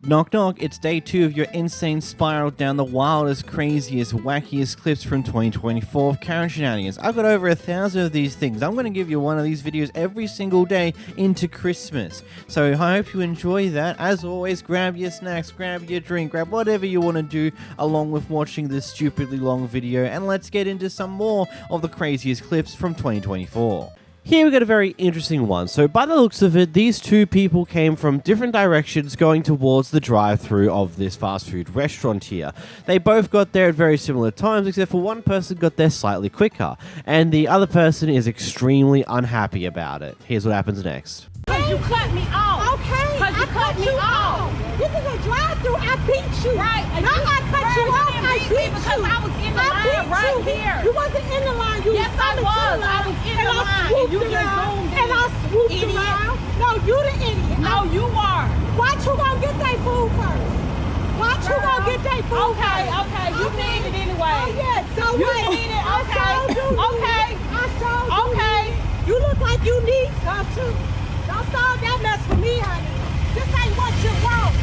Knock knock, it's day 2 of your insane spiral down the wildest, craziest, wackiest clips from 2024 of Karen shenanigans. I've got over 1,000 of these things. I'm going to give you one of these videos every single day into Christmas. So I hope you enjoy that. As always, grab your snacks, grab your drink, grab whatever you want to do along with watching this stupidly long video, and let's get into some more of the craziest clips from 2024. Here we got a very interesting one. So by the looks of it, these two people came from different directions going towards the drive-thru of this fast food restaurant here. They both got there at very similar times, except for one person got there slightly quicker, and the other person is extremely unhappy about it. Here's what happens next. Because you cut me off. Okay, Because you cut me off. This is a drive-thru. I beat you. Right. Now I cut you off. I beat you. Because I was in the line right here. You wasn't in the line. You Yes, I was. I was in the line. And you just zoomed in. And I swooped Idiot. around. No, you the idiot. No, you are. Watch who gonna get their food first. Watch who gonna get their food Okay, first. okay. You need it anyway. Oh, yeah. So You what? need it. I Okay. showed you. Okay. I showed you. Okay. You look like you need some too. Don't start that mess for me, honey. This ain't what you want.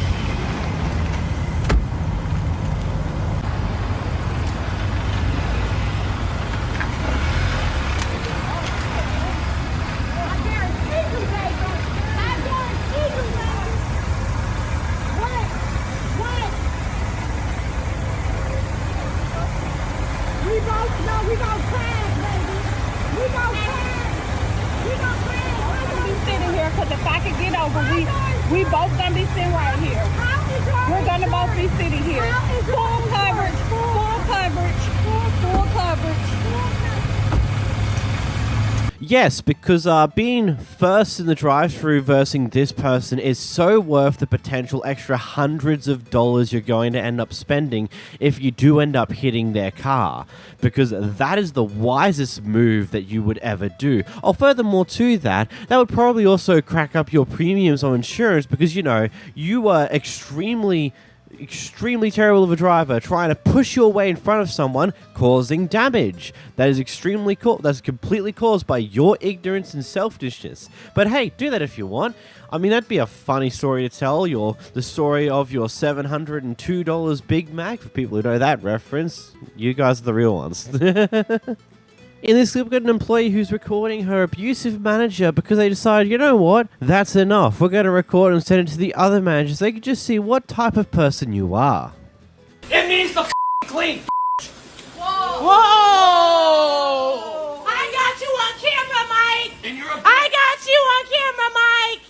I guarantee you, baby. I guarantee you, baby. What? We gon' crash, baby. We gon' crash. We gon' crash. I'm gonna be sitting here because if I could get over, we both gonna be sitting right here. We're gonna both be sitting here. Full coverage, full coverage, full coverage. Yes, because being first in the drive-thru versus this person is so worth the potential extra hundreds of dollars you're going to end up spending if you do end up hitting their car, because that is the wisest move that you would ever do. Oh, furthermore to that, that would probably also crack up your premiums on insurance because, you know, you are extremely terrible of a driver trying to push your way in front of someone, causing damage. That is that's completely caused by your ignorance and selfishness. But hey, do that if you want. I mean, that'd be a funny story to tell. The story of your $702 Big Mac, for people who know that reference. You guys are the real ones. In this clip, we've got an employee who's recording her abusive manager because they decided, you know what, that's enough. We're going to record and send it to the other managers so they can just see what type of person you are. It means the clean. Whoa! Whoa! I got you on camera, Mike. And you're a I got you on camera, Mike.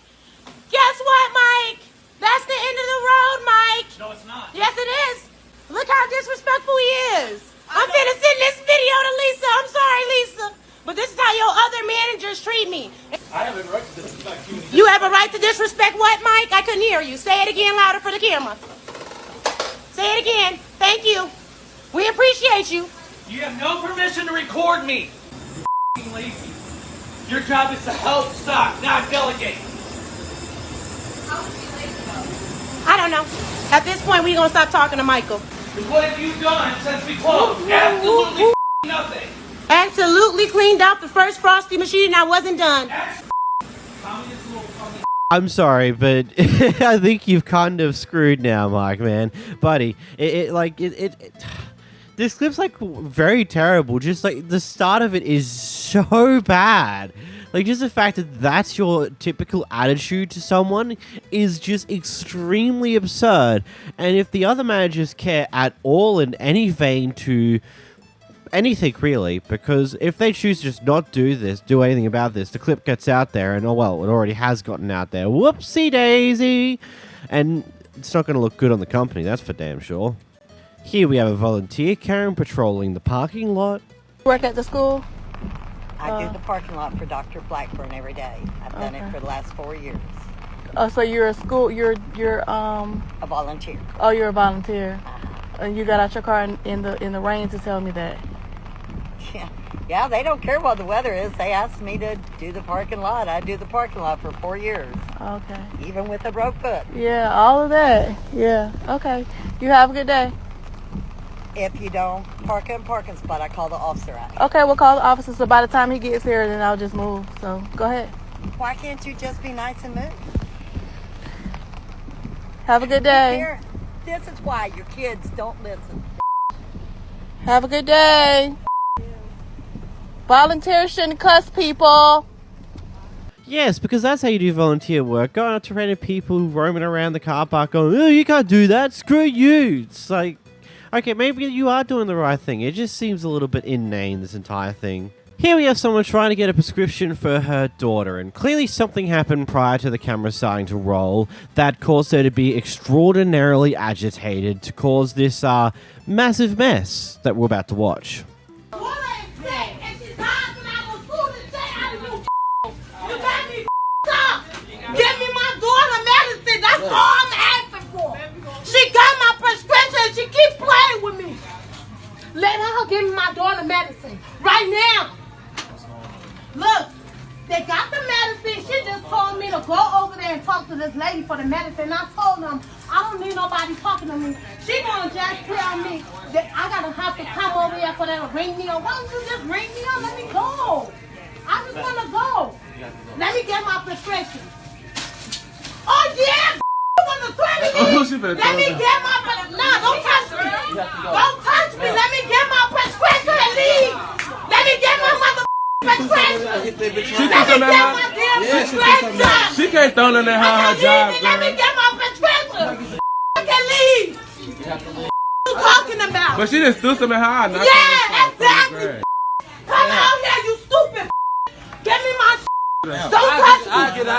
Guess what, Mike? That's the end of the road, Mike. No, it's not. Yes, it is. Look how disrespectful he is. I'm finna send this video to Lisa. I'm sorry, Lisa. But this is how your other managers treat me. I have a right to disrespect you. You have a right to disrespect what, Mike? I couldn't hear you. Say it again louder for the camera. Say it again. Thank you. We appreciate you. You have no permission to record me. You lazy. Your job is to help stock, not delegate. I don't know. At this point, we gonna stop talking to Michael. Because what have you done since we closed? Absolutely nothing. Absolutely cleaned out the first Frosty machine and I wasn't done. I'm sorry, but I think you've kind of screwed now, Mike, man. Buddy, this clip's like very terrible. Just like the start of it is so bad. Like, just the fact that that's your typical attitude to someone is just extremely absurd. And if the other managers care at all in any vein to anything, really, because if they choose to just not do anything about this, the clip gets out there, and oh well, it already has gotten out there. Whoopsie daisy! And it's not going to look good on the company, that's for damn sure. Here we have a volunteer, Karen, patrolling the parking lot. Work at the school? I do the parking lot for Dr. Blackburn every day. I've done it for the last 4 years. Oh, so you're a school, you're A volunteer. oh, you're a volunteer. And you got out your car in the rain to tell me that. Yeah, they don't care what the weather is. They asked me to do the parking lot. I do the parking lot for 4 years. Okay. Even with a broke foot. Yeah, all of that. Yeah. Okay. You have a good day. If you don't park in a parking spot, I call the officer out. Okay, we'll call the officer. So by the time he gets here, then I'll just move. So go ahead. Why can't you just be nice and move? Have a good day. This is why your kids don't listen. Have a good day. Volunteers shouldn't cuss people. Yes, because that's how you do volunteer work. Going up to random people roaming around the car park going, oh, you can't do that. Screw you. It's like, okay, maybe you are doing the right thing. It just seems a little bit inane, this entire thing. Here we have someone trying to get a prescription for her daughter, and clearly something happened prior to the camera starting to roll that caused her to be extraordinarily agitated to cause this massive mess that we're about to watch. Give me my daughter medicine. That's all I'm asking for. She got my prescription. She keep playing with me. Let her give me my daughter medicine right now. Look, they got the medicine. She just told me to go over there and talk to this lady for the medicine. I told them I don't need nobody talking to me. She gonna just tell me that I gotta have to come over here for them to ring me up. Why don't you just ring me up? Let me go. I just wanna go. Let me get my prescription. Oh yeah, you want to threaten me? Let me get my prescription. No, don't touch me. Don't touch me. Let me get my prescription and leave. Let me get my mother prescription. She Let me get my damn prescription. She can't throw in there her job. Let me get my prescription. I can leave. What you talking about? But she just threw some in her. Yeah, exactly. Come out here, you stupid. Give me my Don't touch me. I get it.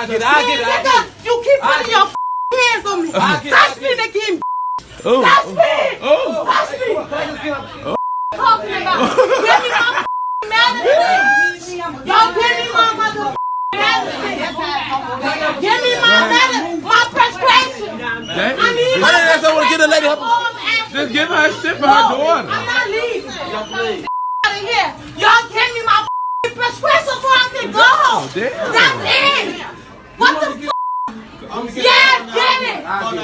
You keep putting your hands on me. Touch me again. Touch me. Touch me. Talking about. Give me my medicine. Y'all give me my mother medicine. Give me my medicine. My prescription. I need my prescription. Just give her shit for her daughter. I'm not leaving. Out of here. Y'all give me my prescription so I can go. Damn. That's it. What the f***? Yes, get it. Ain't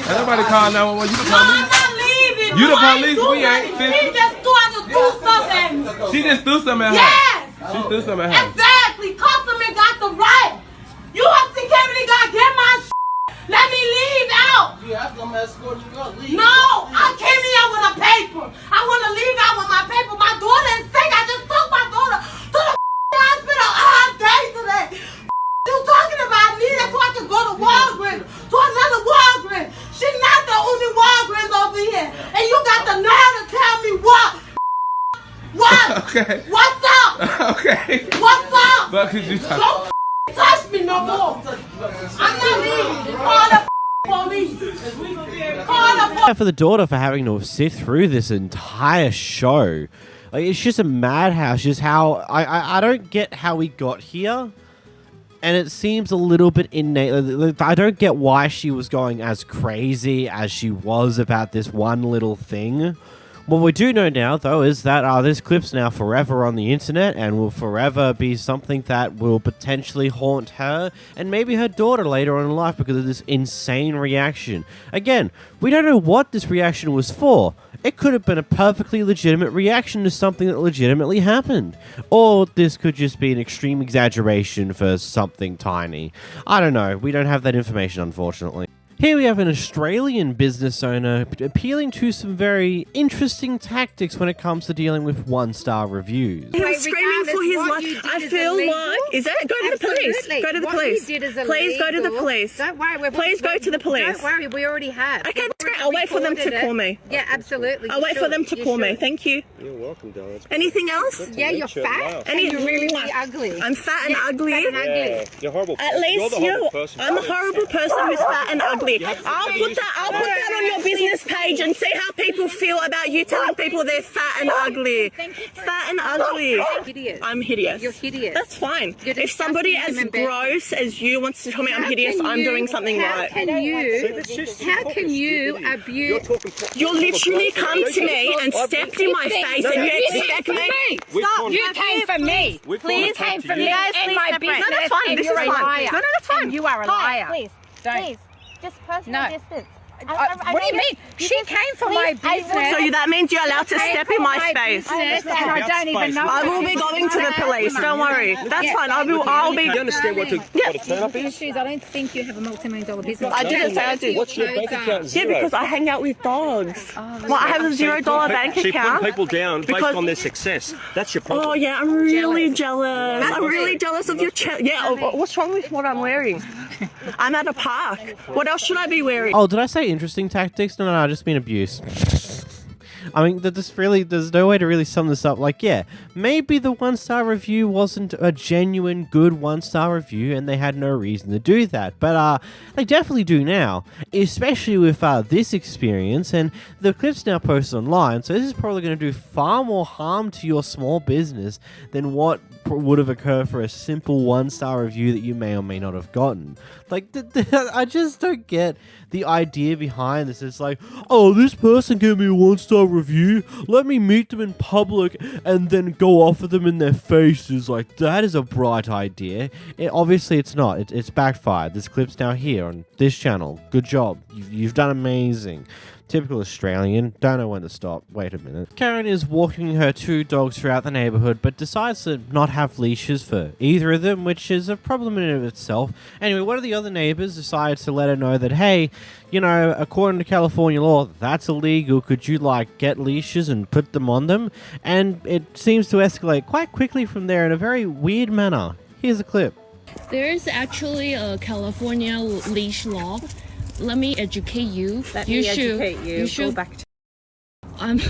nobody call 911. You the No, I'm police. not leaving. You the No, I ain't police, doing we ain't. it. She just tried to do stuff at me. She just threw some at her. Yes. She threw some at her. Exactly. Customer got the right. You have security guard. Get my shit. Let me leave out. No, I came here with a paper. I want to leave out with my paper. My daughter is sick. I just took my daughter to the hospital all day today. You talking about me? That's why I can go to Walgreens, to another Walgreens. She's not the only Walgreens over here. And you got the nerve to tell me what? What? Okay. What's up? Okay. What's up? But could you talk? Don't touch me no more. I'm not leaving. Call the police. Call the police. For the daughter for having to sit through this entire show. Like, it's just a madhouse. Just how I don't get how we got here. And it seems a little bit innate. I don't get why she was going as crazy as she was about this one little thing. What we do know now, though, is that this clip's now forever on the internet and will forever be something that will potentially haunt her and maybe her daughter later on in life because of this insane reaction. Again, we don't know what this reaction was for. It could have been a perfectly legitimate reaction to something that legitimately happened. Or this could just be an extreme exaggeration for something tiny. I don't know. We don't have that information, unfortunately. Here we have an Australian business owner appealing to some very interesting tactics when it comes to dealing with one-star reviews. He was screaming for his life. I feel like... Is it? Go to the police. Go to the police. Please go to the police. Don't worry. Please go to the police. Don't worry. We already have. Okay, that's great. I'll wait for them to call me. Yeah, absolutely. I'll wait for them to call me. Thank you. You're welcome, darling. Anything else? Yeah, you're fat and you're really, really ugly. I'm fat and ugly. Fat and ugly. Yeah, you're horrible. At least I'm a horrible person who's fat and ugly. I'll put that on your business page and see how people feel about you telling people they're fat and ugly. Fat and ugly. Hideous. I'm hideous. You're hideous. That's fine. You're If somebody as gross as you wants to tell me I'm hideous, I'm doing something right. How can you abuse? You literally come to me and stepped in my face and you expect me? Stop. You came for me. Please came for me and my business. No, that's fine. And This you're is a fine. liar. No, that's fine. And you are a liar. Please, Don't. please, just personal No. distance. What do you mean? She came for my business. So that means you're allowed to step in my space. And I don't even know. I will be going to the police. Don't worry. That's fine. I'll be. You understand what a turn up is? I don't think you have a multi-million-dollar business. I didn't say I did. What's your bank account? Yeah, because I hang out with dogs. Well, I have a $0 bank She put account. people down based on their success. That's your problem. Oh yeah, I'm really jealous. I'm really jealous of your what's wrong with what I'm wearing? I'm at a park. What else should I be wearing? Oh, did I say interesting tactics? No, I just mean abuse. I mean, there's no way to really sum this up. Like, yeah, maybe the 1-star review wasn't a genuine good 1-star review and they had no reason to do that. But they definitely do now, especially with this experience, and the clip's now posted online, so this is probably going to do far more harm to your small business than what would have occurred for a simple 1-star review that you may or may not have gotten. Like, I just don't get the idea behind this. It's like, oh, this person gave me a 1-star review, let me meet them in public and then go offer them in their faces. Like, that is a bright idea. Obviously it's not. It's backfired. This clip's now here on this channel. Good job. You've done amazing. Typical Australian, don't know when to stop. Wait a minute. Karen is walking her 2 dogs throughout the neighborhood, but decides to not have leashes for either of them, which is a problem in and of itself. Anyway, one of the other neighbors decides to let her know that, hey, you know, according to California law, that's illegal. Could you, like, get leashes and put them on them? And it seems to escalate quite quickly from there in a very weird manner. Here's a clip. There's actually a California leash law. Let me educate you. You should go back to.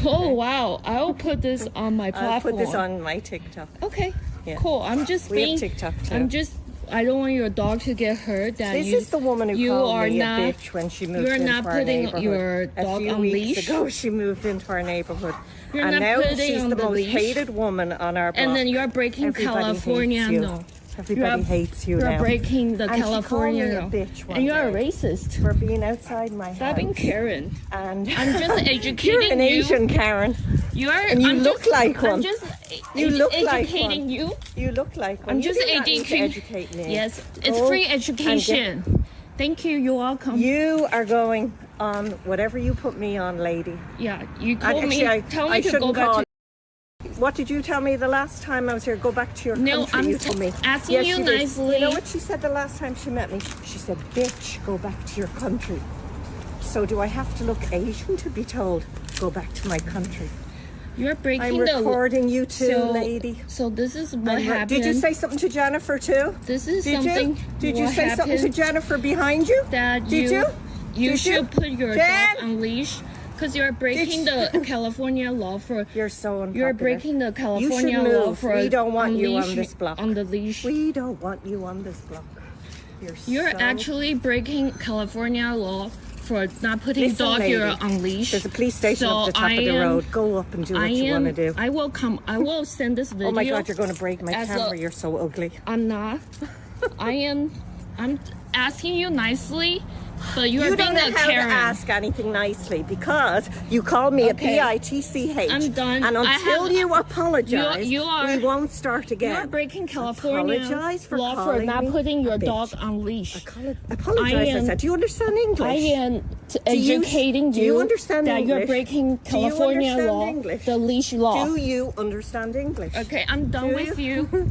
Oh wow! I'll put this on my platform. I'll put this on my TikTok. Okay. Yeah. Cool. I'm just we being. have TikTok too. I don't want your dog to get hurt. This is the woman who called me a bitch when she moved into our neighborhood. You're not putting your dog on leash. A few weeks ago, she moved into our neighborhood. You're and not now putting she's on the the most leash. hated woman on our block. And then you're breaking California law. Everybody hates you now. You're breaking the and California law. And you're a racist. For being outside my house. Stop being Karen. And I'm just educating you're an Asian Karen. And you look like one. I'm just you look educating like you. You look like one. I'm just educate me. Yes, it's free education. Thank you. You're welcome. You are going on whatever you put me on, lady. Yeah, you told me. Tell me to go back to. What did you tell me the last time I was here? Go back to your country. No, I'm asking you nicely. You know what she said the last time she met me? She said, bitch, go back to your country. So do I have to look Asian to be told, go back to my country? You're breaking I'm recording you too, lady. So this is what happened. Did you say something to Jennifer too? This is something. Did you say something to Jennifer behind you? That did you? You should put your dog on leash. Because you're breaking the California law for. You're so unpopular. You're breaking the California law for. We don't want you on this block. On the leash. We don't want you on this block. You're actually breaking California law for not putting dog here on leash. There's a police station up the top of the road. Go up and do what you want to do. I will come. I will send this video. Oh my God! You're going to break my camera. You're so ugly. I'm not. I'm asking you nicely. But you don't know how to ask anything nicely because you called me a PITCH. I'm done. And until you apologize, we won't start again. You're breaking California law for not putting your dog on leash. Apologize, I said. Do you understand English? I am educating you. Do you understand that English? You're breaking California law, the leash law. Do you understand English? Okay, I'm done with you.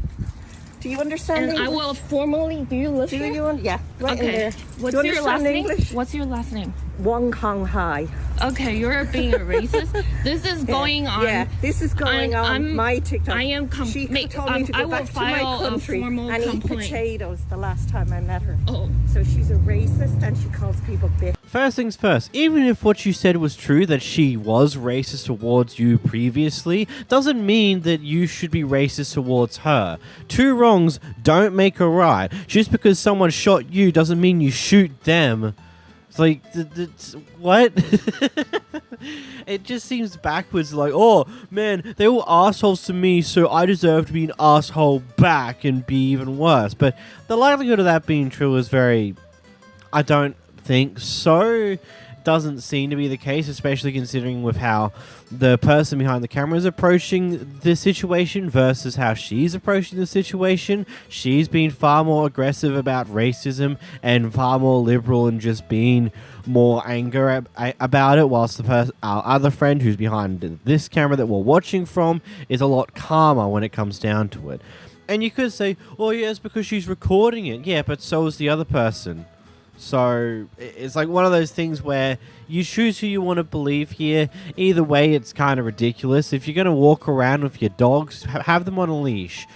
Do you understand English? I will formally. Do you listen? Do you? Yeah. Right in there. What's your last name? What's your last name? Wong Kong Hai. Okay, you're being a racist. This is going on. Yeah, this is going on my TikTok. I am. She told me to go back to my country and eat potatoes the last time I met her. Oh. So she's a racist and she calls people bitch. First things first, even if what you said was true, that she was racist towards you previously, doesn't mean that you should be racist towards her. 2 wrongs don't make a right. Just because someone shot you doesn't mean you shoot them. It's like, what? It just seems backwards, like, oh, man, they were assholes to me, so I deserve to be an asshole back and be even worse. But the likelihood of that being true is very... I don't think so. doesn't seem to be the case, especially considering with how the person behind the camera is approaching the situation versus how she's approaching the situation. She's been far more aggressive about racism and far more liberal and just being more anger about it, whilst our other friend who's behind this camera that we're watching from is a lot calmer when it comes down to it. And you could say, oh yeah, it's because she's recording it. Yeah, but so is the other person. So it's like one of those things where you choose who you want to believe here. Either way, it's kind of ridiculous. If you're going to walk around with your dogs, have them on a leash.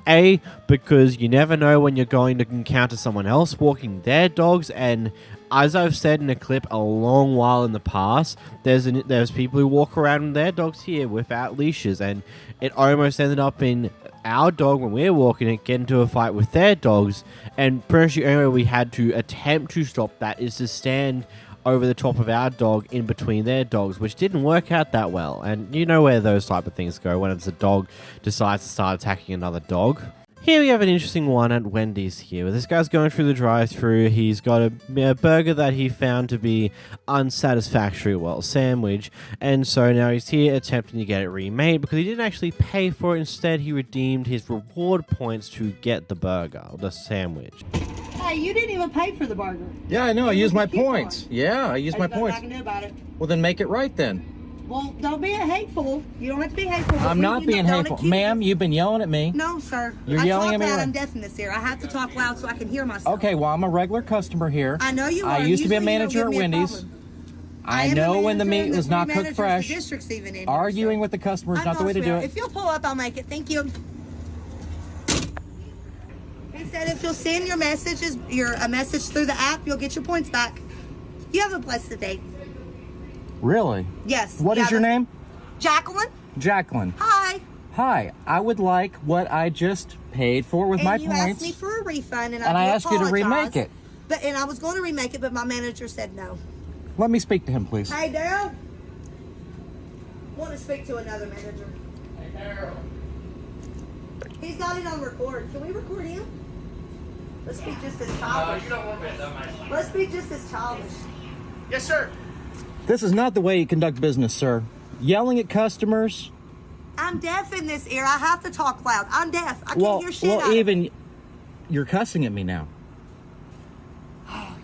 A, because you never know when you're going to encounter someone else walking their dogs, and as I've said in a clip a long while in the past, there's people who walk around with their dogs here without leashes, and it almost ended up in our dog, when we're walking it, get into a fight with their dogs, and pretty much the only way we had to attempt to stop that is to stand over the top of our dog in between their dogs, which didn't work out that well. And you know where those type of things go when it's a dog decides to start attacking another dog. Here we have an interesting one at Wendy's here. This guy's going through the drive-thru. He's got a burger that he found to be unsatisfactory, well, sandwich. And so now he's here attempting to get it remade because he didn't actually pay for it. Instead, he redeemed his reward points to get the burger, the sandwich. Hey, you didn't even pay for the burger. Yeah, I know. I used my points. Yeah, I used my points. I can do about it. Well, then make it right then. Well, don't be hateful. You don't have to be hateful. I'm not being hateful. Ma'am, you've been yelling at me. No, sir. You're yelling at me. I'm deaf in this ear. I have to talk loud so I can hear myself. Okay, well, I'm a regular customer here. I know you are. I used to be a manager at Wendy's. I know when the meat was not cooked fresh. Arguing with the customer is not the way to do it. If you'll pull up, I'll make it. Thank you. He said if you'll send your messages, a message through the app, you'll get your points back. You have a blessed day. Really? Yes. What is your name? Jacqueline. Jacqueline. Hi. Hi. I would like what I just paid for with my points. And you asked me for a refund, and I asked you to remake it. And I was going to remake it, but my manager said no. Let me speak to him, please. Hey, Daryl. Want to speak to another manager. Hey, Daryl. He's got it on record. Can we record him? Let's be just as childish. You don't want me to do my... Let's be just as childish. Yes, sir. This is not the way you conduct business, sir. Yelling at customers. I'm deaf in this ear. I have to talk loud. I'm deaf. I can't hear shit out of it. You're cussing at me now.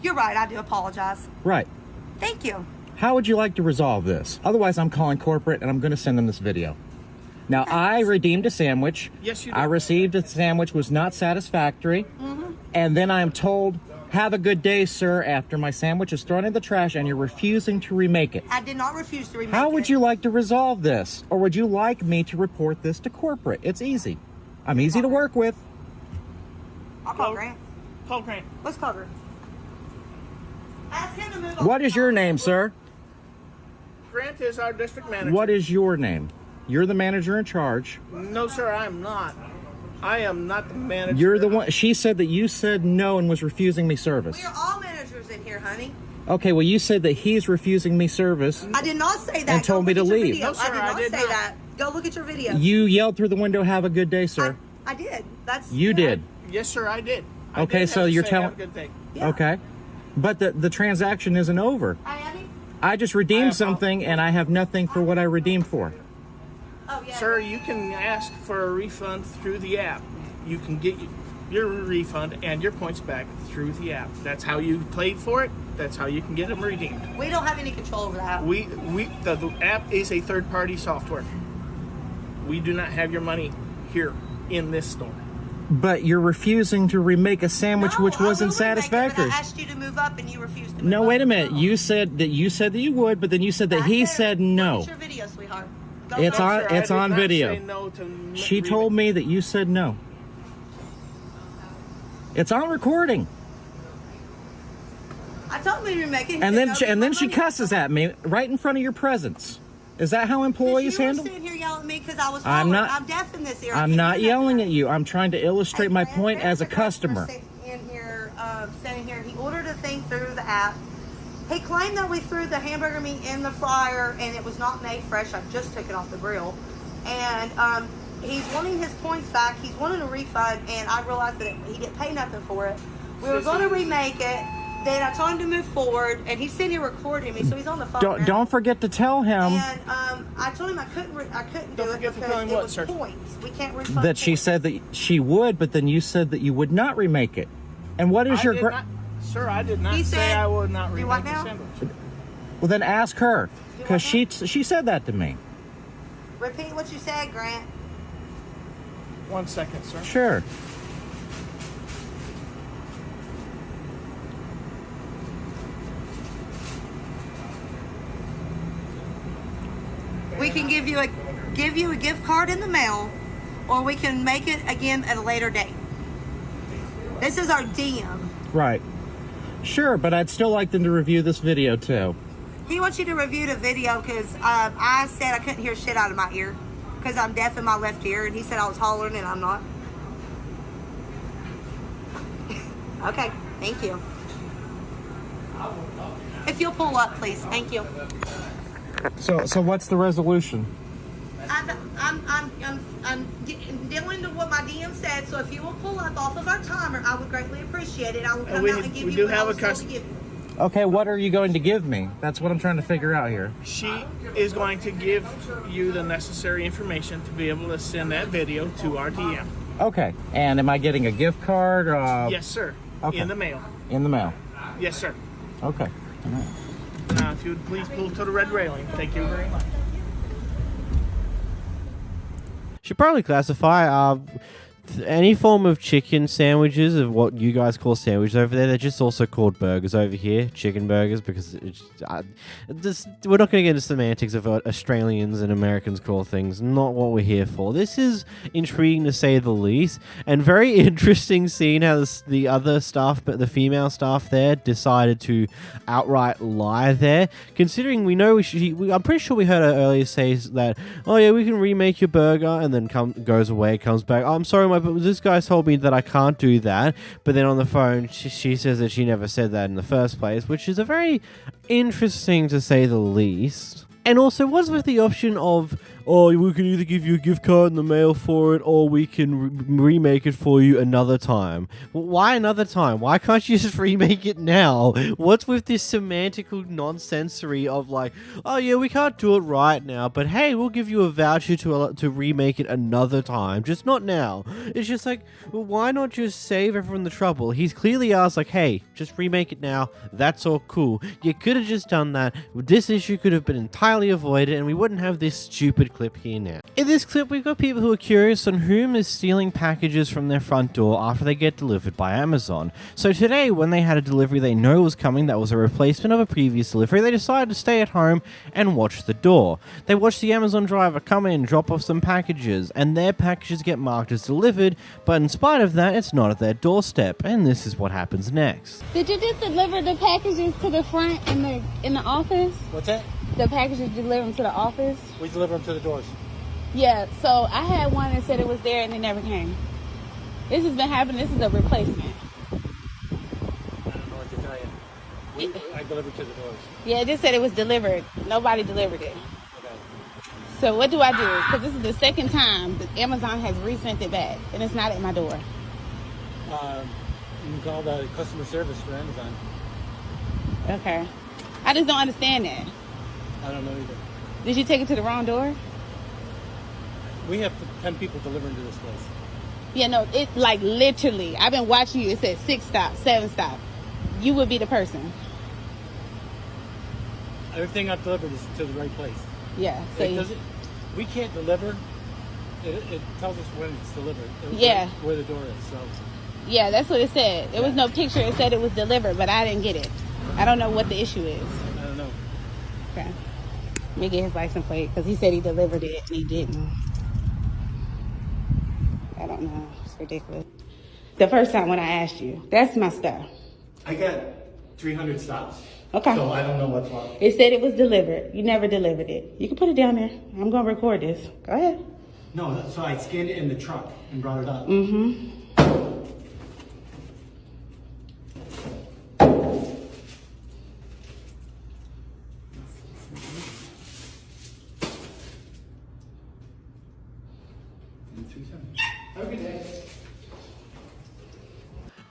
You're right. I do apologize. Right. Thank you. How would you like to resolve this? Otherwise, I'm calling corporate and I'm going to send them this video. Now, I redeemed a sandwich. Yes, you did. I received a sandwich was not satisfactory. And then I am told, have a good day, sir, after my sandwich is thrown in the trash and you're refusing to remake it. I did not refuse to remake it. How would you like to resolve this? Or would you like me to report this to corporate? It's easy. I'm easy to work with. I'll call Grant. Call Grant. Let's call Grant. Ask him to move on. What is your name, sir? Grant is our district manager. What is your name? You're the manager in charge. No, sir, I am not. I am not the manager. You're the one. She said that you said no and was refusing me service. We are all managers in here, honey. Okay, well, you said that he's refusing me service. I did not say that. And told me to leave. No, sir, I did not say that. Go look at your video. You yelled through the window, have a good day, sir. I did. You did. Yes, sir, I did. Okay, so you're telling... Have a good day. Yeah. Okay. But the transaction isn't over. I just redeemed something, and I have nothing for what I redeemed for. Oh, yeah. Sir, you can ask for a refund through the app. You can get your refund and your points back through the app. That's how you paid for it. That's how you can get them redeemed. We don't have any control over that. The app is a third-party software. We do not have your money here in this store. But you're refusing to remake a sandwich which wasn't satisfactory. I asked you to move up and you refused to move up. No, wait a minute. You said that you would, but then you said that he said no. Look at your video, sweetheart. It's on video. Say no to She told me that you said no. It's on recording. I told him to remake it. And then she cusses at me right in front of your presence. Is that how employees handle? You were sitting here yelling at me because I was hollering. I'm deaf in this ear. I'm not yelling at you. I'm trying to illustrate my point as a customer. Standing here, he ordered a thing through the app. He claimed that we threw the hamburger meat in the fryer and it was not made fresh. I just took it off the grill. And he's wanting his points back. He's wanting a refund, and I realized that he didn't pay nothing for it. We were going to remake it. Then I told him to move forward, and he's sitting here recording me, so he's on the phone now. Don't forget to tell him And I told him I couldn't do it because it was points. We can't refund that she said that she would, but then you said that you would not remake it. And what is Sir, I did not say I would not remake the sandwich. Well, then ask her, because she said that to me. Repeat what you said, Grant. 1 second, sir. Sure. We can give you a gift card in the mail, or we can make it again at a later date. This is our DM. Right. Sure, but I'd still like them to review this video too. He wants you to review the video because I said I couldn't hear shit out of my ear because I'm deaf in my left ear, and he said I was hollering, and I'm not. Okay, thank you. If you'll pull up, please. Thank you. So what's the resolution? I'm dealing to what my DM said, so if you will pull up off of our timer, I would greatly appreciate it. I will come out and give you what I was supposed to give you. Okay, what are you going to give me? That's what I'm trying to figure out here. She is going to give you the necessary information to be able to send that video to our DM. Okay, and am I getting a gift card? Yes, sir. Okay. In the mail. In the mail. Yes, sir. Okay. Now, if you would please pull to the red railing. Thank you very much. Should probably classify any form of chicken sandwiches of what you guys call sandwiches over there. They're just also called burgers over here, chicken burgers, because we're not going to get into semantics of what Australians and Americans call things. Not what we're here for. This is intriguing to say the least, and very interesting seeing how the other staff, but the female staff there, decided to outright lie there. Considering we know I'm pretty sure we heard her earlier say that, oh yeah, we can remake your burger, and then goes away, comes back. Oh, I'm sorry, but this guy told me that I can't do that. But then on the phone, she says that she never said that in the first place, which is a very interesting to say the least. And also, what's with the option of, oh, we can either give you a gift card in the mail for it, or we can remake it for you another time. Well, why another time? Why can't you just remake it now? What's with this semantical nonsensory of like, oh yeah, we can't do it right now, but hey, we'll give you a voucher to remake it another time, just not now. It's just like, well, why not just save everyone the trouble? He's clearly asked like, hey, just remake it now. That's all cool. You could have just done that. This issue could have been entirely avoided, and we wouldn't have this stupid clip here now. In this clip, we've got people who are curious on whom is stealing packages from their front door after they get delivered by Amazon. So today, when they had a delivery they know was coming that was a replacement of a previous delivery, they decided to stay at home and watch the door. They watch the Amazon driver come in, drop off some packages, and their packages get marked as delivered, but in spite of that, it's not at their doorstep, and this is what happens next. Did you just deliver the packages to the front in the office? What's that? The packages deliver them to the office? We deliver them to the doors. Yeah, so I had one that said it was there and it never came. This has been happening. This is a replacement. I don't know what to tell you. I delivered to the doors. Yeah, it just said it was delivered. Nobody delivered it. Okay. So what do I do? Because this is the second time that Amazon has resent it back and it's not at my door. You can call the customer service for Amazon. Okay. I just don't understand that. I don't know either. Did you take it to the wrong door? We have 10 people delivering to this place. Yeah, no, it like literally. I've been watching you. It said 6 stop, 7 stop. You would be the person. Everything I've delivered is to the right place. Yeah. So we can't deliver. It tells us when it's delivered. Yeah. Where the door is. So. Yeah, that's what it said. There was no picture. It said it was delivered, but I didn't get it. I don't know what the issue is. I don't know. Okay. Let me get his license plate because he said he delivered it and he didn't. I don't know. It's ridiculous. The first time when I asked you, that's my stuff. I got 300 stops. Okay. So I don't know what's wrong. It said it was delivered. You never delivered it. You can put it down there. I'm going to record this. Go ahead. No, so I scanned it in the truck and brought it up. Mm-hmm.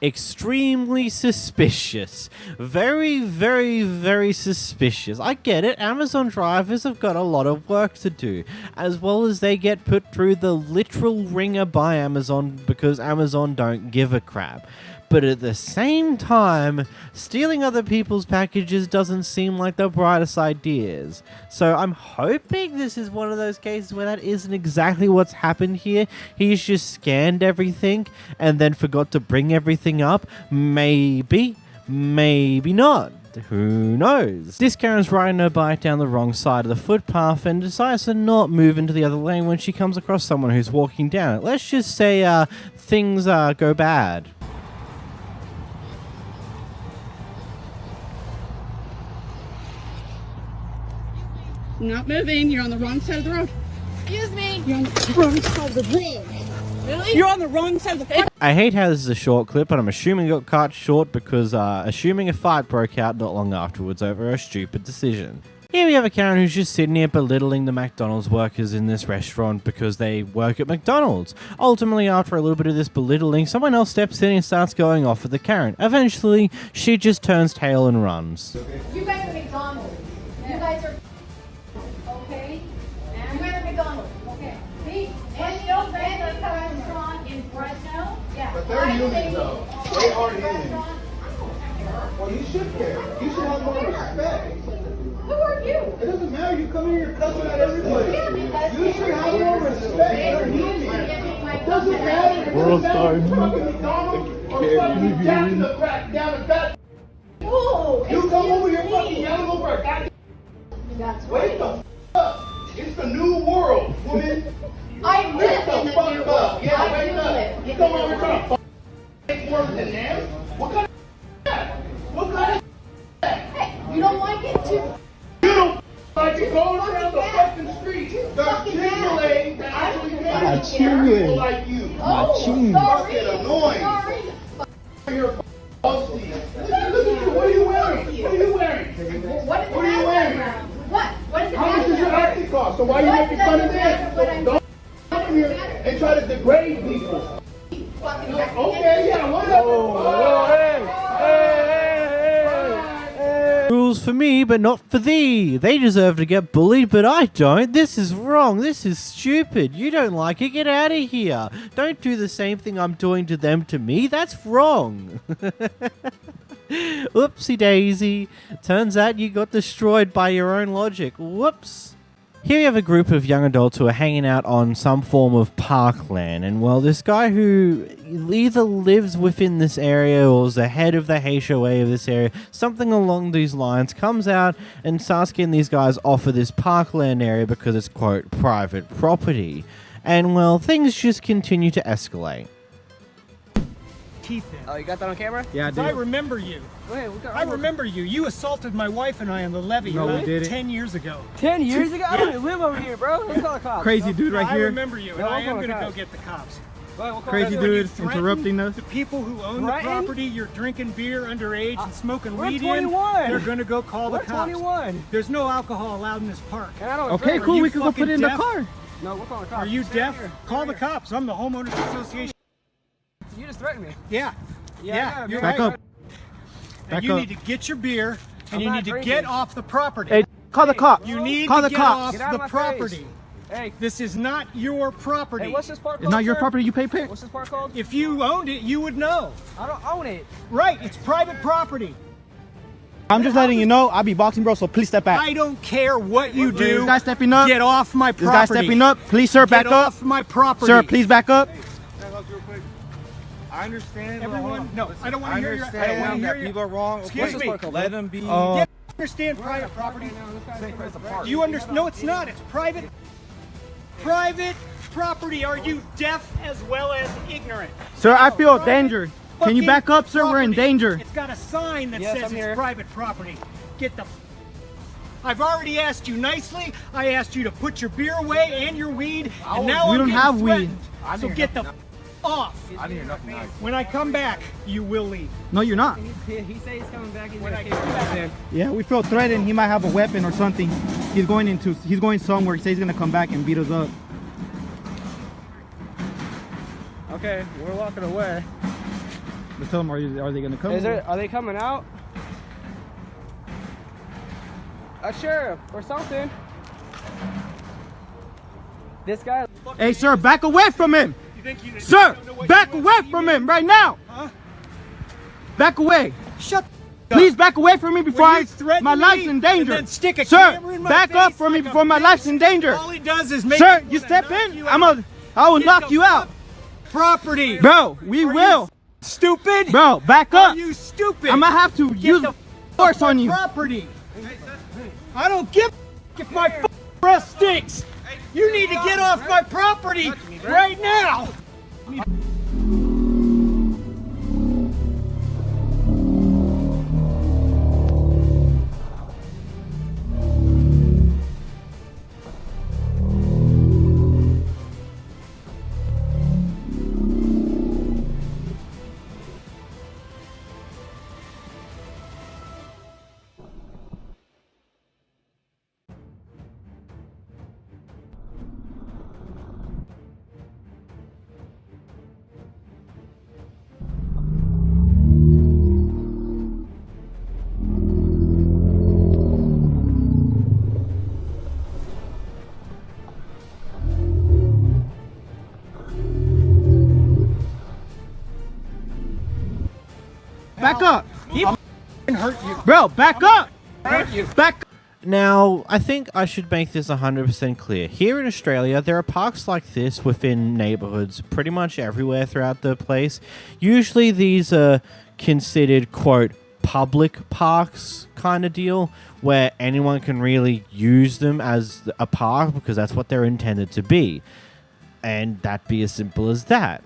Extremely suspicious. Very, very, very suspicious. I get it. Amazon drivers have got a lot of work to do, as well as they get put through the literal ringer by Amazon because Amazon don't give a crap. But at the same time, stealing other people's packages doesn't seem like the brightest ideas. So I'm hoping this is one of those cases where that isn't exactly what's happened here. He's just scanned everything and then forgot to bring everything up. Maybe, maybe not. Who knows? This Karen's riding her bike down the wrong side of the footpath and decides to not move into the other lane when she comes across someone who's walking down it. Let's just say things go bad. Not moving. You're on the wrong side of the road. Excuse me. You're on the wrong side of the road. Really? You're on the wrong side of the road. I hate how this is a short clip, but I'm assuming it got cut short because assuming a fight broke out not long afterwards over a stupid decision. Here we have a Karen who's just sitting here belittling the McDonald's workers in this restaurant because they work at McDonald's. Ultimately, after a little bit of this belittling, someone else steps in and starts going off with the Karen. Eventually, she just turns tail and runs. You guys are McDonald's. You guys are... Okay? You guys are McDonald's. Okay. And you open a restaurant in Fresno? Yeah. But they're humans, though. They are humans. Well, you should care. You should have more respect. Who are you? It doesn't matter. You come in here cussing at everybody. Yeah, because you should have more respect. They're humans. It doesn't matter. World star. McDonald's or fucking jacking the crack down the back. Oh, you come over here fucking yelling over a goddamn. Wake the f up. It's the new world, woman. I live Wake the in the fuck new up. world. Yeah, I wake do up. live You in come the over new here trying to world. make words than them? What kind of that? What kind of Hey, you don't like it too? You don't like it going around the fucking street. There's Chick-fil-A that actually caters to people like you. Oh, sorry. Fucking annoying. Sorry. You're bossy. Look at you. What are you wearing? What are you wearing? What is What are you wearing? What? What is it? How much does your acting cost? So why are you making fun of them? Don't come here and try to degrade people. Okay, yeah, whatever. Rules for me, but not for thee. They deserve to get bullied, but I don't. This is wrong. This is stupid. You don't like it. Get out of here. Don't do the same thing I'm doing to them to me. That's wrong. Oopsie daisy. Turns out you got destroyed by your own logic. Whoops. Here you have a group of young adults who are hanging out on some form of Parkland, and well, this guy who either lives within this area or is the head of the HOA of this area, something along these lines, comes out and starts getting these guys off of this Parkland area because it's, quote, private property. And well, things just continue to escalate. Teeth in. Oh, you got that on camera? Yeah, I did. I remember you. Go ahead, I remember you. You assaulted my wife and I on the levee No, we didn't. 10 years ago. 10 years ago? I don't Yeah. even live over here, bro. Let's call the cops. Crazy dude right I here. remember you, and No, I we'll am call the going to go cops. get the cops. Crazy When you dude threaten interrupting us. The people who own Threaten? the property, you're drinking beer underage and smoking we're weed 21. in, they're going to go call We're the cops. 21. There's no alcohol allowed in this park. And I don't Okay, drink. cool. you We could go put fucking it in the deaf? car. No, we're calling the cops. Are you Stay deaf? here. Call the cops. I'm the homeowners association. You just threatened me. Yeah. Yeah, you're Back right. up. And Back you up. need to get your beer, and I'm you not need to drinking. get off the property. Hey, call the cops. You need Call to the get cops. off Get out the of my property. face. Hey, This is not your property. hey, what's this park called? It's not your sir? property. You pay pay. What's this park called? If you owned it, you would know. I don't own it. Right, it's private property. I'm just letting you know. I'll be boxing, bro. So please step back. I don't care what you do. This guy stepping up. Get off my This property. guy stepping up. Please, sir, back Get up. off my property. Sir, please back up. I understand. Everyone, no, I don't want to hear your. I don't want to understand hear that your. people are wrong. Excuse me. Let them be. You understand private property? You understand? No, it's not. It's private. Private property. Are you deaf as well as ignorant? Sir, I feel danger. Can you Fucking back up, sir? We're in property. danger. It's got a sign that Yes, says I'm it's here. private property. Get the. I've already asked you nicely. I asked you to put your beer away and your weed, and now We I'm don't getting have weed. threatened. So get the off. I didn't hear nothing nice. When I come back, you will leave. No, you're not. He say he's coming back. He's When gonna I kick come you back. then. Yeah, we feel threatened. He might have a weapon or something. He's going somewhere. He says he's gonna come back and beat us up. Okay, we're walking away. Just tell them, are they gonna come? Are they coming out? A sheriff or something. This guy. Hey, sir, back away from him. Sir, back away from him right now. Back away. Shut. Please back away from me before my life's in danger. Sir, back up from me before my life's in danger. All he does is make. Sir, you step in, I will knock you out. Property. Bro, we will. Stupid. Bro, back up. Are you stupid? I'm gonna have to use force on you. Property. I don't give if my breath stinks. You need to get off my property right now. Back up. He hurt you. Bro, back up. Hurt you. Back. Now, I think I should make this 100% clear. Here in Australia, there are parks like this within neighborhoods pretty much everywhere throughout the place. Usually these are considered, quote, public parks kind of deal, where anyone can really use them as a park because that's what they're intended to be. And that'd be as simple as that.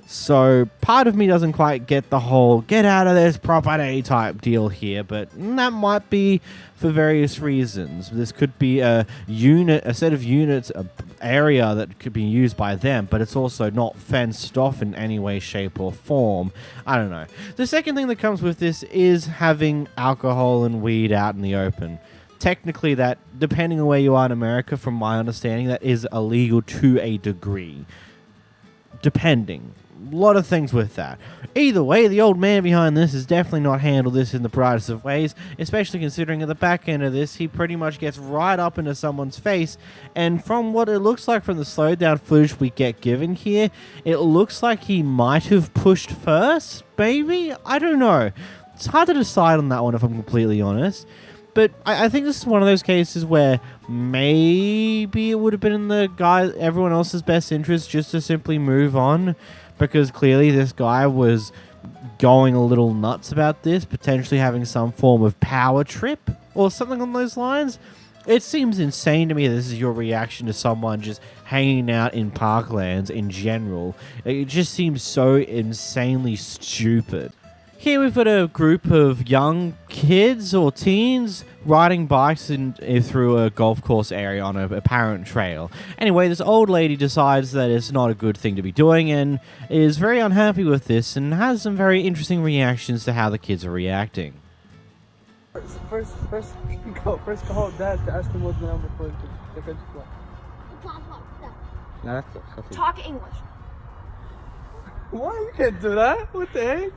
So part of me doesn't quite get the whole get out of this property type deal here, but that might be for various reasons. This could be a set of units, an area that could be used by them, but it's also not fenced off in any way, shape, or form. I don't know. The second thing that comes with this is having alcohol and weed out in the open. Technically, that, depending on where you are in America, from my understanding, that is illegal to a degree. Depending. A lot of things with that. Either way, the old man behind this has definitely not handled this in the brightest of ways, especially considering at the back end of this, he pretty much gets right up into someone's face, and from what it looks like from the slowdown footage we get given here, it looks like he might have pushed first, maybe? I don't know. It's hard to decide on that one if I'm completely honest. But I think this is one of those cases where maybe it would have been in everyone else's best interest just to simply move on, because clearly this guy was going a little nuts about this, potentially having some form of power trip or something on those lines. It seems insane to me this is your reaction to someone just hanging out in Parklands in general. It just seems so insanely stupid. Here we've got a group of young kids or teens riding bikes through a golf course area on a apparent trail. Anyway, this old lady decides that it's not a good thing to be doing and is very unhappy with this and has some very interesting reactions to how the kids are reacting. First call Dad to ask him what's the number for the country club. No, that's good. Talk English. Why? You can't do that. What the heck?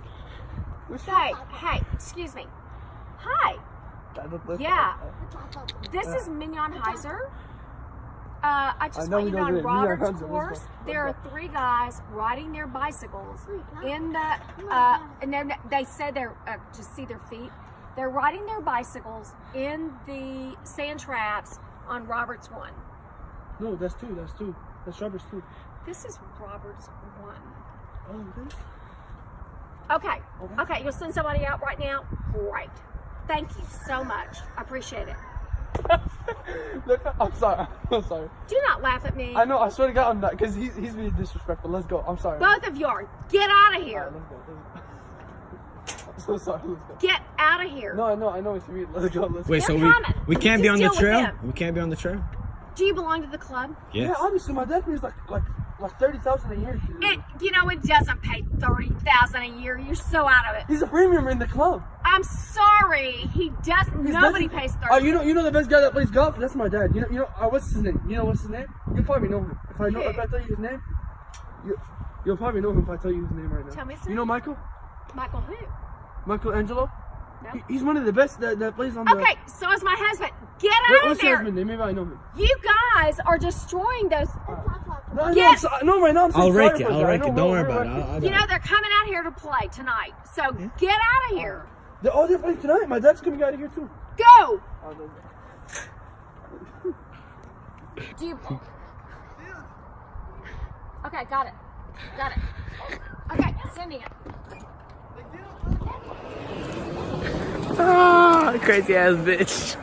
Hey, excuse me. Hi. Yeah. This is Mignon Heiser. I just want you to know on Robert's course, there are 3 guys riding their bicycles in the, and then they said they're, just see their feet. They're riding their bicycles in the sand traps on Robert's 1. No, that's 2. That's Robert's 2. This is Robert's 1. Oh, this? Okay, you'll send somebody out right now? Great. Thank you so much. I appreciate it. Look, I'm sorry. Do not laugh at me. I know, I swear to God I'm not, because he's being disrespectful. Let's go. I'm sorry. Both of you are. Get out of here. Let's go. I'm so sorry. Let's go. Get out of here. No, I know what you mean. Let's go. Wait, so we can't be on the trail? We can't be on the trail? Do you belong to the club? Yes. Yeah, obviously. My dad pays like $30,000 a year. It doesn't pay $30,000 a year. You're so out of it. He's a premium in the club. I'm sorry. He doesn't. Nobody pays $30,000. Oh, you know the best guy that plays golf? That's my dad. You know what's his name? You know what's his name? You'll probably know him. If I tell you his name, you'll probably know him if I tell you his name right now. Tell me his name. You know Michael? Michael who? Michelangelo? No. He's one of the best that plays on the... Okay, so is my husband. Get out of What's there. your husband's name? Maybe I know him. You guys are destroying those. No, Get- no, right now I'm saying I'll rake sorry it. for I'll that. rake I it. know, Don't we're worry about it. wrecking. You know, they're coming out here to play tonight. So get out of here. They're playing tonight. My dad's coming out of here too. Go. Do you... Okay, got it. Got it. Okay, sending it. Ah, crazy ass bitch.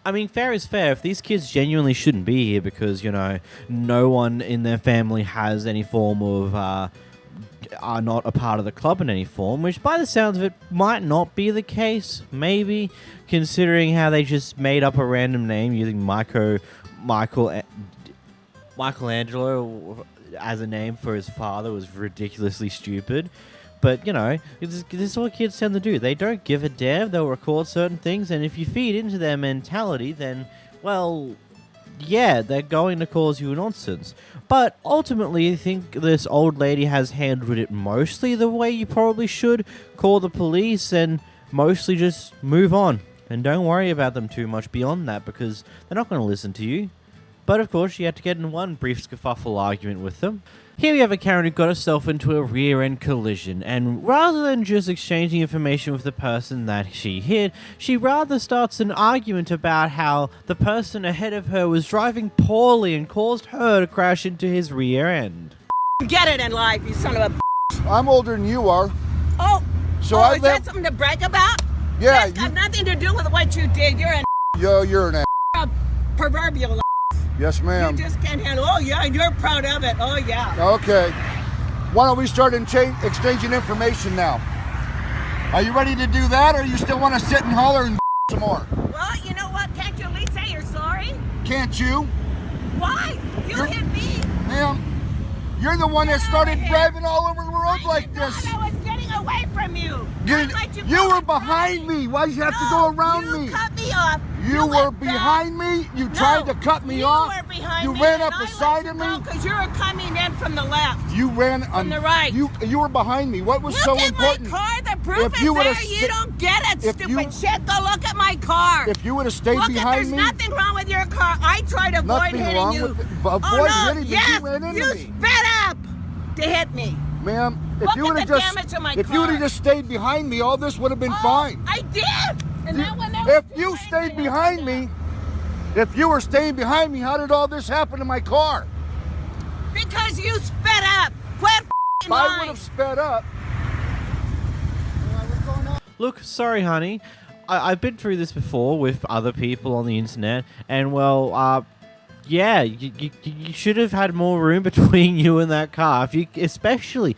I mean, fair is fair. If these kids genuinely shouldn't be here because, you know, no one in their family has any form of, are not a part of the club in any form, which by the sounds of it might not be the case, maybe, considering how they just made up a random name using Michelangelo as a name for his father was ridiculously stupid. But, you know, this is what kids tend to do. They don't give a damn. They'll record certain things, and if you feed into their mentality, then, well, yeah, they're going to cause you nonsense. But ultimately, I think this old lady has handled it mostly the way you probably should. Call the police and mostly just move on. And don't worry about them too much beyond that, because they're not going to listen to you. But of course, you had to get in one brief skerfuffle argument with them. Here we have a Karen who got herself into a rear-end collision, and rather than just exchanging information with the person that she hit, she rather starts an argument about how the person ahead of her was driving poorly and caused her to crash into his rear end. Get it in life, you son of a... I'm older than you are. Oh, so is that something to brag about? Yeah, That's got nothing to do with what you did. You're an you're an a proverbial. Yes, ma'am. You just can't handle. Oh yeah, you're proud of it. Oh yeah. Okay. Why don't we start exchanging information now? Are you ready to do that, or you still want to sit and holler and some more? Well, you know what? Can't you at least say you're sorry? Can't you? Why? You hit me. Ma'am, you're the one that started driving all over the road like this. I was getting away from you. You were behind me. Why did you have to go around me? You cut me off. You were behind me. You tried to cut me off. You were behind you me. ran up beside of me. Because you were coming in from the left. You ran from the right. You were behind me. What was look so at important? My car. The proof is there. You don't get it, stupid shit. Go look at my car. If you would have stayed behind me. There's nothing wrong with your car. I tried to avoid hitting you. Hitting yes, you ran into you me. sped up to hit me. Ma'am, if you would have just stayed behind me, all this would have been fine. I did. And that one, if you stayed behind me, if you were staying behind me, how did all this happen to my car? Because you sped up. Quit if I would have sped up. Look, sorry, honey. I've been through this before with other people on the internet, and well, yeah, you should have had more room between you and that car. If you, especially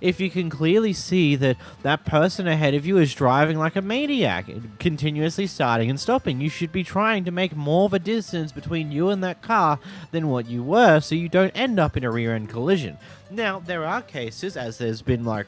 if you can clearly see that that person ahead of you is driving like a maniac, continuously starting and stopping. You should be trying to make more of a distance between you and that car than what you were, so you don't end up in a rear-end collision. Now, there are cases, as there's been like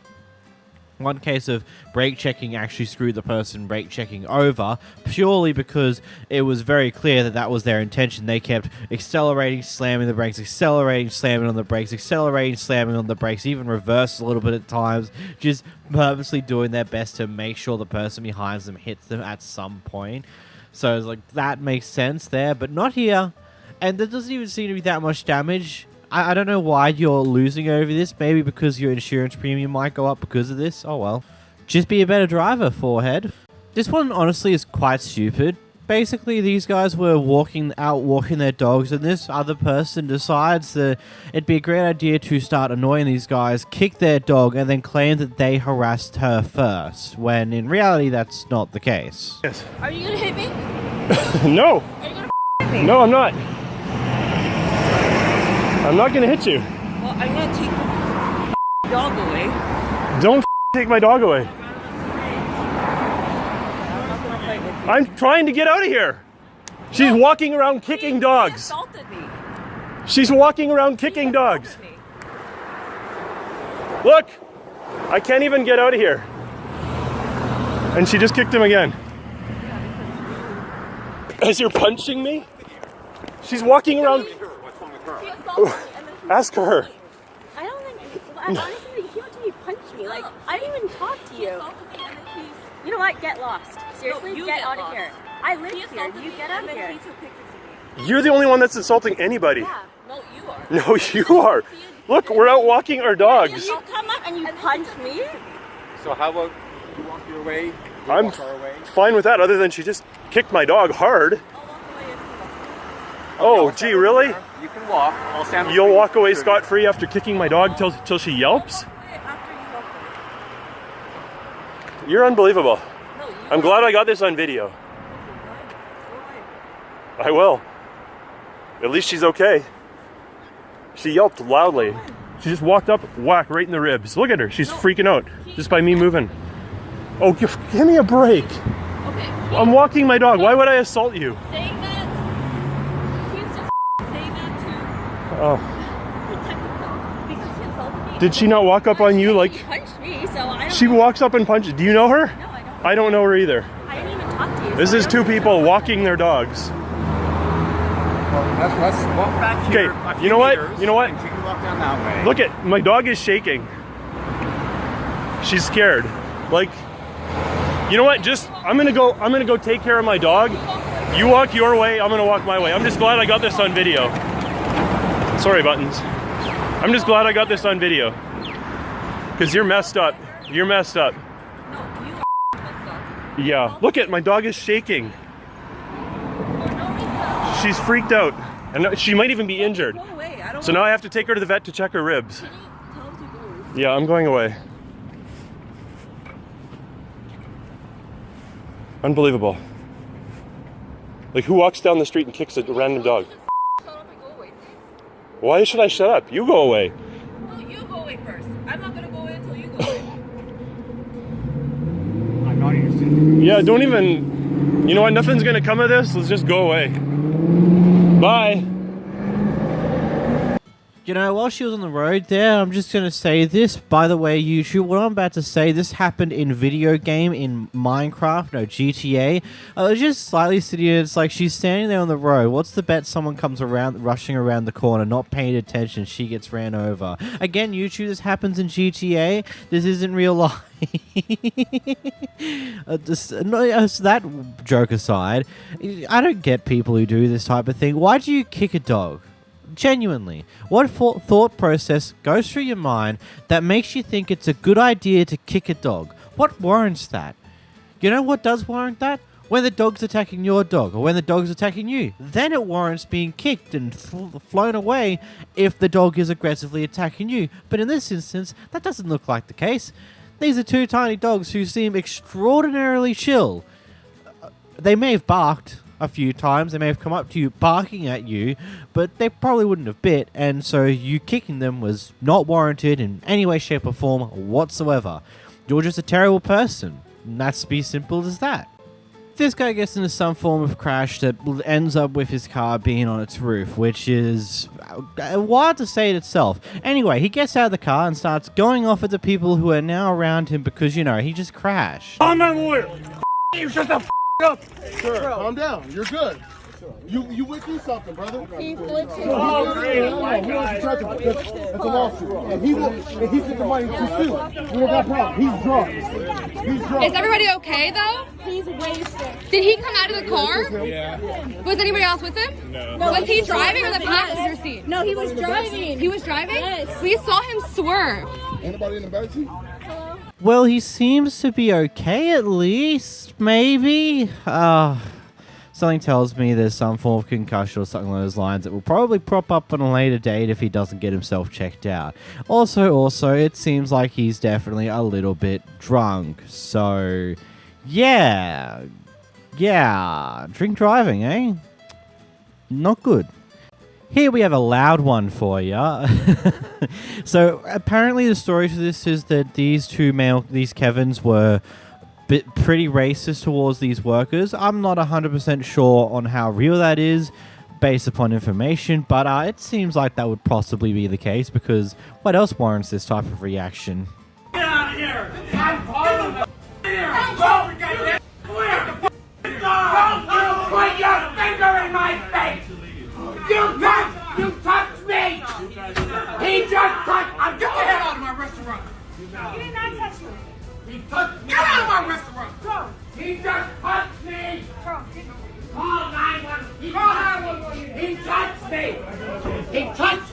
one case of brake checking actually screwed the person brake checking over purely because it was very clear that that was their intention. They kept accelerating, slamming the brakes, accelerating, slamming on the brakes, accelerating, slamming on the brakes, even reversed a little bit at times, just purposely doing their best to make sure the person behind them hits them at some point. So it's like, that makes sense there, but not here. And there doesn't even seem to be that much damage. I don't know why you're losing over this. Maybe because your insurance premium might go up because of this. Oh well. Just be a better driver, forehead. This one honestly is quite stupid. Basically, these guys were walking their dogs, and this other person decides that it'd be a great idea to start annoying these guys, kick their dog, and then claim that they harassed her first, when in reality that's not the case. Yes. Are you gonna hit me? No. Are you gonna hit me? No, I'm not. I'm not gonna hit you. Well, I'm gonna take your dog away. Don't take my dog away. I'm trying to get out of here. She's walking around kicking dogs. She assaulted me. She's walking around kicking dogs. Look, I can't even get out of here. And she just kicked him again. As you're punching me? She's walking around. Ask her. I don't think. Honestly, he went to me, punched me. Like I didn't even talk to you. You know what? Get lost. Seriously, get out of here. I live here. You get out of here. You're the only one that's insulting anybody. Yeah. No, you are. No, you are. Look, we're out walking our dogs. You come up and you punch me. So how about you walk your way? I'm fine with that, other than she just kicked my dog hard. Oh, gee, really? You can walk. I'll stand. You'll walk away scot-free after kicking my dog till she yelps? You're unbelievable. I'm glad I got this on video. I will. At least she's okay. She yelped loudly. She just walked up, whack, right in the ribs. Look at her. She's freaking out just by me moving. Oh, give me a break. Okay. I'm walking my dog. Why would I assault you? Saying that, he's just saying that to Oh. protect himself. Because he insulted me. Did she not walk up on you like... He punched me, so I don't She know. walks up and punches. Do you know her? No, I don't. I don't know her either. I didn't even talk to you. This is two people walking their dogs. Let's walk back here. Okay, you know what? You know what? And you can walk down that way. Look at my dog is shaking. She's scared. Like, you know what? Just I'm gonna go take care of my dog. You walk your way, I'm gonna walk my way. I'm just glad I got this on video. Sorry, Buttons. I'm just glad I got this on video. Because you're messed up. You're messed up. No, you are messed up. Yeah. Look at my dog is shaking. She's freaked out. And she might even be injured. Go away. I don't So now I have to take her to the vet to check her ribs. Can you tell him to go away? Yeah, I'm going away. Unbelievable. Like, who walks down the street and kicks a random dog? Shut up and go away, please. Why should I shut up? You go away. No, you go away first. I'm not gonna go away until you go away. I'm not interested. Yeah, don't even... You know what? Nothing's gonna come of this. Let's just go away. Bye. You know, while she was on the road there, I'm just going to say this. By the way, YouTube, what I'm about to say, this happened in video game, in Minecraft, no, GTA. I was just slightly sitting here, it's like she's standing there on the road. What's the bet someone comes around, rushing around the corner, not paying attention, she gets ran over. Again, YouTube, this happens in GTA. This isn't real life. That joke aside, I don't get people who do this type of thing. Why do you kick a dog? Genuinely, what thought process goes through your mind that makes you think it's a good idea to kick a dog? What warrants that? You know what does warrant that? When the dog's attacking your dog, or when the dog's attacking you. Then it warrants being kicked and flown away if the dog is aggressively attacking you. But in this instance, that doesn't look like the case. These are two tiny dogs who seem extraordinarily chill. They may have barked a few times, they may have come up to you barking at you, but they probably wouldn't have bit, and so you kicking them was not warranted in any way, shape or form whatsoever. You're just a terrible person, and that's be simple as that. This guy gets into some form of crash that ends up with his car being on its roof, which is wild to say it itself. Anyway, he gets out of the car and starts going off at the people who are now around him because, you know, he just crashed. I'm my lawyer. You shut the up. Sir, calm down. You're good. You went through something, brother. He flipped his Oh, that's a lawsuit. And he's getting the money to sue. We don't got problem. He's drunk. He's drunk. Is everybody okay though? He's wasted. Did he come out of the car? Yeah. Was anybody else with him? No. Was he driving or the passenger seat? No, he was driving. He was driving? Yes. We saw him swerve. Anybody in the back seat? Well, he seems to be okay at least, maybe. Something tells me there's some form of concussion or something along those lines that will probably prop up on a later date if he doesn't get himself checked out. Also, it seems like he's definitely a little bit drunk. So, yeah, drink driving, eh? Not good. Here we have a loud one for you. So apparently the story to this is that these Kevins were pretty racist towards these workers. I'm not 100% sure on how real that is based upon information, but it seems like that would possibly be the case because what else warrants this type of reaction? Get out of here! I'm part of the here! Don't put your finger in my face! You touched me!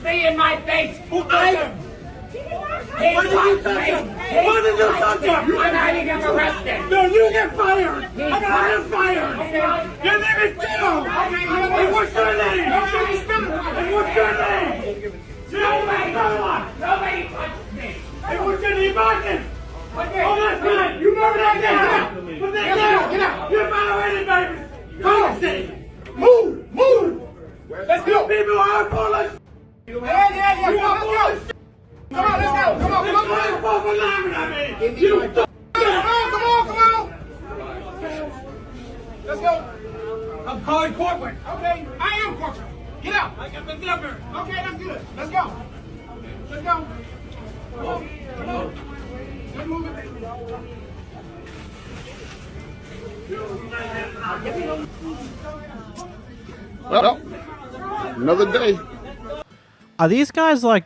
see in my face. Who touched him? When did you touch him? When did you touch him? I'm having him arrested. No, you get fired. I'm having him fired. Your name is Joe. And what's your name? And what's your name? Nobody touched me. And what's your name, Martin? Oh, that's good. You remember that guy? Put that down. Get out. You're violating, baby. Policy. Move. Let's go. People are full of Yeah. You are full of Come on, let's go. Come on. Come on. Let's go. I'm calling corporate. Okay, I am corporate. Get out. I got the number. Okay, that's good. Let's go. Come on. Let's move it. Well, another day. Are these guys like?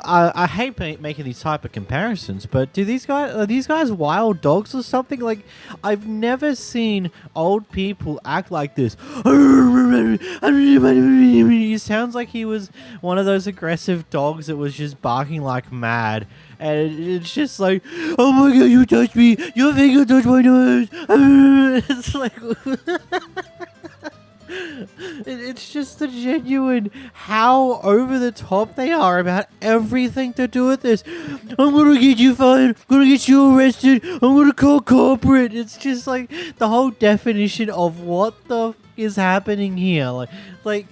I hate making these type of comparisons, but are these guys wild dogs or something? Like, I've never seen old people act like this. He sounds like he was one of those aggressive dogs that was just barking like mad. And it's just like, oh my god, you touched me! Your finger touched my nose! It's like... It's just the genuine how over the top they are about everything to do with this. I'm gonna get you fined, I'm gonna get you arrested, I'm gonna call corporate. It's just like the whole definition of what the is happening here. Like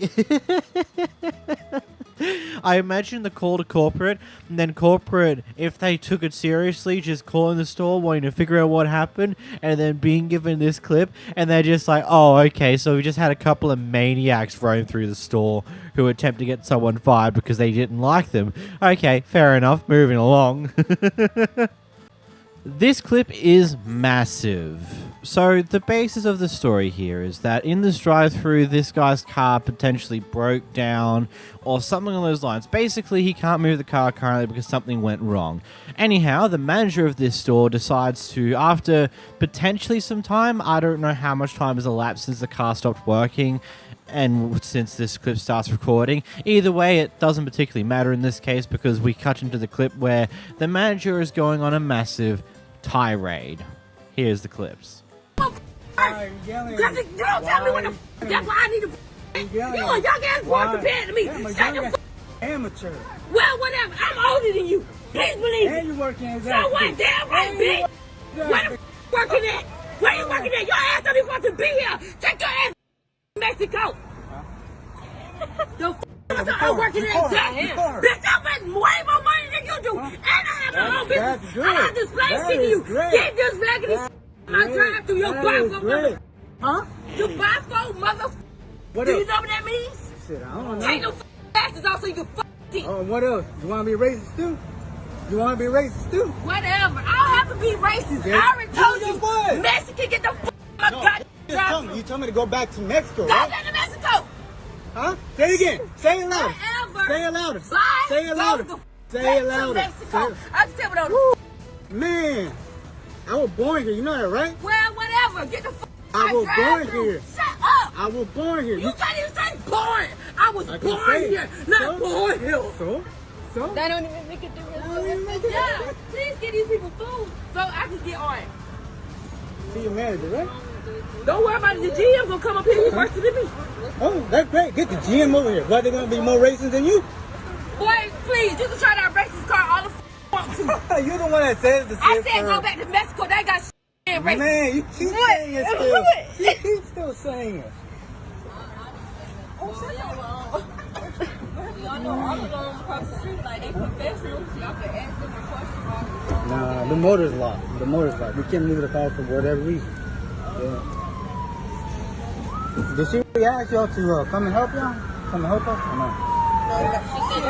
I imagine the call to corporate, and then corporate, if they took it seriously, just calling the store, wanting to figure out what happened, and then being given this clip, and they're just like, oh, okay, so we just had a couple of maniacs roam through the store who attempt to get someone fired because they didn't like them. Okay, fair enough, moving along. This clip is massive. So the basis of the story here is that in this drive-thru, this guy's car potentially broke down or something along those lines. Basically, he can't move the car currently because something went wrong. Anyhow, the manager of this store decides to, after potentially some time, I don't know how much time has elapsed since the car stopped working, and since this clip starts recording. Either way, it doesn't particularly matter in this case because we cut into the clip where the manager is going on a massive tirade. Here's the clips. You don't tell me what the that's why I need to you and young ass boy compared to me. Shut the amateur. Well, whatever. I'm older than you. Please believe me. And you working as So what? Damn right, bitch. Where the working at? Where you working at? Your ass don't even want to be here. Take your ass to Mexico. I'm working at Jack. Bitch, I make way more money than you do. And I have my own business. I got display shit to you. Get this raggedy my drive through your bifold. Huh? You bifold motherfucker. Do you know what that means? Shit, I don't know. Take no asses off so you can it. Oh, what else? You want to be racist too? You want to be racist too? Whatever. I don't have to be racist. Yeah. I already told you. What? Mexican, get the out of my you told me to go back to Mexico, Go right? back to Mexico. Huh? Say it again. Say it louder. Whatever. Say it louder. Bye. Say it louder. Say it louder. Mexico. I'm still on. Man, I was born here. You know that, right? Well, whatever. Get the I was born here. Shut up. I was born here. You can't even say born. I was born here, not born here. So? That don't even make a difference. Yeah, please get these people food so I can get on. See your manager, right? Don't worry about it. The GM gonna come up here. He worse than me. Oh, that's great. Get the GM over here. Why they gonna be more racist than you? Boy, please, you can try that racist car all the want to. You're the one that says the I said go back to Mexico. They got shit racist. Man, you keep saying it still. You keep still saying it. Y'all know all of them across the street, like they professionals. Y'all can ask them a question. Nah, the motor's locked. The motor's locked. We can't move the car for whatever reason. Yeah. Did she really ask y'all to come and help y'all? Come and help us or no?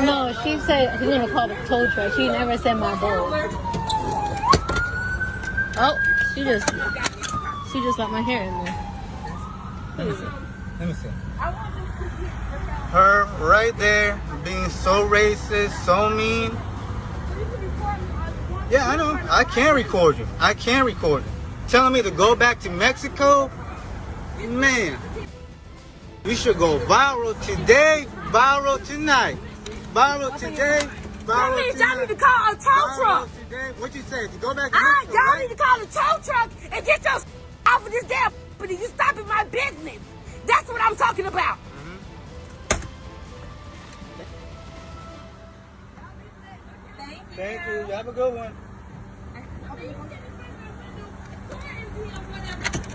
No, she said she's gonna call the tow truck. She never said my bowl. Oh, she just got my hair in there. Let me see. Let me see. Her right there being so racist, so mean. Yeah, I know. I can't record you. I can't record you. Telling me to go back to Mexico? Man, you should go viral today, viral tonight. Borrow today. That means y'all need to call a tow truck. What you say? If you go back to y'all need to call a tow truck and get your off of this damn property. You stopping my business. That's what I'm talking about. Thank you. You have a good one.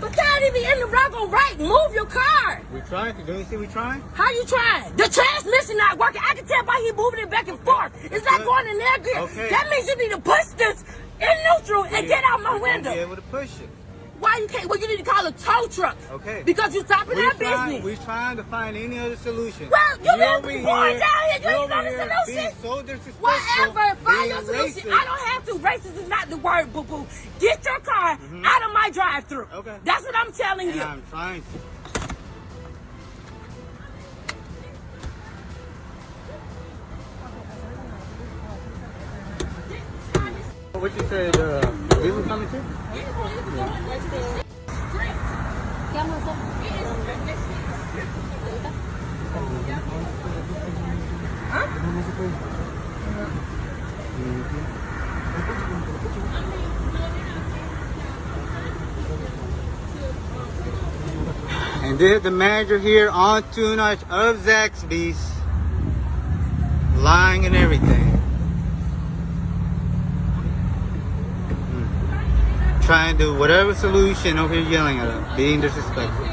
But y'all even in the wrong on right. Move your car. We trying to. Don't you see we trying? How you trying? The transmission not working. I can tell by he moving it back and forth. It's not going in there good. Okay. That means you need to push this in neutral and get out my window. Be able to push it. Why you can't? Well, you need to call a tow truck. Okay. Because you stopping our business. We're trying to find any other solution. Well, you been over born down here. You you're ain't know over the here solution. being so disrespectful, Whatever. Find your being solution. racist. I don't have to. Racist is not the word, boo-boo. Get your car out of my drive-thru. Okay. That's what I'm telling you. I'm trying to. What you said, we were coming too? And there's the manager here on 2 nights of Zaxby's, lying and everything. Trying to do whatever solution over here, yelling at her, being disrespectful.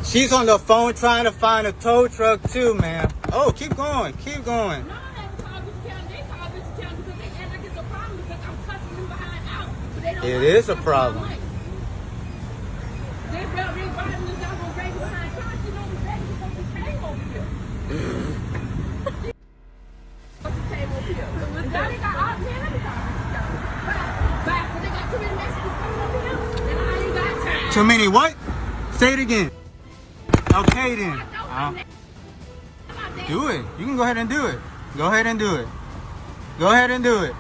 She's on the phone trying to find a tow truck too, man. Oh, keep going, keep going. It is a problem. Too many what? Say it again. Okay then. Do it. You can go ahead and do it. Go ahead and do it. Go ahead and do it.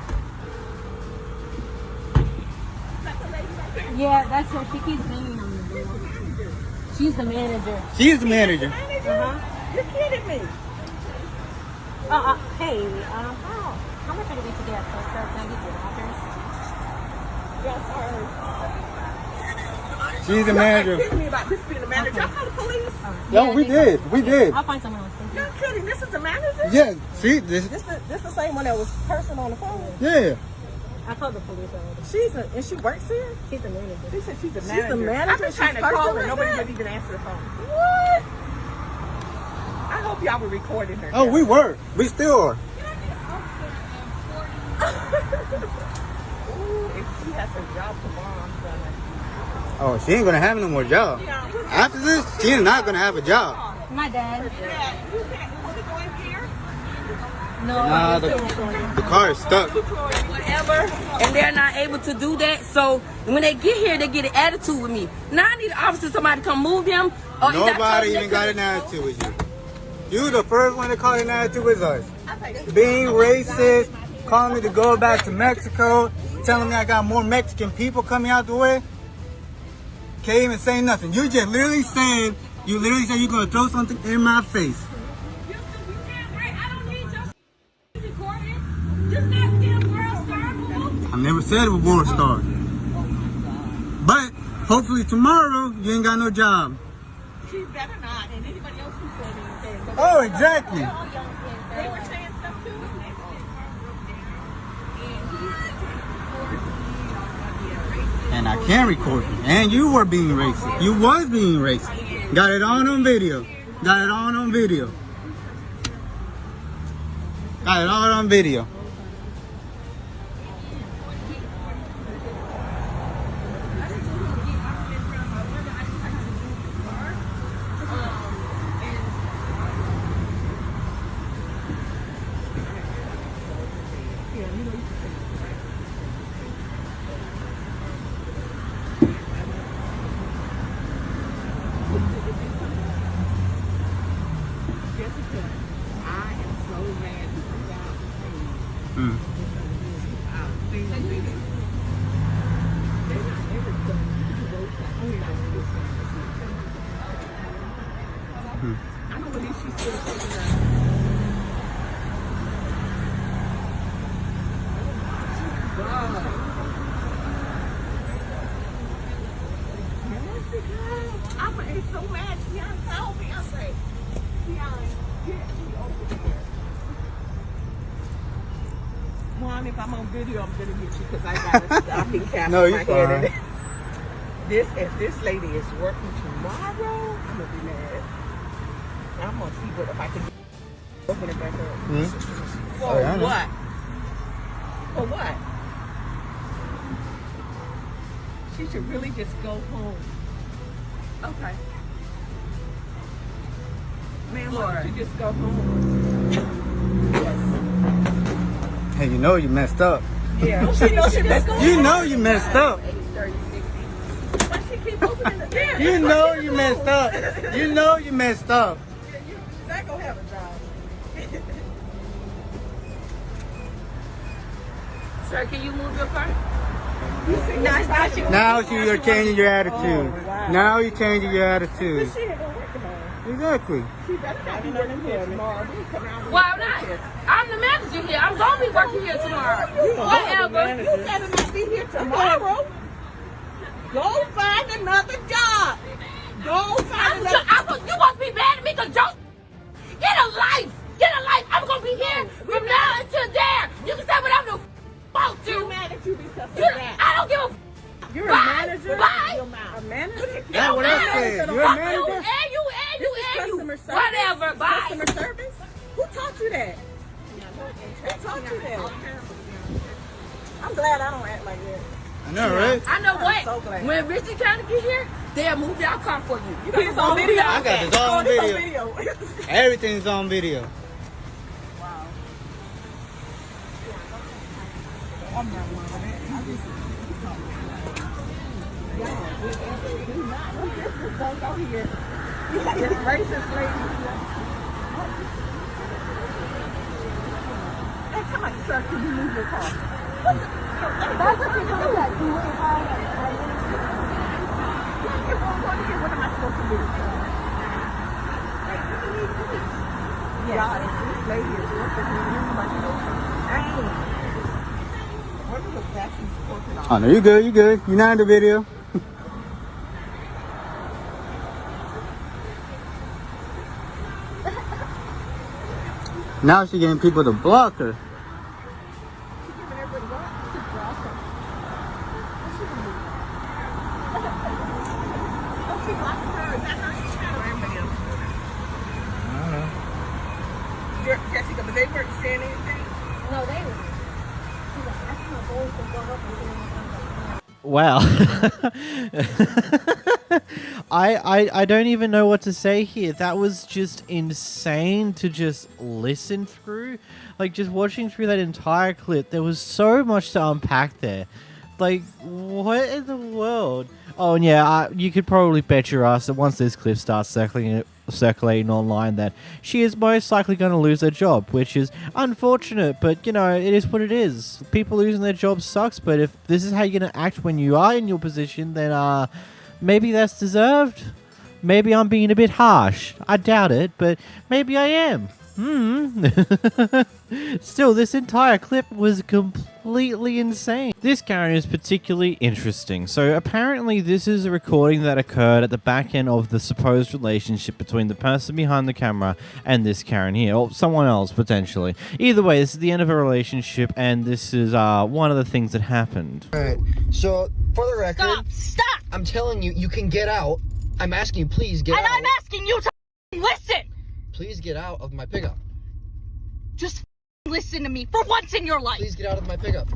Yeah, that's her. She keeps banging on the door. She's the manager. She's the manager. You're kidding me. Hey, how much are we to get? So, can I get your offers? Yes, sir. She's the manager. You're kidding me about this being the manager. Y'all call the police? No, we did. We did. I'll find someone else. Thank you. You're kidding. This is the manager? Yeah. See this. This the same one that was person on the phone? Yeah. I called the police already. And she works here? She's the manager. She said she's the She's manager. the manager? I've been trying to call her. Nobody would even answer the phone. What? I hope y'all were recording her. Oh, we were. We still are. Ooh, if she has a job tomorrow, I'm gonna. Oh, she ain't gonna have no more job. After this, she's not gonna have a job. My dad. You can't want to go in here? No. Nah, the car is stuck. Whatever, and they're not able to do that. So when they get here, they get an attitude with me. Now I need an officer, somebody to come move them. Or Nobody even got an attitude with you. You the first one to call an attitude with us. Being racist, calling me to go back to Mexico, telling me I got more Mexican people coming out the way. Can't even say nothing. You just literally saying, you're gonna throw something in my face. I never said it was war star. But hopefully tomorrow you ain't got no job. She better not, and anybody else who said anything. Oh, exactly. They were saying stuff too. And I can record you. And you were being racist. You was being racist. Got it on video. Got it all on video. Got it all on video. I don't believe she's still taking her. I'm so mad. Tiana told me. I say, Tiana, get me over here. Mom, if I'm on video, I'm gonna get you because I got a stocking cap No, on you're my head. fine. If this lady is working tomorrow, I'm gonna be mad. I'm gonna see if I can open it back up. For Oh, yeah, I know. what? For what? She should really just go home. Okay. Man, why don't you just go home? Hey, you know you messed up. Yeah. You know you messed up. You know you messed up. You know you messed up. Not gonna have a job. Sir, can you move your car? Now you're changing your attitude. Now you're changing your attitude. Exactly. Well, I'm not. I'm the manager here. I'm gonna be working here tomorrow. Whatever. You better not be here tomorrow. Go find another job. Go find another job. You must be mad at me because don't get a life. Get a life. I'm gonna be here from now until there. You can say whatever the want to. You're mad at you because of that. I don't give a You're Bye. a manager? Bye. A manager? That's what I said. You're a manager? And you. Customer service? Whatever. Bye. Customer service? Who taught you that? Who taught you that? I'm glad I don't act like that. I know, right? I know what. I'm so glad. When Richie kind of get here, they'll move y'all car for you. You got this on video? I got this all on video. Everything's on video. Wow. I'm not one of it. I just... Don't go here. This racist lady. Hey, come on, sir. Can you move your car? That's what you do. That you went home what am I supposed to do? Yeah, this lady is working here. What are the vaccines supposed to? Oh no, you good, you good. You're not in the video. Now she's getting people to block her. Jessica, but they weren't saying anything? No, they were. She's like, I think my boys will go up and Wow. I don't even know what to say here. That was just insane to just listen through. Like, just watching through that entire clip, there was so much to unpack there. Like, what in the world? Oh, and yeah, you could probably bet your ass that once this clip starts circulating online that she is most likely going to lose her job, which is unfortunate, but, you know, it is what it is. People losing their jobs sucks, but if this is how you're going to act when you are in your position, then maybe that's deserved. Maybe I'm being a bit harsh. I doubt it, but maybe I am. Still, this entire clip was completely insane. This Karen is particularly interesting. So apparently this is a recording that occurred at the back end of the supposed relationship between the person behind the camera and this Karen here, or someone else potentially. Either way, this is the end of a relationship, and this is one of the things that happened. Alright, so for the record, Stop! I'm telling you, you can get out. I'm asking you, please get out. And I'm asking you to listen! Please get out of my pickup. Just listen to me for once in your life. Please get out of my pickup.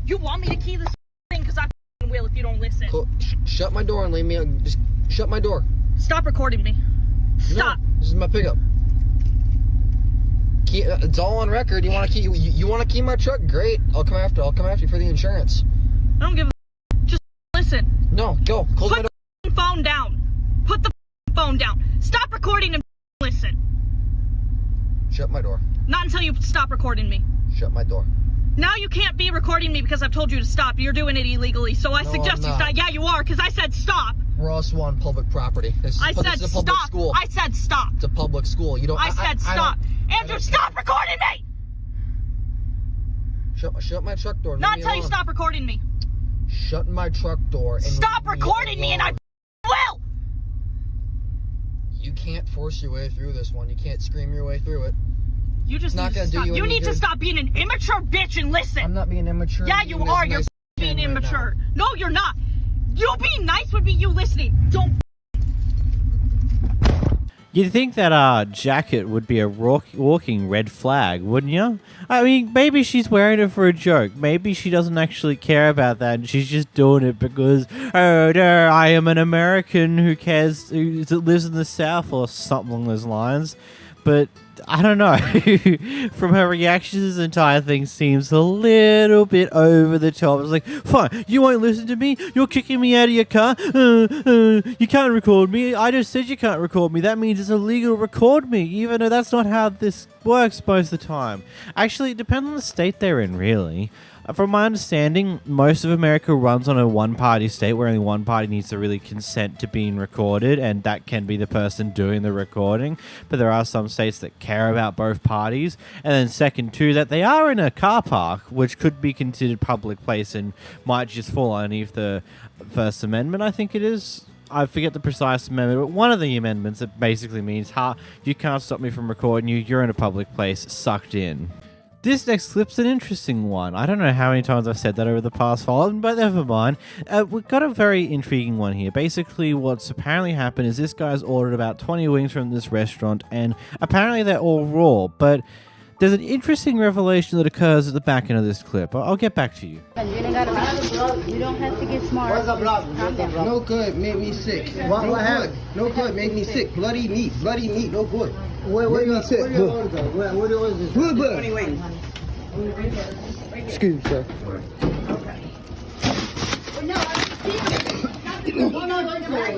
You want me to key this thing because I will if you don't listen. Shut my door and leave me alone. Just shut my door. Stop recording me. Stop. No, this is my pickup. It's all on record. You want to key? You want to key my truck? Great. I'll come after you for the insurance. I don't give a. Just listen. No, go. Close my door. Put the phone down. Put the phone down. Stop recording and listen. Shut my door. Not until you stop recording me. Shut my door. Now you can't be recording me because I've told you to stop. You're doing it illegally, so I suggest you stop. Yeah, you are, because I said stop. We're also on public property. This is a public school. I said stop. It's a public school. You don't. I said stop. Andrew, stop recording me. Shut my truck door. Not until you stop recording me. Shut my truck door. And stop recording me, and I will. You can't force your way through this one. You can't scream your way through it. You just not gonna do you need to stop being an immature bitch and listen. I'm not being immature. Yeah, you are. You're being immature. No, you're not. You being nice would be you listening. Don't. You'd think that jacket would be a walking red flag, wouldn't you? I mean, maybe she's wearing it for a joke. Maybe she doesn't actually care about that, and she's just doing it because, oh, no, I am an American who lives in the South or something along those lines. But I don't know. From her reaction, this entire thing seems a little bit over the top. It's like, fine, you won't listen to me? You're kicking me out of your car? You can't record me. I just said you can't record me. That means it's illegal to record me, even though that's not how this works most of the time. Actually, it depends on the state they're in, really. From my understanding, most of America runs on a one-party state where only one party needs to really consent to being recorded, and that can be the person doing the recording. But there are some states that care about both parties. And then second, too, that they are in a car park, which could be considered public place and might just fall underneath the First Amendment, I think it is. I forget the precise amendment, but one of the amendments that basically means, you can't stop me from recording you, you're in a public place, sucked in. This next clip's an interesting one. I don't know how many times I've said that over the past while, but never mind. We've got a very intriguing one here. Basically, what's apparently happened is this guy's ordered about 20 wings from this restaurant, and apparently they're all raw, but there's an interesting revelation that occurs at the back end of this clip. I'll get back to you. You don't have to get smart. What's up, bro? No good, made me sick. What happened? No good, made me sick. Bloody meat, no good. Where you sick? Where is this? Good. Excuse me, sir.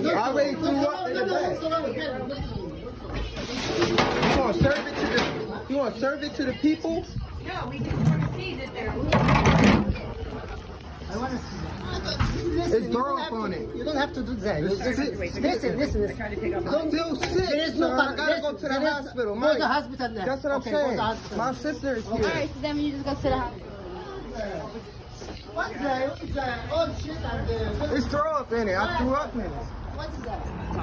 I already threw up in the bag. You want to serve it to the people? No, we just want to see that they're. I want to see. Listen, it's off on it. You don't have to do that. Listen. Don't feel sick. There is no. I gotta go to the hospital. There's a hospital there. That's what I'm saying. My sister is here. Alright, so then you just go to the hospital. What's that? Oh shit! It's throw up in it. I threw up in it. What is that?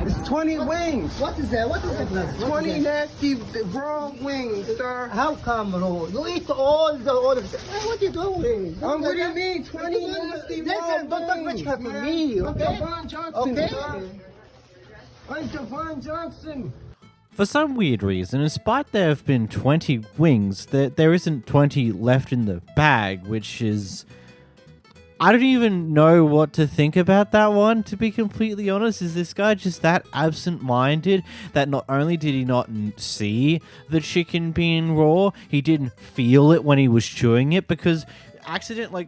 It's 20 wings. What is that? 20 nasty raw wings, sir. How come raw? You eat all of it. What are you doing? What do you mean? 20 nasty raw Listen, don't talk much for me, okay? I'm Devon Johnson. Okay? I'm Devon Johnson. For some weird reason, despite there have been 20 wings, there isn't 20 left in the bag, which is... I don't even know what to think about that one, to be completely honest. Is this guy just that absent-minded that not only did he not see the chicken being raw, he didn't feel it when he was chewing it? Because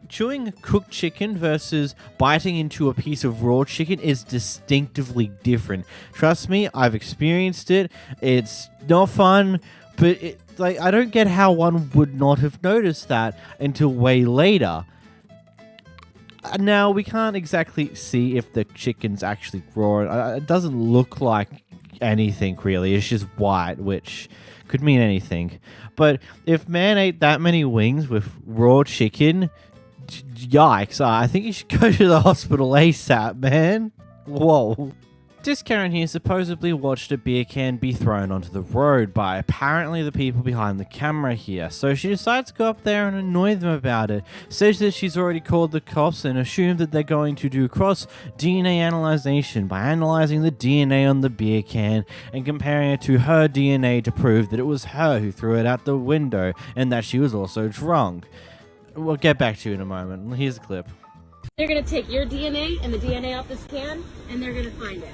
chewing cooked chicken versus biting into a piece of raw chicken is distinctively different. Trust me, I've experienced it. It's not fun, but I don't get how one would not have noticed that until way later. Now, we can't exactly see if the chicken's actually raw. It doesn't look like anything, really. It's just white, which could mean anything. But if man ate that many wings with raw chicken, yikes. I think you should go to the hospital ASAP, man. Whoa. This Karen here supposedly watched a beer can be thrown onto the road by apparently the people behind the camera here, so she decides to go up there and annoy them about it. Says that she's already called the cops and assumed that they're going to do cross-DNA analyzation by analyzing the DNA on the beer can and comparing it to her DNA to prove that it was her who threw it out the window and that she was also drunk. We'll get back to you in a moment. Here's the clip. They're going to take your DNA and the DNA off this can, and they're going to find it.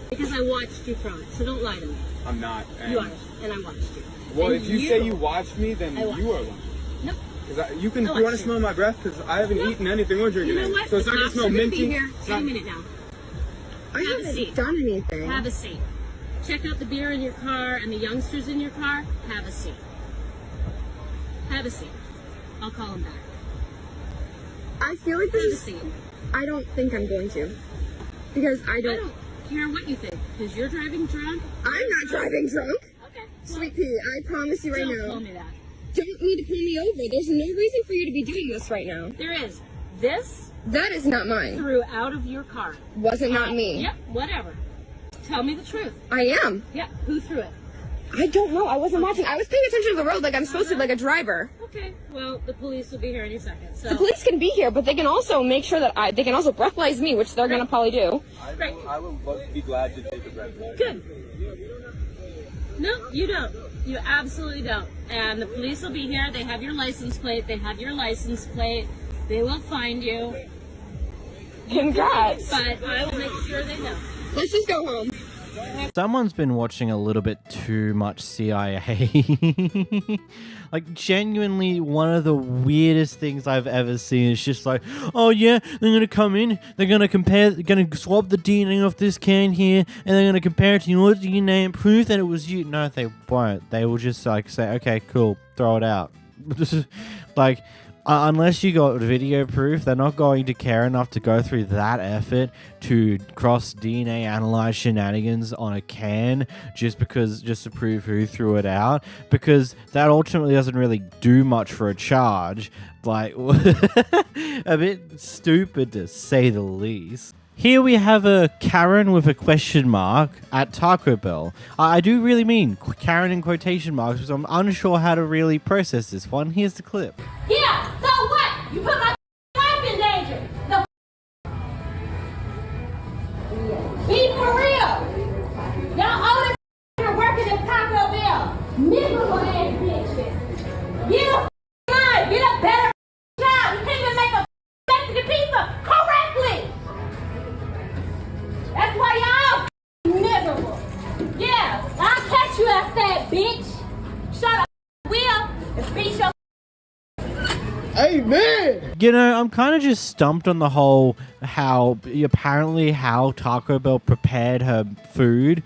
Because I watched you throw it, so don't lie to me. I'm not. You are, and I watched you. Well, and if you say you watched me, then you are lying. Nope. Because you want to smell my breath? Because I haven't eaten anything or drinking anything. So it's not going to smell minty. Here any minute now. I haven't done anything. Have a seat. Check out the beer in your car and the youngsters in your car. Have a seat. Have a seat. I'll call them back. I feel like this is... I don't think I'm going to. Because I don't... care what you think, because you're driving drunk. I'm not driving drunk. Okay. Sweet pea, I promise you right Don't now. tell me that. Don't need to pull me over. There's no reason for you to be doing this right now. There is. This That is not mine. threw out of your car. Wasn't not me. Yep, whatever. Tell me the truth. I am. Yeah, who threw it? I don't know. I wasn't watching. I was paying attention to the road like I'm supposed to, like a driver. Okay, well, the police will be here any second. So. The police can be here, but they can also make sure that they can also breathalyze me, which they're gonna probably do. I will be glad to take a breath. Good. No, you don't. You absolutely don't. And the police will be here. They have your license plate. They have your license plate. They will find you. Congrats. But I will make sure they know. Let's just go home. Someone's been watching a little bit too much CIA. Like, genuinely, one of the weirdest things I've ever seen is just like, oh yeah, they're gonna come in, they're gonna swab the DNA off this can here, and they're gonna compare it to your DNA and prove that it was you. No, they won't. They will just like say, okay, cool, throw it out. Like, unless you got video proof, they're not going to care enough to go through that effort to cross DNA analyze shenanigans on a can just to prove who threw it out, because that ultimately doesn't really do much for a charge. Like, a bit stupid to say the least. Here we have a Karen with a question mark at Taco Bell. I do really mean Karen in quotation marks because I'm unsure how to really process this one. Here's the clip. Yeah, so what? You put my life in danger. The be for real. Y'all owe this for working at Taco Bell. Miserable ass bitches. Get a line. Get a better job. You can't even make a Mexican pizza correctly. That's why y'all miserable. Yeah, I'll catch you outside, bitch. Shut up, Will, and beat your. Amen. You know, I'm kind of just stumped on the whole how Taco Bell prepared her food.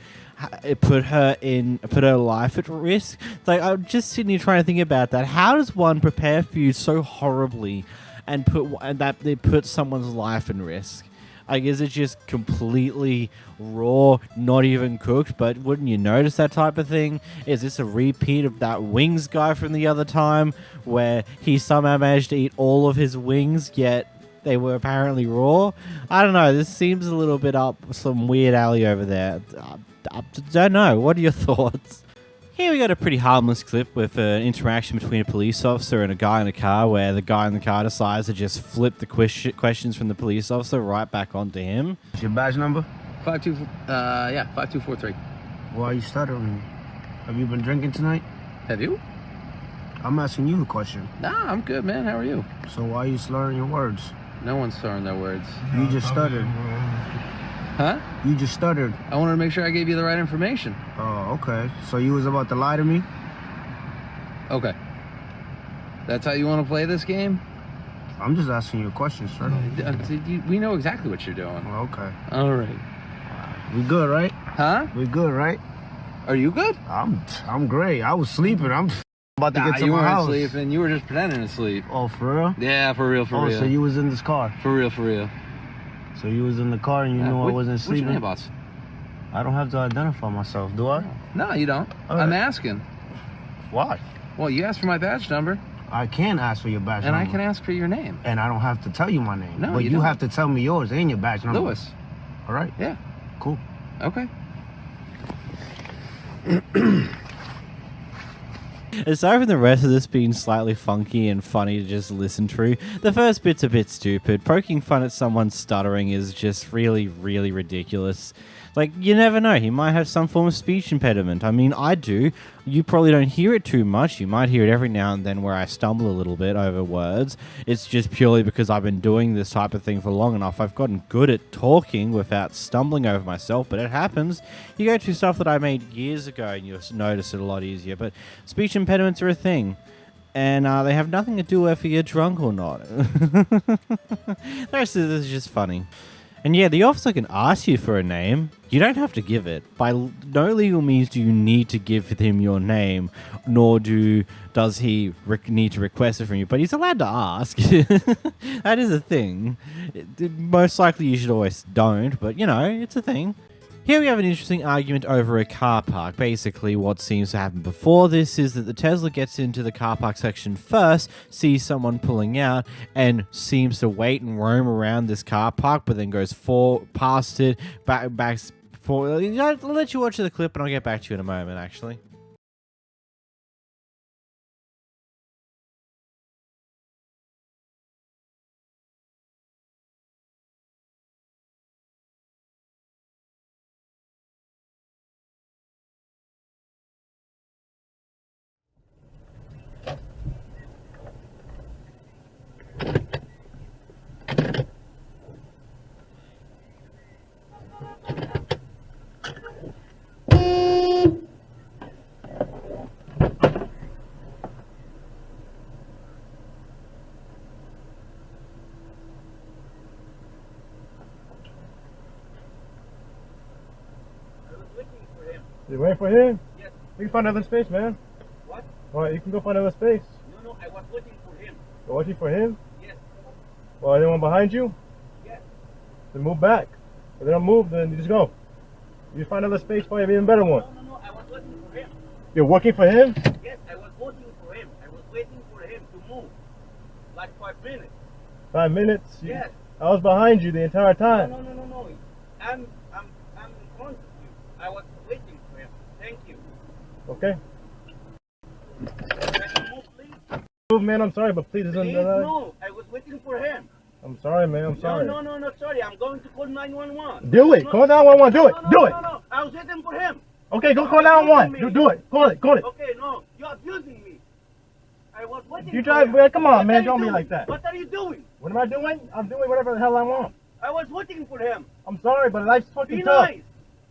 It put her life at risk. Like, I'm just sitting here trying to think about that. How does one prepare food so horribly and that it puts someone's life in risk? Like, is it just completely raw, not even cooked? But wouldn't you notice that type of thing? Is this a repeat of that wings guy from the other time where he somehow managed to eat all of his wings, yet they were apparently raw? I don't know. This seems a little bit up some weird alley over there. I don't know. What are your thoughts? Here we got a pretty harmless clip with an interaction between a police officer and a guy in a car where the guy in the car decides to just flip the questions from the police officer right back onto him. What's your badge number? 5243. Why are you stuttering? Have you been drinking tonight? Have you? I'm asking you a question. Nah, I'm good, man. How are you? So why are you slurring your words? No one's slurring their words. You just stuttered. Huh? You just stuttered. I wanted to make sure I gave you the right information. Oh, okay. So you was about to lie to me? Okay. That's how you want to play this game? I'm just asking you a question, sir. We know exactly what you're doing. Okay. All right. We good, right? Huh? We good, right? Are you good? I'm great. I was sleeping. I'm about to get to you my weren't house. sleeping. You were just pretending to sleep. Oh, for real? Yeah, for real, for real. So you was in this car? For real. So you was in the car and you knew I wasn't sleeping? What's your name, boss? I don't have to identify myself, do I? No, you don't. Right. I'm asking. Why? Well, you asked for my badge number. I can ask for your badge number. And I can ask for your name. And I don't have to tell you my name. No, but you don't. have to tell me yours and your badge number. Lewis. All right? Yeah. Cool. Okay. Aside from the rest of this being slightly funky and funny to just listen to, the first bit's a bit stupid. Poking fun at someone stuttering is just really, really ridiculous. Like, you never know. He might have some form of speech impediment. I mean, I do. You probably don't hear it too much. You might hear it every now and then where I stumble a little bit over words. It's just purely because I've been doing this type of thing for long enough. I've gotten good at talking without stumbling over myself, but it happens. You go to stuff that I made years ago and you'll notice it a lot easier. But speech impediments are a thing. And they have nothing to do with if you're drunk or not. The rest of this is just funny. And yeah, the officer can ask you for a name. You don't have to give it. By no legal means do you need to give him your name, nor does he need to request it from you. But he's allowed to ask. That is a thing. Most likely you should always don't, but you know, it's a thing. Here we have an interesting argument over a car park. Basically, what seems to happen before this is that the Tesla gets into the car park section first, sees someone pulling out, and seems to wait and roam around this car park, but then goes past it, back forward. I'll let you watch the clip, and I'll get back to you in a moment, actually. You waiting for him? Yes. You can find another space, man. What? Alright, you can go find another space. No, I was waiting for him. You're waiting for him? Yes. Well, anyone behind you? Yes. Then move back. If they don't move, then you just go. You find another space for you, an even better one. No, I was waiting for him. You're working for him? Yes, I was waiting for him. I was waiting for him to move. Like 5 minutes. 5 minutes? Yes. I was behind you the entire time. No. I'm in front of you. I was waiting for him. Thank you. Okay. Can you move, please? Move, man, I'm sorry, but please Please, isn't no. I was waiting for him. I'm sorry, man, I'm sorry. No, sorry. I'm going to call 911. Do it. Call 911. Do it. Do it. No. I was waiting for him. Okay, go call 911. Do it. Call it. Okay, no. You're abusing me. I was waiting You for drive, him. man, come on, What man, are you don't be doing? like that. What are you doing? What am I doing? I'm doing whatever the hell I want. I was waiting for him. I'm sorry, but life's fucking Be tough. nice.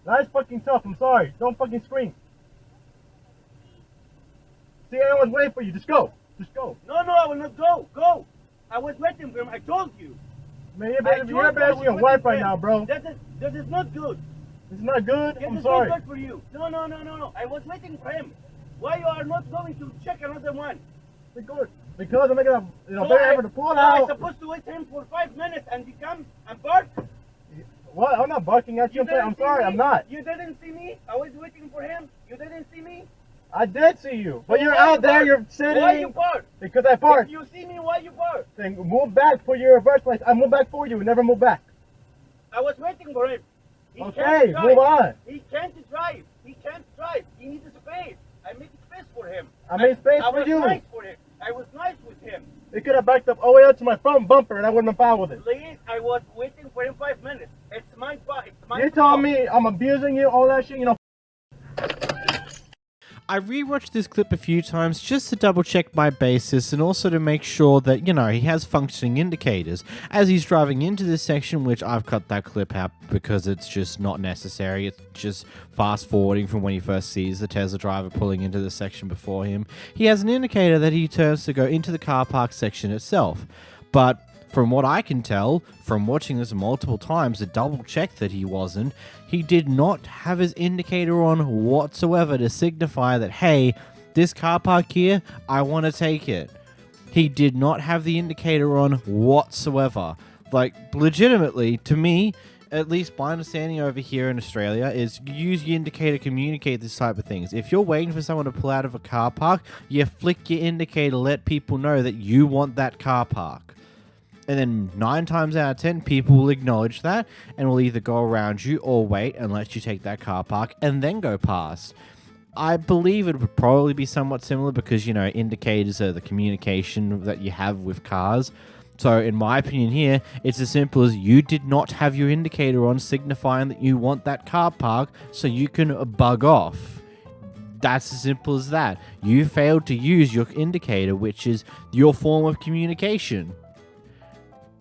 Life's fucking tough. I'm sorry. Don't fucking scream. See, I was waiting for you. Just go. Just go. No, I will not go. Go. I was waiting for him. I told you. Man, you're embarrassing your wife right now, bro. This is not good. It's not good? This I'm is sorry. not good for you. No. I was waiting for him. Why you are not going to check another one? Because I'm making a So big effort to pull it I'm out. supposed to wait him for 5 minutes and become and bark? What? I'm not barking at you. I'm sorry. I'm not. You didn't see me? I was waiting for him. You didn't see me? I did see you. But So you're why out you there. bark? You're sitting. Why you bark? Because I parked. If you see me, why you bark? Then move back for your reverse place. I moved back for you. Never move back. I was waiting for him. He Okay, can't drive. move on. He can't drive. He needs space. I made space for him. I made space I for was you. nice for him. I was nice with him. It could have backed up all the way up to my front bumper and I wouldn't have found with it. Please, I was waiting for him 5 minutes. It's my fault. It's my You fault. telling me I'm abusing you, all that shit, you know. I rewatched this clip a few times just to double check my basis and also to make sure that, you know, he has functioning indicators. As he's driving into this section, which I've cut that clip out because it's just not necessary. It's just fast forwarding from when he first sees the Tesla driver pulling into the section before him. He has an indicator that he turns to go into the car park section itself. But from what I can tell, from watching this multiple times to double check that he wasn't, he did not have his indicator on whatsoever to signify that, hey, this car park here, I want to take it. He did not have the indicator on whatsoever. Like, legitimately, to me, at least my understanding over here in Australia is you use your indicator to communicate this type of things. If you're waiting for someone to pull out of a car park, you flick your indicator to let people know that you want that car park. And then 9 times out of 10, people will acknowledge that and will either go around you or wait and let you take that car park and then go past. I believe it would probably be somewhat similar because, you know, indicators are the communication that you have with cars. So in my opinion here, it's as simple as you did not have your indicator on signifying that you want that car park so you can bug off. That's as simple as that. You failed to use your indicator, which is your form of communication.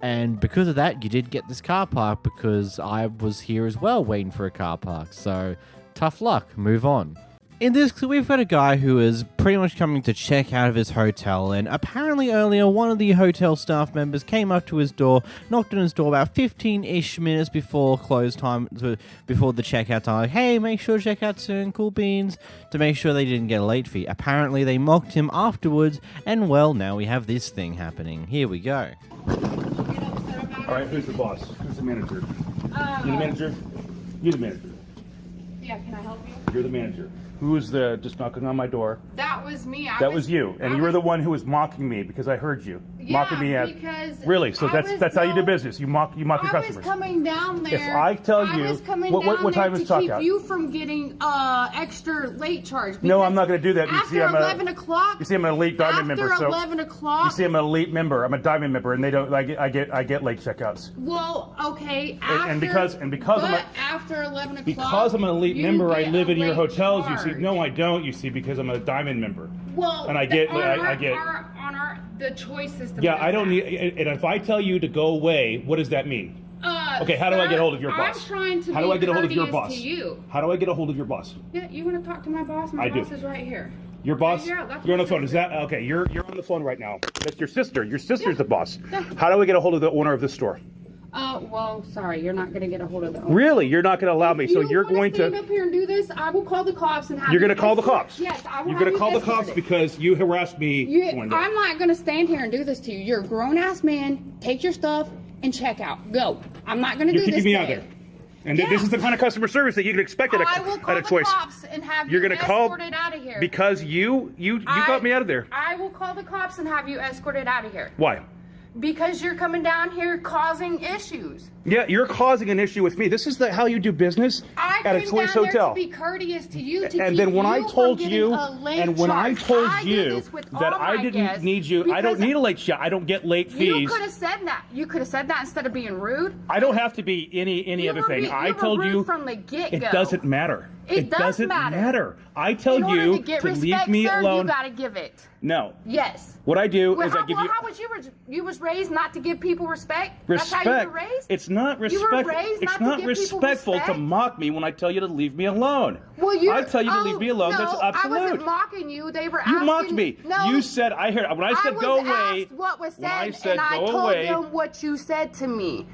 And because of that, you did get this car park because I was here as well waiting for a car park. So, tough luck. Move on. In this clip, we've got a guy who is pretty much coming to check out of his hotel, and apparently earlier, one of the hotel staff members came up to his door, knocked on his door about 15-ish minutes before close time, before the checkout time, like, hey, make sure to check out soon, cool beans, to make sure they didn't get a late fee. Apparently, they mocked him afterwards, and well, now we have this thing happening. Here we go. All right, who's the boss? Who's the manager? You the manager? You the manager. Yeah, can I help you? You're the manager. Who was just knocking on my door? That was me. That was you, and you were the one who was mocking me because I heard you mocking me at. Because really, so that's how you do business. You mock your customers. I was coming down there. If I tell you what time is to checkout? keep you from getting extra late charge. No, I'm not going to do that. After 11 o'clock. You see, I'm an elite diamond member. After 11 o'clock. You see, I'm an elite member. I'm a diamond member, and they don't. I get late checkouts. Well, okay. Because after 11 o'clock. Because I'm an elite member, I live in your hotels. You see, no, I don't. You see, because I'm a diamond member. Well, and I get the choice system. Yeah, I don't need. And if I tell you to go away, what does that mean? Okay, how do I get a hold of your boss? I'm trying to how do I get a hold of your boss? To you. How do I get a hold of your boss? Yeah, you want to talk to my boss? My boss is right here. Your boss? Yeah, you're on the phone. Is that okay? You're on the phone right now. That's your sister. Your sister's the boss. Yeah. How do I get a hold of the owner of the store? Well, sorry, you're not going to get a hold of them. Really? You're not going to allow me? So you're going to stand up here and do this? I will call the cops and have You're going to call the cops? Yes, I will. You're going to call the cops because you harassed me. I'm not going to stand here and do this to you. You're a grown-ass man. Take your stuff and check out. Go. I'm not going to do this. You're kicking me out there. And this is the kind of customer service that you can expect at a choice. I will call the cops and have you escorted out of here. Because you got me out of there. I will call the cops and have you escorted out of here. Why? Because you're coming down here causing issues. Yeah, you're causing an issue with me. This is how you do business at a choice hotel. To be courteous to you. And then when I told you, that I didn't need you, I don't need a late shot. I don't get late fees. You could have said that. You could have said that instead of being rude. I don't have to be any other thing. I told you from the get-go. It doesn't matter. It doesn't matter. I tell you to leave me alone. You gotta give it. No. Yes. What I do is I give you. How was you was raised not to give people respect? Respect. That's how you were raised. It's not respectful. It's not respectful to mock me when I tell you to leave me alone. Well, I tell you to leave me alone. No, That's absolute. I wasn't mocking you. They were. You mocked me. No. You said I heard when I said go away. What was said, and I told them what you said to me.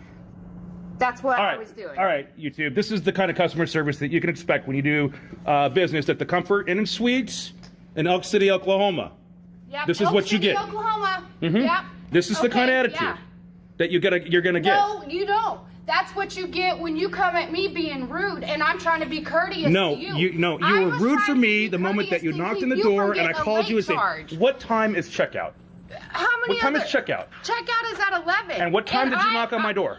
That's what I was doing. All right, YouTube. This is the kind of customer service that you can expect when you do business at the Comfort Inn and Suites in Elk City, Oklahoma. Yep. This is what you get. Oklahoma. Mm-hmm. Yep. This is the kind of attitude that you're gonna get. No, you don't. That's what you get when you come at me being rude, and I'm trying to be courteous to you. You were rude for me the moment that you knocked on the door and I called you and said, "What time is checkout?" What time is checkout? Checkout is at 11. And what time did you knock on my door?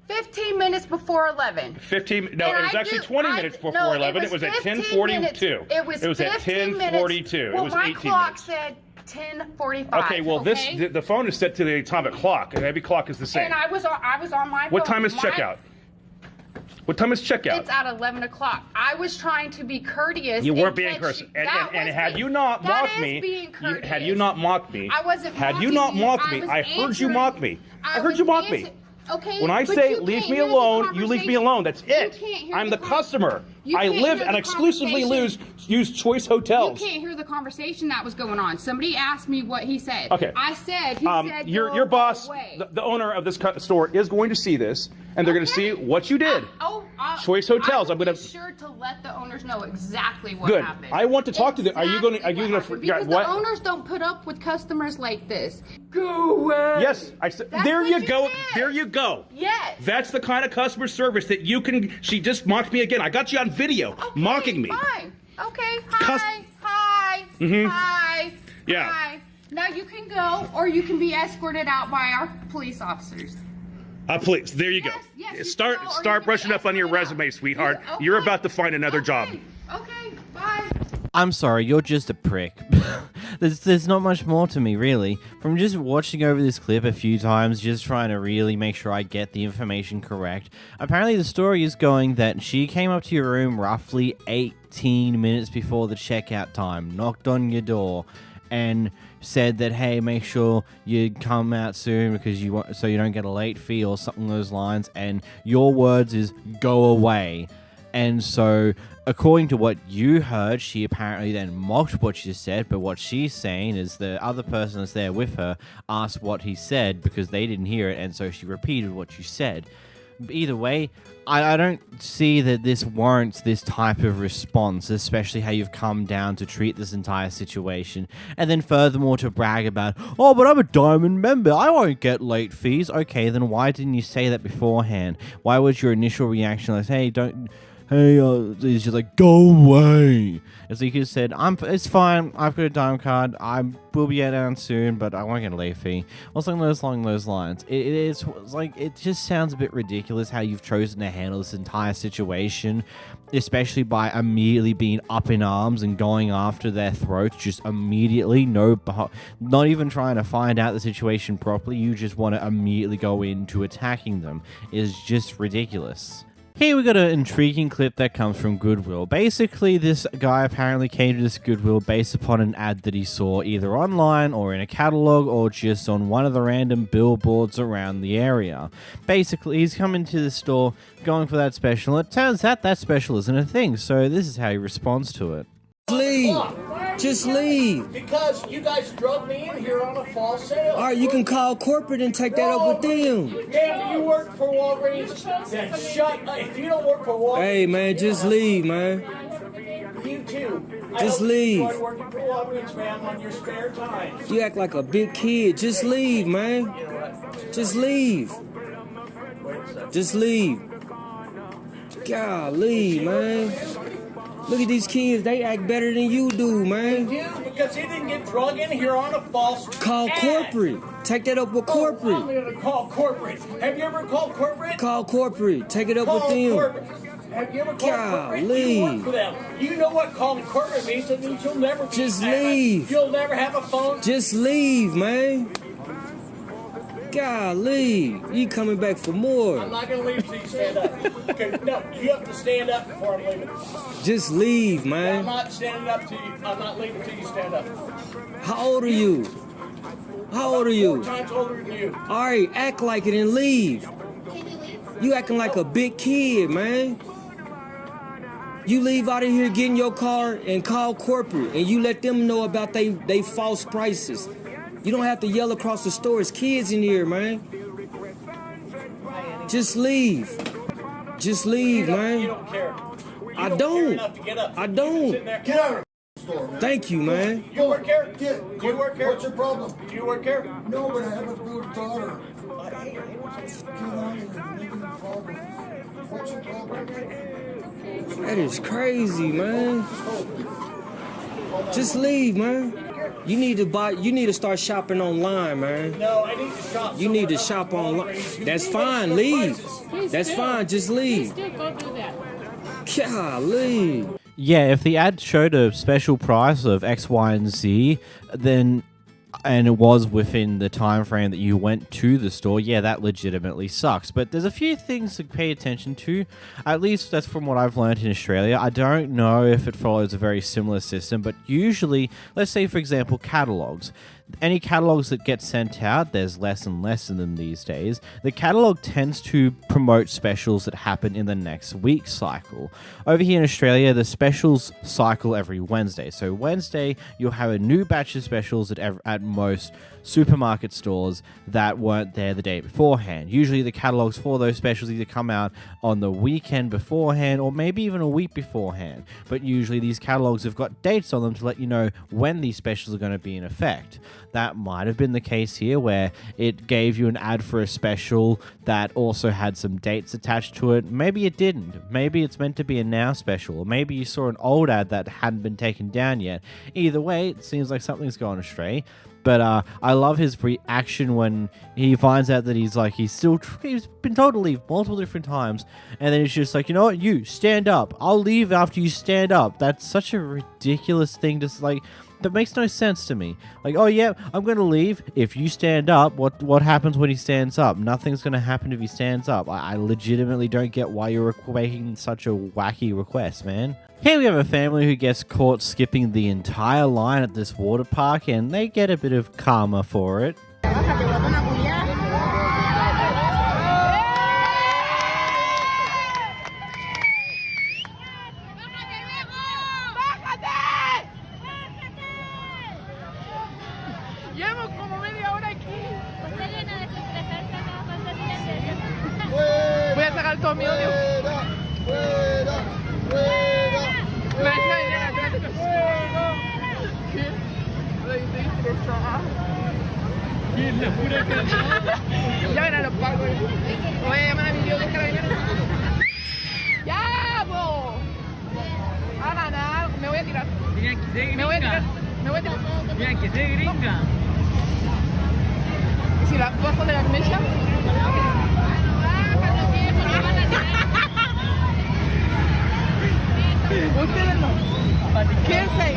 15 minutes before 11. 15? No, it was actually 20 minutes before 11. It was at 10:42. It was at 10:42. Well, it was my 18 clock minutes. said 10:45. Okay, well, the phone is set to the atomic clock, and every clock is the same. And I was on my phone. What time is checkout? What time is checkout? It's at 11 o'clock. I was trying to be courteous. You weren't being courteous. And had you not mocked me, had you not mocked me, I wasn't had you not mocked me, I heard you mock me. I heard you mock me. Okay, when I say leave me alone, you leave me alone. That's it. I'm the customer. I live and exclusively use choice hotels. You can't hear the conversation that was going on. Somebody asked me what he said. Okay. I said, he said, your boss, the owner of this store, is going to see this, and they're going to see what you did. Choice hotels. I'm going to be sure to let the owners know exactly what Good. happened. I want to talk to them. Are you going to? Because the owners don't put up with customers like this. Go away. Yes, I said. There you go. There you go. Yes. That's the kind of customer service that you can. She just mocked me again. I got you on video mocking me. Fine. Okay. Hi. Hi. Mm-hmm. Hi. Yeah. Hi. Now you can go, or you can be escorted out by our police officers. Please, there you go. Yes, start brushing up on your resume, sweetheart. Okay. You're about to find another job. Okay, bye. I'm sorry, you're just a prick. There's not much more to me, really. From just watching over this clip a few times, just trying to really make sure I get the information correct. Apparently the story is going that she came up to your room roughly 18 minutes before the checkout time, knocked on your door, and said that, hey, make sure you come out soon because so you don't get a late fee or something along those lines, and your words is go away. And so, according to what you heard, she apparently then mocked what you said, but what she's saying is the other person that's there with her asked what he said because they didn't hear it, and so she repeated what you said. Either way, I don't see that this warrants this type of response, especially how you've come down to treat this entire situation. And then furthermore to brag about, oh, but I'm a diamond member, I won't get late fees. Okay, then why didn't you say that beforehand? Why was your initial reaction like, hey, hey, he's just like, go away. And so he could have said, it's fine, I've got a dime card, I will be down soon, but I won't get a late fee. Or something along those lines. It's like, it just sounds a bit ridiculous how you've chosen to handle this entire situation, especially by immediately being up in arms and going after their throats, just immediately, not even trying to find out the situation properly, you just want to immediately go into attacking them. Is just ridiculous. Here we got an intriguing clip that comes from Goodwill. Basically, this guy apparently came to this Goodwill based upon an ad that he saw either online or in a catalog or just on one of the random billboards around the area. Basically, he's come into the store going for that special, and it turns out that special isn't a thing, so this is how he responds to it. Leave. Just leave. Because you guys drug me in here on a false sale. All right, you can call corporate and take that up with them. Man, you work for Walgreens. Then shut up. If you don't work for Walgreens. Hey, man, just leave, man. You too. Just leave. You enjoy working for Walgreens, man, on your spare time. You act like a big kid. Just leave, man. Just leave. Just leave. Golly, man. Look at these kids, they act better than you do, man. They do, because they didn't get drug in here on a false Call ad. corporate. Take that up with corporate. I'm going to call corporate. Have you ever called corporate? Call corporate. Take it up Call with them. corporate. Have you ever called corporate? You work for them. You know what calling corporate means. It means you'll never be Just leave. You'll never have a phone. Just leave, man. Golly, you coming back for more. I'm not going to leave until you stand up. Okay, no, you have to stand up before I'm leaving. Just leave, man. I'm not standing up till you. I'm not leaving until you stand up. How old are you? How old are you? 4 times older than you. All right, act like it and leave. You acting like a big kid, man. You leave out of here, get in your car, and call corporate, and you let them know about they false prices. You don't have to yell across the store. It's kids in here, man. Just leave. Just leave, man. You don't care. I don't. I don't. Get out. Thank you, man. You work here? Do you work here? What's your problem? Do you work here? No, but I have a good daughter. What's your problem? That is crazy, man. Just leave, man. You need to start shopping online, man. No, I need to shop. You need to shop online. That's fine, leave. That's fine, just leave. Still go do that. Golly. Yeah, if the ad showed a special price of X, Y, and Z, then and it was within the time frame that you went to the store, yeah, that legitimately sucks. But there's a few things to pay attention to. At least that's from what I've learned in Australia. I don't know if it follows a very similar system, but usually, let's say for example, catalogs. Any catalogs that get sent out, there's less and less of them these days. The catalog tends to promote specials that happen in the next week cycle. Over here in Australia, the specials cycle every Wednesday. So Wednesday, you'll have a new batch of specials at most supermarket stores that weren't there the day beforehand. Usually the catalogs for those specials either come out on the weekend beforehand or maybe even a week beforehand. But usually these catalogs have got dates on them to let you know when these specials are going to be in effect. That might have been the case here where it gave you an ad for a special that also had some dates attached to it. Maybe it didn't. Maybe it's meant to be a now special. Or maybe you saw an old ad that hadn't been taken down yet. Either way, it seems like something's gone astray. But I love his reaction when he finds out that he's been told to leave multiple different times, and then he's just like, you know what, you stand up. I'll leave after you stand up. That's such a ridiculous thing to that makes no sense to me. Like, oh yeah, I'm gonna leave if you stand up. What happens when he stands up? Nothing's gonna happen if he stands up. I legitimately don't get why you're making such a wacky request, man. Here we have a family who gets caught skipping the entire line at this water park, and they get a bit of karma for it. Llevo como media hora aquí. Voy a sacar todo mi odio. Ya verán los pagos. Voy a llamar a mi tío que es carabinero. ¡Ya, po! a tirar. Me voy a tirar. Me voy a tirar. Mira que se gringa. Si la puedo poner al mishap. Ustedes no. ¿Quién se?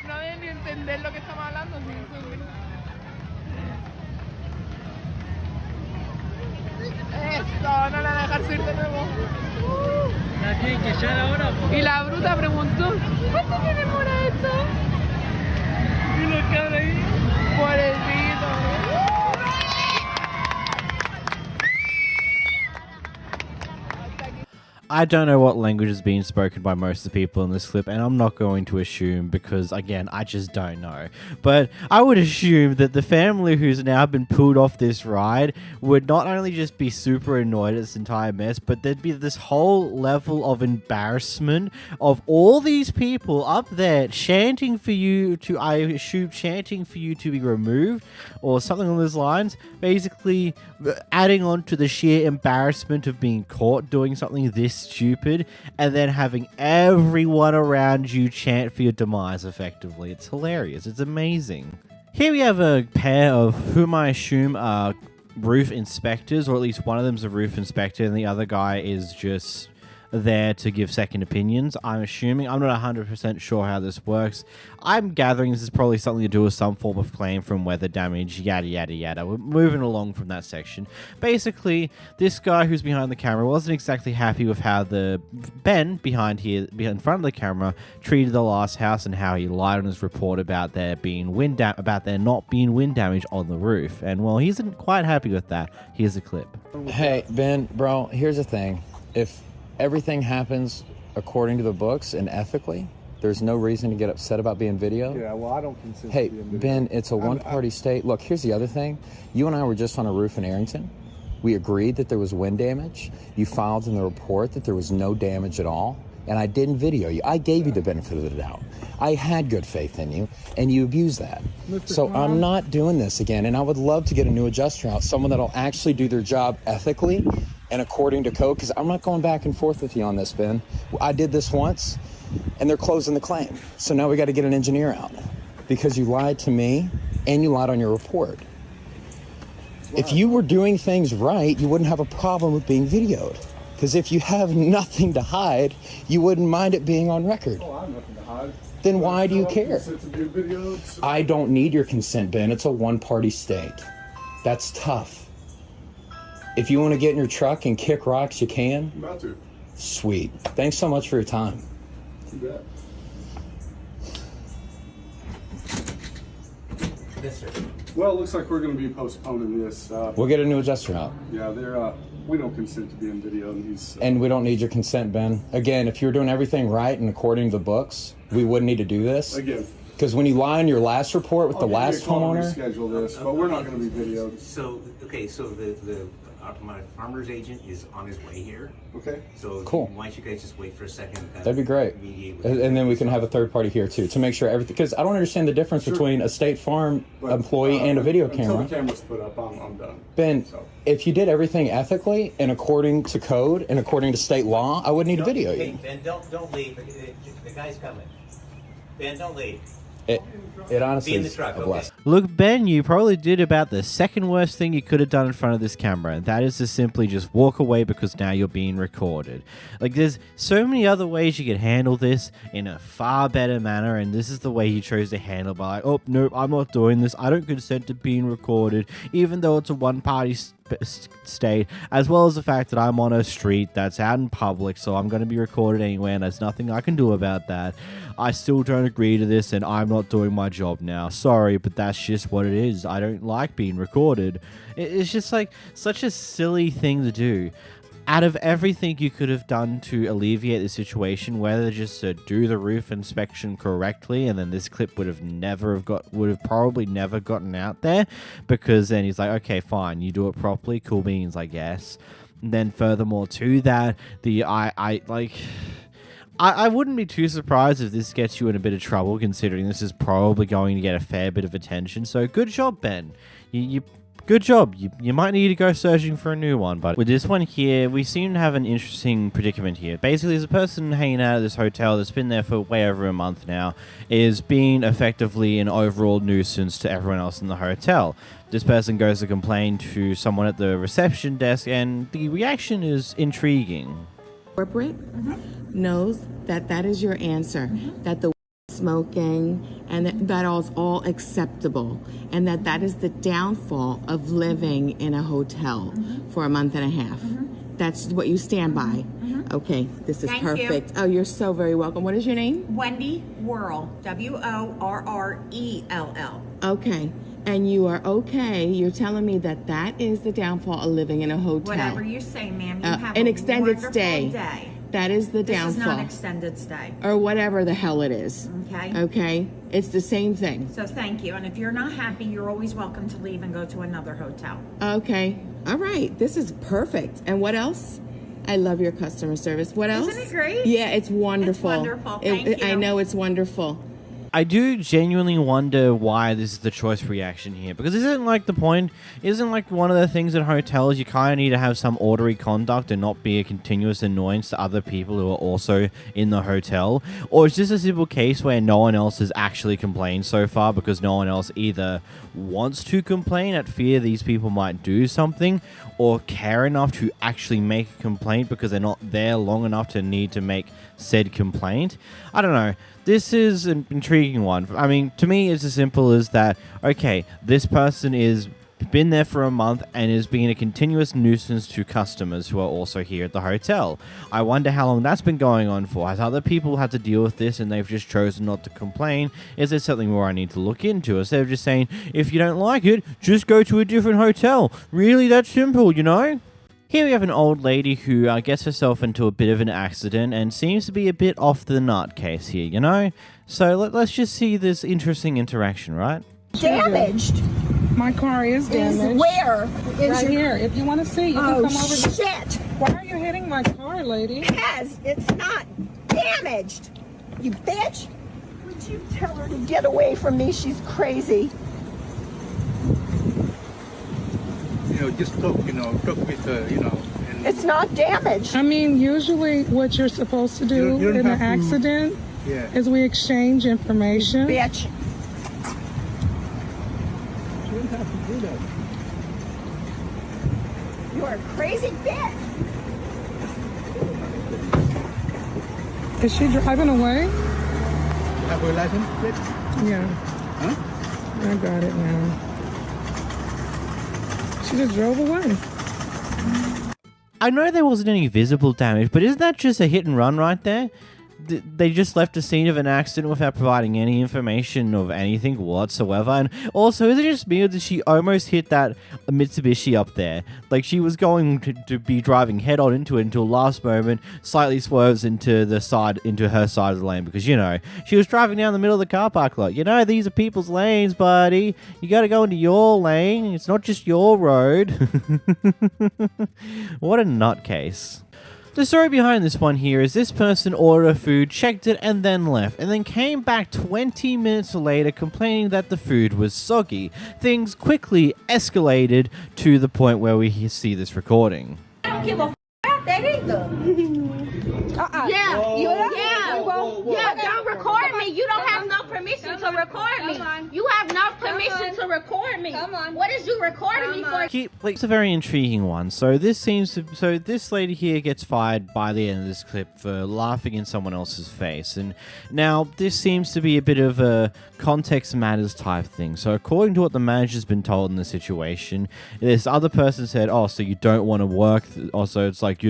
No deben ni entender lo que estamos hablando. Eso, no la van a dejar subir de nuevo. La tienen que echar ahora. Y la bruta preguntó, ¿cuánto me demora esto? Y los cabros ahí. Pobrecito. I don't know what language is being spoken by most of the people in this clip, and I'm not going to assume because, again, I just don't know. But I would assume that the family who's now been pulled off this ride would not only just be super annoyed at this entire mess, but there'd be this whole level of embarrassment of all these people up there chanting for you to, I assume, chanting for you to be removed or something along those lines, basically adding on to the sheer embarrassment of being caught doing something this stupid and then having everyone around you chant for your demise effectively. It's hilarious. It's amazing. Here we have a pair of whom I assume are roof inspectors, or at least one of them's a roof inspector and the other guy is just there to give second opinions. I'm assuming. I'm not 100% sure how this works. I'm gathering this is probably something to do with some form of claim from weather damage, yada yada yada. We're moving along from that section. Basically, this guy who's behind the camera wasn't exactly happy with how the Ben behind in front of the camera treated the last house and how he lied on his report about there being not being wind damage on the roof. And well, he isn't quite happy with that. Here's a clip. Hey Ben, bro, here's the thing. If everything happens according to the books and ethically, there's no reason to get upset about being videoed. Yeah, well, I don't consent Hey, to being videoed. Ben, it's a one-party state. Look, here's the other thing. You and I were just on a roof in Arrington. We agreed that there was wind damage. You filed in the report that there was no damage at all, and I didn't video you. I gave you the benefit of the doubt. I had good faith in you, and you abused that. So I'm not doing this again, and I would love to get a new adjuster out, someone that'll actually do their job ethically and according to code, because I'm not going back and forth with you on this, Ben. I did this once, and they're closing the claim. So now we got to get an engineer out, because you lied to me, and you lied on your report. If you were doing things right, you wouldn't have a problem with being videoed. Because if you have nothing to hide, you wouldn't mind it being on record. Oh, I have nothing to hide. Then why do you care? Consent to be videoed. I don't need your consent, Ben. It's a one-party state. That's tough. If you want to get in your truck and kick rocks, you can. I'm about to. Sweet. Thanks so much for your time. You bet. Yes, sir. Well, it looks like we're going to be postponing this. We'll get a new adjuster out. Yeah, we don't consent to being videoed. And he's. And we don't need your consent, Ben. Again, if you're doing everything right and according to the books, we wouldn't need to do this. Again. Because when you lie on your last report with the last homeowner. Schedule this, but we're not going to be videoed. So, okay, so my farmer's agent is on his way here. Okay. So Cool. why don't you guys just wait for a second? That'd be great. And then we can have a third party here too to make sure everything. Because I don't understand the difference between a State Farm employee and a video camera. Until the camera's put up, I'm done. Ben, if you did everything ethically and according to code and according to state law, I wouldn't need to video you. Hey, Ben, don't leave. The guy's coming. Ben, don't leave. It honestly Be in the is truck, a blessing. Look, Ben, you probably did about the second worst thing you could have done in front of this camera, and that is to simply just walk away because now you're being recorded. Like, there's so many other ways you could handle this in a far better manner, and this is the way you chose to handle by like, oh, nope, I'm not doing this. I don't consent to being recorded, even though it's a one-party state, as well as the fact that I'm on a street that's out in public, so I'm going to be recorded anyway, and there's nothing I can do about that. I still don't agree to this, and I'm not doing my job now. Sorry, but that's just what it is. I don't like being recorded. It's just like such a silly thing to do. Out of everything you could have done to alleviate the situation, whether just to do the roof inspection correctly, and then this clip would have probably never gotten out there, because then he's like, okay, fine, you do it properly, cool beans, I guess. And then furthermore to that, I wouldn't be too surprised if this gets you in a bit of trouble, considering this is probably going to get a fair bit of attention. So good job, Ben. You Good job. You might need to go searching for a new one, but with this one here, we seem to have an interesting predicament here. Basically, there's a person hanging out at this hotel that's been there for way over a month now, is being effectively an overall nuisance to everyone else in the hotel. This person goes to complain to someone at the reception desk, and the reaction is intriguing. Corporate knows that that is your answer, that the smoking and that is all acceptable, and that is the downfall of living in a hotel for a month and a half. That's what you stand by. Okay, this is perfect. Oh, you're so very welcome. What is your name? Wendy Worrell, Worrell. Okay, and you are okay. You're telling me that that is the downfall of living in a hotel. Whatever you say, ma'am. You have an a extended wonderful stay. day. That is the downfall. This is not extended stay. Or whatever the hell it is. Okay. Okay? It's the same thing. So thank you. And if you're not happy, you're always welcome to leave and go to another hotel. Okay. All right. This is perfect. And what else? I love your customer service. What else? Isn't it great? Yeah, it's wonderful. It's wonderful. Thank you. I know it's wonderful. I do genuinely wonder why this is the choice reaction here, because isn't like the point, isn't like one of the things at hotels you kind of need to have some orderly conduct and not be a continuous annoyance to other people who are also in the hotel? Or is this a simple case where no one else has actually complained so far because no one else either wants to complain at fear these people might do something, or care enough to actually make a complaint because they're not there long enough to need to make said complaint? I don't know. This is an intriguing one. I mean, to me, it's as simple as that, okay, this person is been there for a month and is being a continuous nuisance to customers who are also here at the hotel. I wonder how long that's been going on for. Has other people had to deal with this and they've just chosen not to complain? Is there something more I need to look into? Instead of just saying, if you don't like it, just go to a different hotel. Really that simple, you know? Here we have an old lady who gets herself into a bit of an accident and seems to be a bit off the nut case here, you know? So let's just see this interesting interaction, right? Damaged. My car is damaged. Where? Right here. If you want to see, you can come over. Shit! Why are you hitting my car, lady? Because it's not damaged. You bitch! Would you tell her to get away from me? She's crazy. Just talk with her, And It's not damaged. I mean, usually what you're supposed to do in an accident is we exchange information. Bitch. You don't have to do that. You are a crazy bitch. Is she driving away? Have her license plate? Yeah. Huh? I got it now. She just drove away. I know there wasn't any visible damage, but isn't that just a hit and run right there? They just left the scene of an accident without providing any information of anything whatsoever. And also, is it just me or did she almost hit that Mitsubishi up there? Like, she was going to be driving head on into it until last moment, slightly swerves into her side of the lane because, she was driving down the middle of the car park lot. These are people's lanes, buddy. You gotta go into your lane. It's not just your road. What a nutcase. The story behind this one here is this person ordered food, checked it, and then left, and then came back 20 minutes later complaining that the food was soggy. Things quickly escalated to the point where we see this recording. I don't give a about that either. Don't record me. You don't have no permission to record me. You have no permission to record me. What is you recording me for? It's a very intriguing one. So this lady here gets fired by the end of this clip for laughing in someone else's face. And now this seems to be a bit of a context matters type thing. So according to what the manager's been told in the situation, this other person said, so you don't want to work. Also, it's like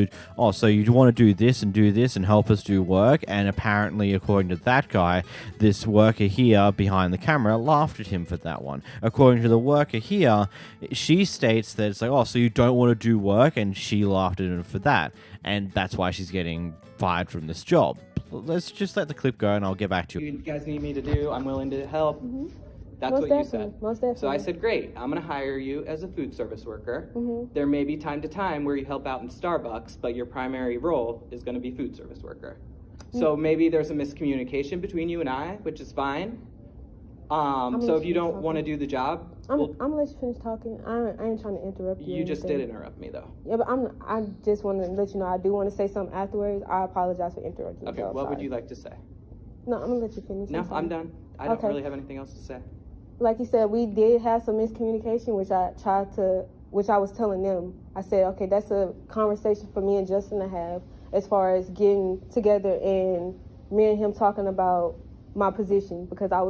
so you want to do this and help us do work. And apparently, according to that guy, this worker here behind the camera laughed at him for that one. According to the worker here, she states that it's like, so you don't want to do work, and she laughed at him for that. And that's why she's getting fired from this job. Let's just let the clip go and I'll get back to you. You guys need me to do, I'm willing to help. That's what you said. So I said, great, I'm gonna hire you as a food service worker. There may be time to time where you help out in Starbucks, but your primary role is gonna be food service worker. So maybe there's a miscommunication between you and I, which is fine. So if you don't want to do the job, I'm gonna let you finish talking. I ain't trying to interrupt you. You just did interrupt me though. Yeah, but I just want to let you know I do want to say something afterwards. I apologize for interrupting you. Okay, what would you like to say? No, I'm gonna let you finish. No, I'm done. I don't really have anything else to say. Like you said, we did have some miscommunication, which I was telling them. I said, okay, that's a conversation for me and Justin to have as far as getting together and me and him talking about my position, because I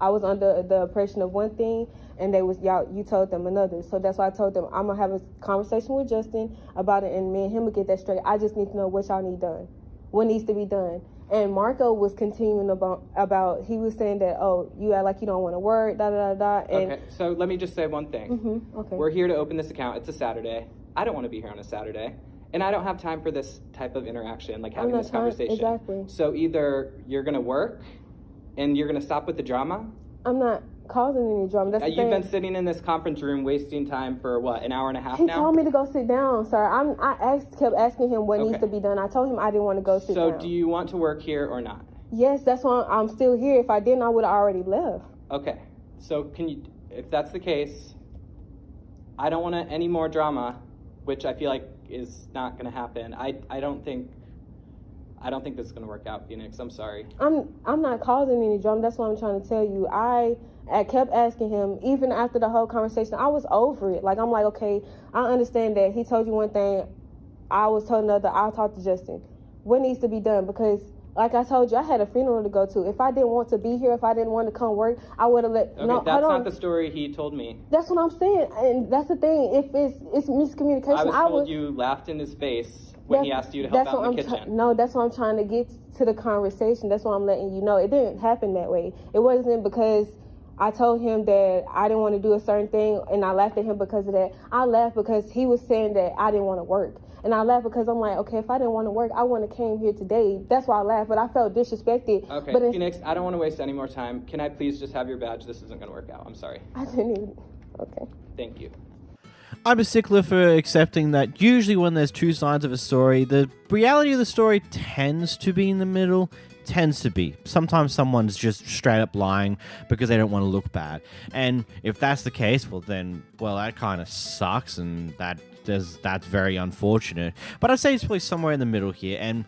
was under the oppression of one thing and you told them another. So that's why I told them I'm gonna have a conversation with Justin about it, and me and him will get that straight. I just need to know what y'all need done, what needs to be done. And Marco was continuing about he was saying that, oh, you act like you don't want to work, da da da da. And okay, so let me just say one thing. Okay. We're here to open this account. It's a Saturday. I don't want to be here on a Saturday. And I don't have time for this type of interaction, like having this conversation. Exactly. So either you're going to work and you're going to stop with the drama. I'm not causing any drama. That's the You've thing. been sitting in this conference room wasting time for what, an hour and a half He now? told me to go sit down, sir. I kept asking him what needs to be done. I told him I didn't want to go sit down. So do you want to work here or not? Yes, that's why I'm still here. If I didn't, I would have already left. Okay. So if that's the case, I don't want any more drama, which I feel like is not going to happen. I don't think this is going to work out, Phoenix. I'm sorry. I'm not causing any drama. That's what I'm trying to tell you. I kept asking him, even after the whole conversation, I was over it. Like, I'm like, okay, I understand that he told you one thing, I was told another. I'll talk to Justin. What needs to be done? Because, like I told you, I had a funeral to go to. If I didn't want to be here, if I didn't want to come work, I would have let... Okay, no, that's not the story he told me. That's what I'm saying. And that's the thing. If it's miscommunication, I was told you laughed in his face when he asked you to help out in the kitchen. No, that's what I'm trying to get to the conversation. That's what I'm letting you know. It didn't happen that way. It wasn't because I told him that I didn't want to do a certain thing and I laughed at him because of that. I laughed because he was saying that I didn't want to work. And I laughed because I'm like, okay, if I didn't want to work, I wouldn't have came here today. That's why I laughed, but I felt disrespected. Okay, but Phoenix, I don't want to waste any more time. Can I please just have your badge? This isn't going to work out. I'm sorry. I didn't even... Okay. Thank you. I'm a stickler for accepting that usually when there's two sides of a story, the reality of the story tends to be in the middle. Tends to be. Sometimes someone's just straight up lying because they don't want to look bad. And if that's the case, well, that kind of sucks, and that's very unfortunate. But I'd say it's probably somewhere in the middle here. And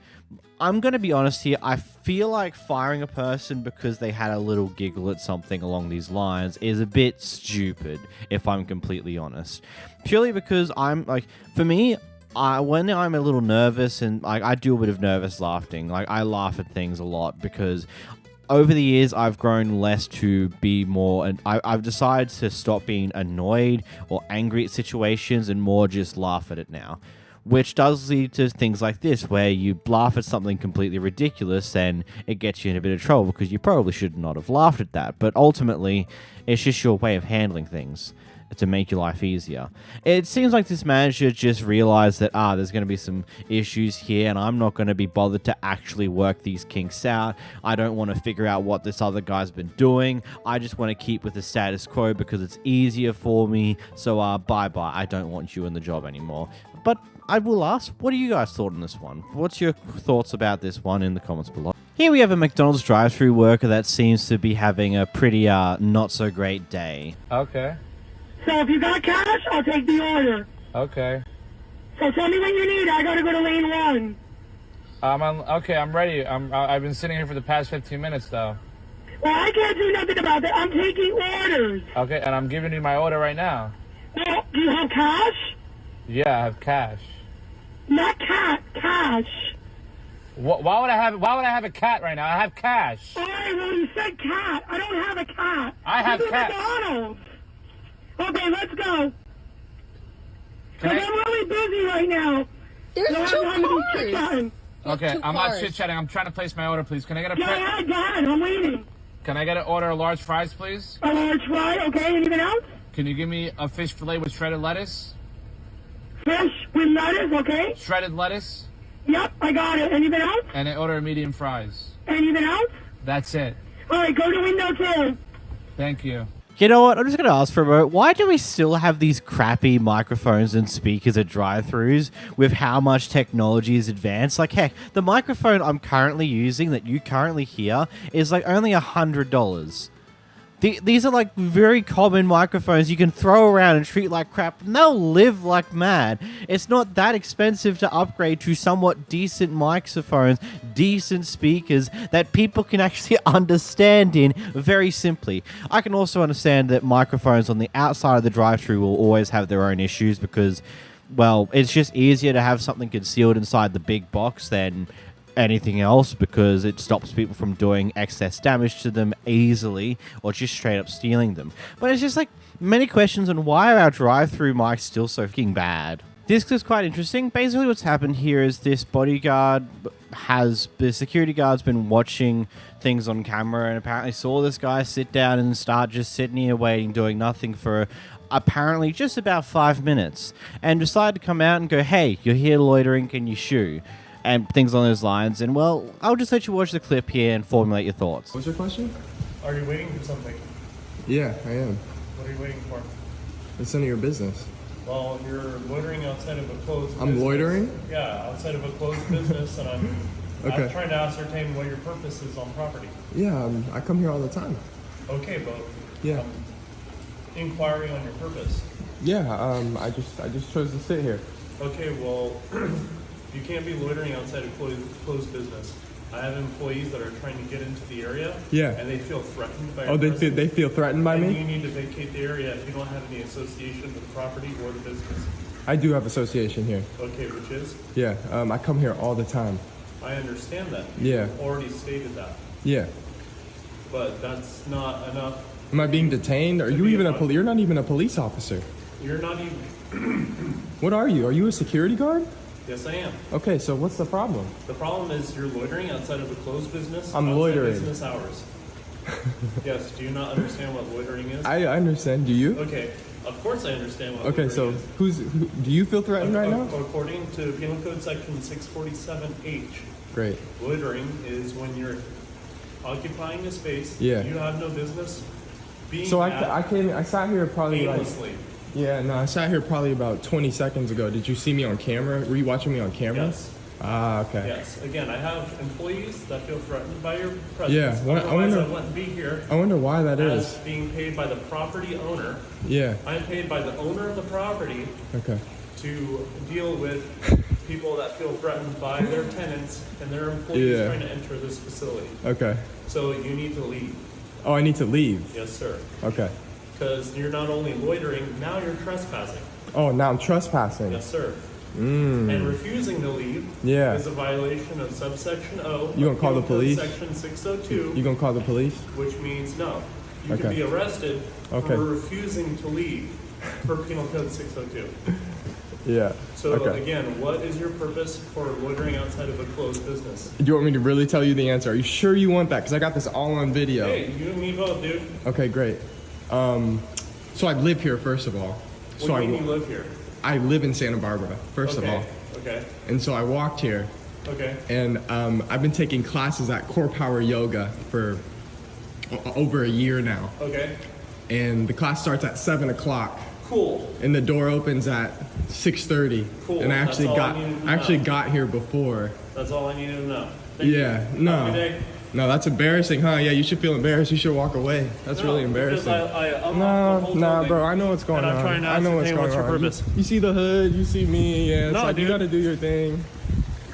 I'm going to be honest here. I feel like firing a person because they had a little giggle at something along these lines is a bit stupid, if I'm completely honest. Purely because for me, when I'm a little nervous and I do a bit of nervous laughing, I laugh at things a lot because over the years I've grown less to be more, and I've decided to stop being annoyed or angry at situations and more just laugh at it now. Which does lead to things like this, where you laugh at something completely ridiculous and it gets you in a bit of trouble because you probably should not have laughed at that. But ultimately, it's just your way of handling things to make your life easier. It seems like this manager just realized that, there's going to be some issues here and I'm not going to be bothered to actually work these kinks out. I don't want to figure out what this other guy's been doing. I just want to keep with the status quo because it's easier for me. So, bye-bye. I don't want you in the job anymore. But I will ask, what do you guys thought on this one? What's your thoughts about this one in the comments below? Here we have a McDonald's drive-thru worker that seems to be having a pretty not so great day. Okay. So if you got cash, I'll take the order. Okay. So tell me when you need it. I gotta go to lane 1. Okay, I'm ready. I've been sitting here for the past 15 minutes, though. Well, I can't do nothing about that. I'm taking orders. Okay, and I'm giving you my order right now. Well, do you have cash? Yeah, I have cash. Not cash. Why would I have a cat right now? I have cash. All right, well, you said cat. I don't have a cat. I have cat. McDonald's. Okay, let's go. I'm really busy right now. There's 2 cars. Okay, I'm not chit-chatting. I'm trying to place my order, please. Can I get a... Go ahead. I'm waiting. Can I get an order of large fries, please? A large fry, okay. Anything else? Can you give me a fish fillet with shredded lettuce? Fish with lettuce, okay. Shredded lettuce? Yep, I got it. Anything else? And an order of medium fries. Anything else? That's it. All right, go to window 2. Thank you. You know what? I'm just going to ask for a moment. Why do we still have these crappy microphones and speakers at drive-thrus with how much technology is advanced? Like, heck, the microphone I'm currently using that you currently hear is like only $100. These are like very common microphones you can throw around and treat like crap, and they'll live like mad. It's not that expensive to upgrade to somewhat decent microphones, decent speakers that people can actually understand in very simply. I can also understand that microphones on the outside of the drive-thru will always have their own issues because, well, it's just easier to have something concealed inside the big box than anything else because it stops people from doing excess damage to them easily or just straight up stealing them. But it's just like many questions on why are our drive-thru mics still so fucking bad. This is quite interesting. Basically what's happened here is this bodyguard the security guard's been watching things on camera and apparently saw this guy sit down and start just sitting here waiting, doing nothing for apparently just about 5 minutes, and decided to come out and go, hey, you're here loitering, can you shoo? And things on those lines. And well, I'll just let you watch the clip here and formulate your thoughts. What's your question? Are you waiting for something? Yeah, I am. What are you waiting for? It's none of your business. Well, you're loitering outside of a closed business. I'm loitering? Yeah, outside of a closed business, and I'm trying to ascertain what your purpose is on property. Yeah, I come here all the time. Okay, but yeah, inquiring on your purpose. Yeah, I just chose to sit here. Okay, well, you can't be loitering outside a closed business. I have employees that are trying to get into the area. Yeah. And they feel threatened by. Oh, they feel threatened by me? You need to vacate the area if you don't have any association with the property or the business. I do have association here. Okay, which is? Yeah, I come here all the time. I understand that. Yeah. You've already stated that. Yeah. But that's not enough. Am I being detained? Are you even You're not even a police officer. You're not even. What are you? Are you a security guard? Yes, I am. Okay, so what's the problem? The problem is you're loitering outside of a closed business. I'm loitering. Business hours. Yes. Do you not understand what loitering is? I understand. Do you? Okay. Of course I understand what okay, so do you feel threatened right now? According to Penal Code Section 647H. Great. Loitering is when you're occupying a space. Yeah. You have no business being. So I sat here probably aimlessly. Yeah, no, I sat here probably about 20 seconds ago. Did you see me on camera? Were you watching me on camera? Yes. Ah, okay. Yes. Again, I have employees that feel threatened by your presence. Yeah. I wouldn't be here. I wonder why that is. Being paid by the property owner. Yeah. I'm paid by the owner of the property. Okay. To deal with people that feel threatened by their tenants and their employees trying to enter this facility. Okay. So you need to leave. Oh, I need to leave? Yes, sir. Okay. Because you're not only loitering, now you're trespassing. Oh, now I'm trespassing. Yes, sir. And refusing to leave is a violation of subsection O. You gonna call the police? Section 602. You gonna call the police? Which means no. You can be arrested for refusing to leave per Penal Code 602. Yeah. So again, what is your purpose for loitering outside of a closed business? Do you want me to really tell you the answer? Are you sure you want that? Because I got this all on video. Hey, you and me both, dude. Okay, great. So I live here, first of all. What do you mean you live here? I live in Santa Barbara, first of all. Okay. And so I walked here. Okay. And I've been taking classes at Core Power Yoga for over a year now. Okay. And the class starts at 7 o'clock. Cool. And the door opens at 6:30. Cool. And I actually got here before. That's all I needed to know. Thank you. No. Have a good day. No, that's embarrassing, huh? Yeah, you should feel embarrassed. You should walk away. That's really embarrassing. Nah, bro. I know what's going on. I'm trying to ascertain what's your purpose. You see the hood. You see me. Yeah, it's no, like dude. you gotta do your thing.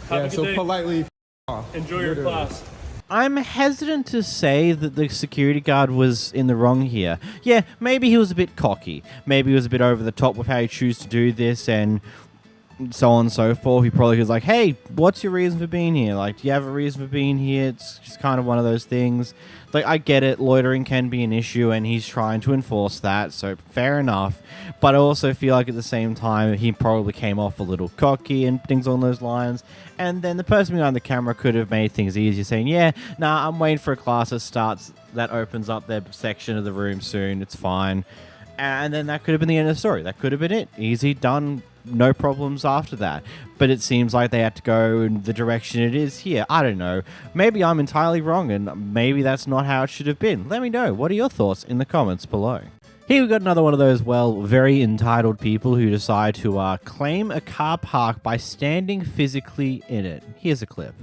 Have a good day. Politely off. Enjoy your class. I'm hesitant to say that the security guard was in the wrong here. Yeah, maybe he was a bit cocky. Maybe he was a bit over the top with how he chose to do this and so on and so forth. He probably was like, hey, what's your reason for being here? Like, do you have a reason for being here? It's just kind of one of those things. Like, I get it. Loitering can be an issue, and he's trying to enforce that, so fair enough. But I also feel like at the same time, he probably came off a little cocky and things on those lines. And then the person behind the camera could have made things easier, saying, yeah, nah, I'm waiting for a class that opens up their section of the room soon. It's fine. And then that could have been the end of the story. That could have been it. Easy, done. No problems after that. But it seems like they had to go in the direction it is here. I don't know. Maybe I'm entirely wrong, and maybe that's not how it should have been. Let me know. What are your thoughts in the comments below? Here we've got another one of those, well, very entitled people who decide to claim a car park by standing physically in it. Here's a clip.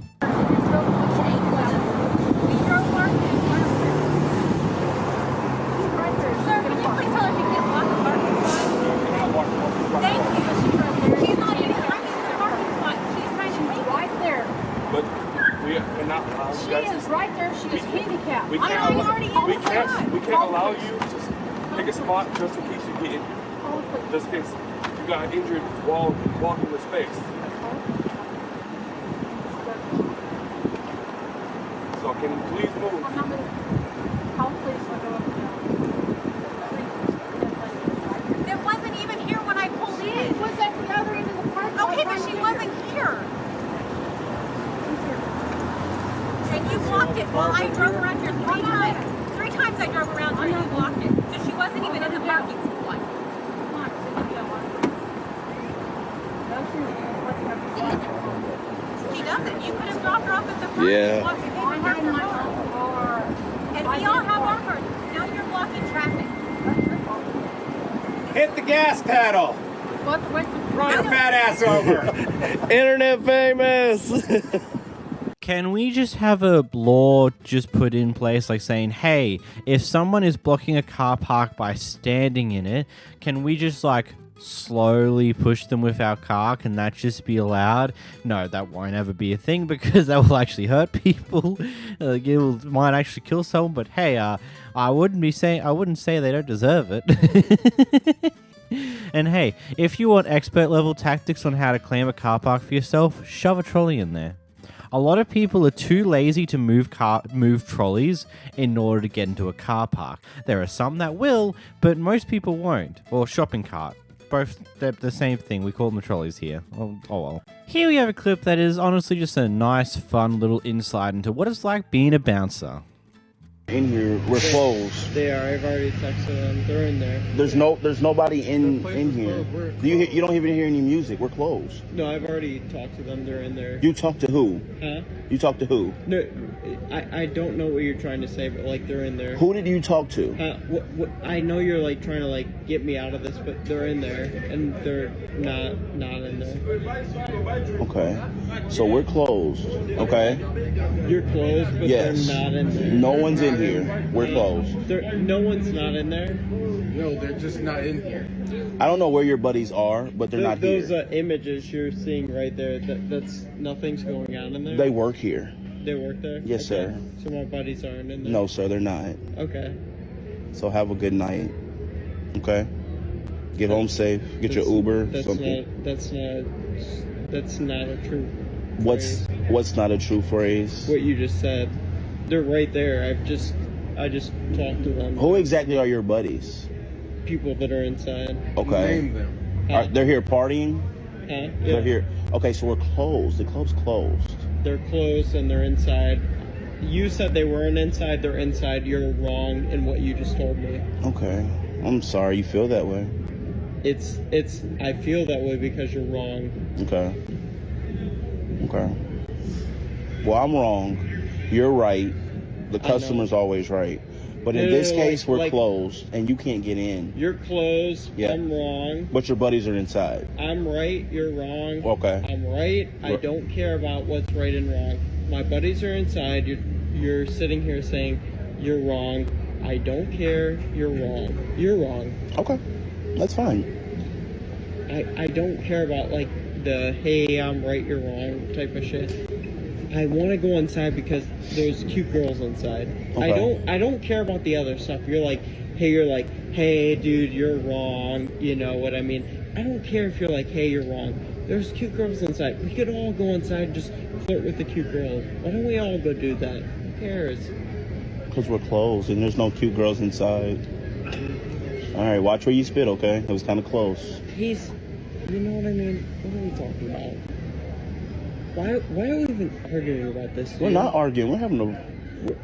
We can't allow you to pick a spot just in case you get injured. Just in case you got injured while walking the space. So can you please move? It wasn't even here when I pulled in. It was at the other end of the park. Okay, but she wasn't here. And you blocked it. Well, I drove around here 3 times. 3 times I drove around here and you blocked it. So she wasn't even in the parking lot. He doesn't. You could have dropped her off at the parking lot. And we all have our cars. Now you're blocking traffic. Hit the gas pedal. Run her fat ass over. Internet famous. Can we just have a law just put in place, like saying, hey, if someone is blocking a car park by standing in it, can we just like slowly push them with our car? Can that just be allowed? No, that won't ever be a thing because that will actually hurt people. Might actually kill someone. But hey, I wouldn't say they don't deserve it. And hey, if you want expert level tactics on how to claim a car park for yourself, shove a trolley in there. A lot of people are too lazy to move trolleys in order to get into a car park. There are some that will, but most people won't. Or shopping cart. Both, they're the same thing. We call them trolleys here. Oh well. Here we have a clip that is honestly just a nice, fun little insight into what it's like being a bouncer. In here, we're closed. They are. I've already texted them. They're in there. There's nobody in here. You don't even hear any music. We're closed. No, I've already talked to them. They're in there. You talked to who? Huh? You talked to who? No, I don't know what you're trying to say, but like they're in there. Who did you talk to? I know you're like trying to like get me out of this, but they're in there and they're not in there. Okay, so we're closed. Okay. You're closed, but yes. They're not in there. No one's in here. We're closed. No one's not in there. No, they're just not in here. I don't know where your buddies are, but they're not here. Those images you're seeing right there, that's nothing's going on in there. They work here. They work there? Yes, okay. sir. So my buddies aren't in there? No, sir, they're not. Okay. So have a good night. Okay? Get home safe. Get your Uber. That's not a true phrase. What's not a true phrase? What you just said. They're right there. I just talked to them. Who exactly are your buddies? People that are inside. Okay. Name them. They're here partying? Huh? Yeah. They're here. Okay, so we're closed. The club's closed. They're closed and they're inside. You said they weren't inside. They're inside. You're wrong in what you just told me. Okay. I'm sorry you feel that way. I feel that way because you're wrong. Okay. Okay. Well, I'm wrong. You're right. The customer's always right. But in this case, we're closed, and you can't get in. You're closed. Yeah. I'm wrong. But your buddies are inside. I'm right. You're wrong. Okay. I'm right. I don't care about what's right and wrong. My buddies are inside. You're sitting here saying you're wrong. I don't care. You're wrong. You're wrong. Okay. That's fine. I don't care about like the hey, I'm right, you're wrong type of shit. I want to go inside because there's cute girls inside. Okay. I don't care about the other stuff. You're like, hey, dude, you're wrong. You know what I mean? I don't care if you're like, hey, you're wrong. There's cute girls inside. We could all go inside and just flirt with the cute girls. Why don't we all go do that? Who cares? Because we're closed and there's no cute girls inside. All right, watch where you spit, okay? It was kind of close. You know what I mean? What are we talking about? Why are we even arguing about this? We're not arguing. We're having a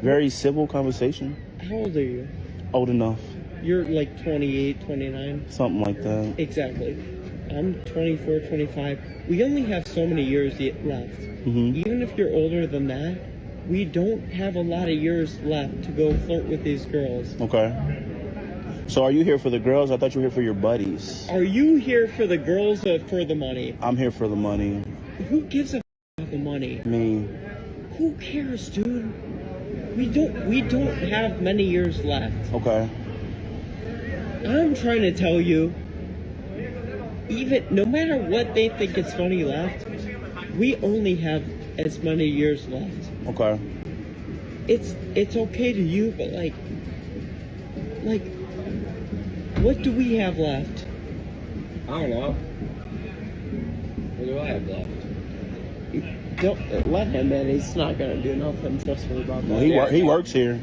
very civil conversation. How old are you? Old enough. You're like 28, 29? Something like that. Exactly. I'm 24, 25. We only have so many years left. Mm-hmm. Even if you're older than that, we don't have a lot of years left to go flirt with these girls. Okay. So are you here for the girls? I thought you were here for your buddies. Are you here for the girls or for the money? I'm here for the money. Who gives a about the money? Me. Who cares, dude? We don't have many years left. Okay. I'm trying to tell you, even no matter what they think is funny left, we only have as many years left. Okay. it's okay to you, but like, what do we have left? I don't know. What do I have left? Don't let him in. He's not gonna do nothing. Trust me about that. No, he works here.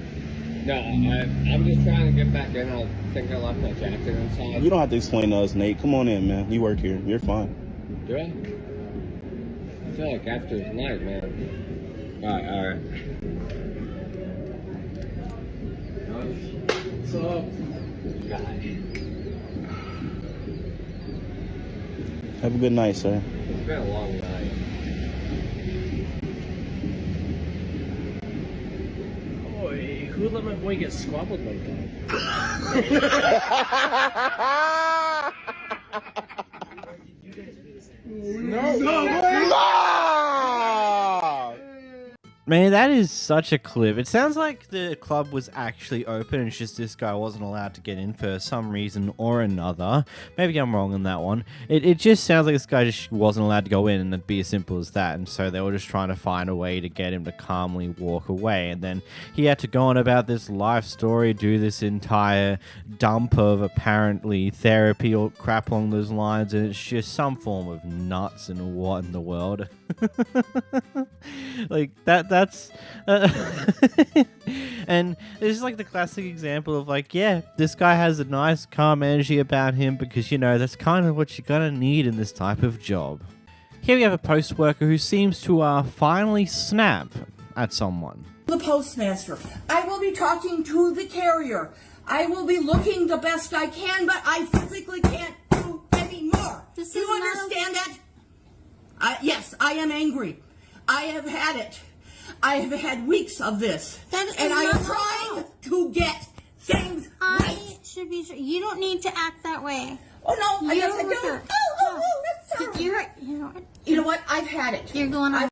No, I'm just trying to get back in. I think I left my jacket inside. You don't have to explain to us, Nate. Come on in, man. You work here. You're fine. Do I? I feel like after tonight, man. Alright. What's up? Have a good night, sir. It's been a long night. Boy, who let my boy get squabbled like that? Man, that is such a clip. It sounds like the club was actually open and it's just this guy wasn't allowed to get in for some reason or another. Maybe I'm wrong on that one. It just sounds like this guy just wasn't allowed to go in, and it'd be as simple as that. And so they were just trying to find a way to get him to calmly walk away. And then he had to go on about this life story, do this entire dump of apparently therapy or crap along those lines. And it's just some form of nuts and what in the world. Like that's and it's like the classic example of like, yeah, this guy has a nice calm energy about him because, you know, that's kind of what you're gonna need in this type of job. Here we have a post worker who seems to finally snap at someone. The postmaster. I will be talking to the carrier. I will be looking the best I can, but I physically can't do any more. Do you understand that? Yes, I am angry. I have had it. I have had weeks of this. And I am trying to get things right. Should be. You don't need to act that way. Oh, no. I guess I don't. Oh, that's sorry. You know what? I've had it. You're going on.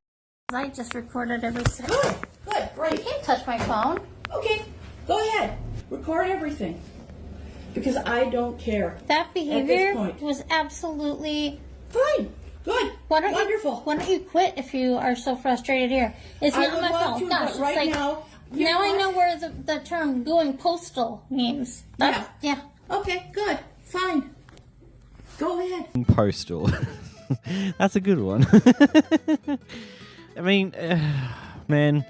I just recorded every second. Good, great. You can't touch my phone. Okay, go ahead. Record everything. Because I don't care. That behavior was absolutely fine. Good. Wonderful. Why don't you quit if you are so frustrated here? It's not my fault. Gosh, right now I know where the term going postal means. Yeah. Okay, good. Fine. Go ahead. Postal. That's a good one. I mean, man.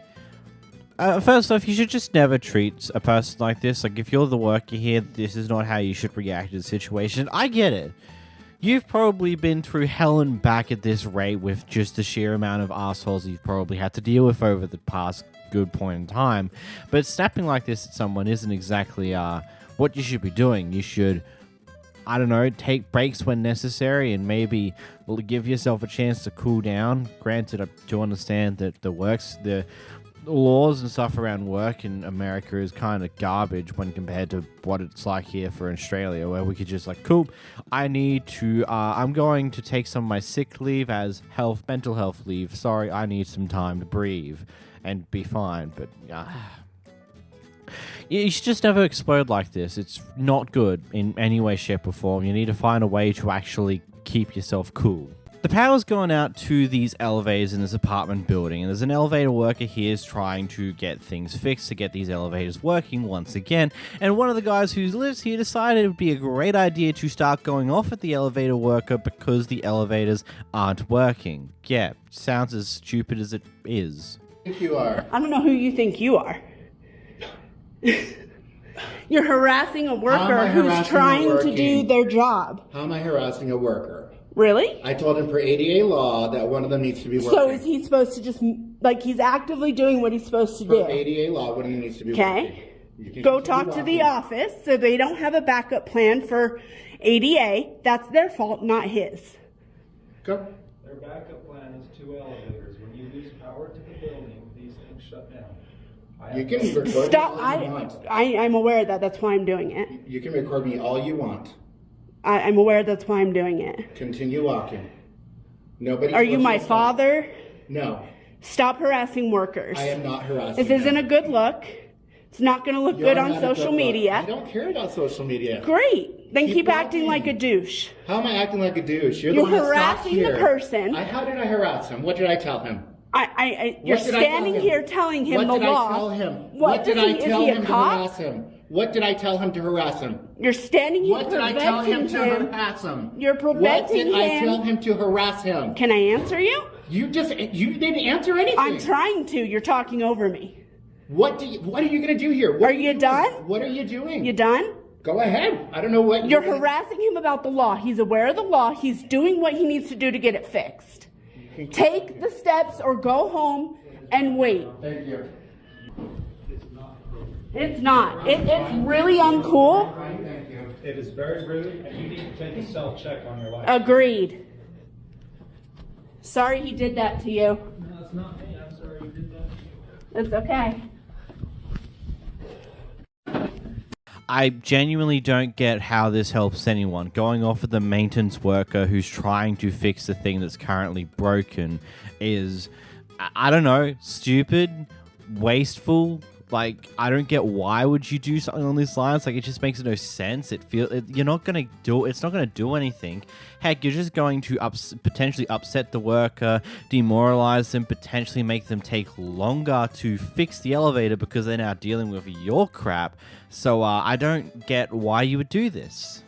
First off, you should just never treat a person like this. Like, if you're the worker here, this is not how you should react to the situation. I get it. You've probably been through hell and back at this rate with just the sheer amount of assholes you've probably had to deal with over the past good point in time. But snapping like this at someone isn't exactly what you should be doing. You should, I don't know, take breaks when necessary and maybe give yourself a chance to cool down. Granted, I do understand that the laws and stuff around work in America is kind of garbage when compared to what it's like here for Australia, where we could just like, cool, I'm going to take some of my sick leave as mental health leave. Sorry, I need some time to breathe and be fine. But you should just never explode like this. It's not good in any way, shape, or form. You need to find a way to actually keep yourself cool. The power's going out to these elevators in this apartment building, and there's an elevator worker here is trying to get things fixed to get these elevators working once again, and one of the guys who lives here decided it would be a great idea to start going off at the elevator worker because the elevators aren't working. Yeah, sounds as stupid as it is. I think you are. I don't know who you think you are. You're harassing a worker who's trying to do their job. How am I harassing a worker? Really? I told him for ADA law that one of them needs to be working. So is he supposed to just, like, he's actively doing what he's supposed to do? For ADA law, one of them needs to be working. Okay. Go talk to the office so they don't have a backup plan for ADA. That's their fault, not his. Go. Their backup plan is 2 elevators. When you lose power to the building, these things shut down. You can record Stop. me all you want. I'm aware of that. That's why I'm doing it. You can record me all you want. I'm aware that's why I'm doing it. Continue walking. Nobody. Are you my father? No. Stop harassing workers. I am not harassing. This isn't a good look. It's not going to look good on social media. I don't care about social media. Great. Then keep acting like a douche. How am I acting like a douche? You're harassing the person. How did I harass him? What did I tell him? You're standing here telling him the law. What did I tell him to harass him? What did I tell him to harass him? You're standing here What did I tell him to harass him? You're preventing him. What did I tell him to harass him? Can I answer you? You didn't answer anything. I'm trying to. You're talking over me. What are you going to do here? Are you done? What are you doing? You done? Go ahead. I don't know what you're harassing him about the law. He's aware of the law. He's doing what he needs to do to get it fixed. Take the steps or go home and wait. Thank you. It's not. It's really uncool. It is very rude, and you need to take a self-check on your life. Agreed. Sorry he did that to you. No, it's not me. I'm sorry he did that to you. It's okay. I genuinely don't get how this helps anyone. Going off of the maintenance worker who's trying to fix the thing that's currently broken is, I don't know, stupid, wasteful. Like, I don't get why would you do something on these lines. Like, it just makes no sense. You're not gonna do. It's not gonna do anything. Heck, you're just going to potentially upset the worker, demoralize them, potentially make them take longer to fix the elevator because they're now dealing with your crap. So I don't get why you would do this.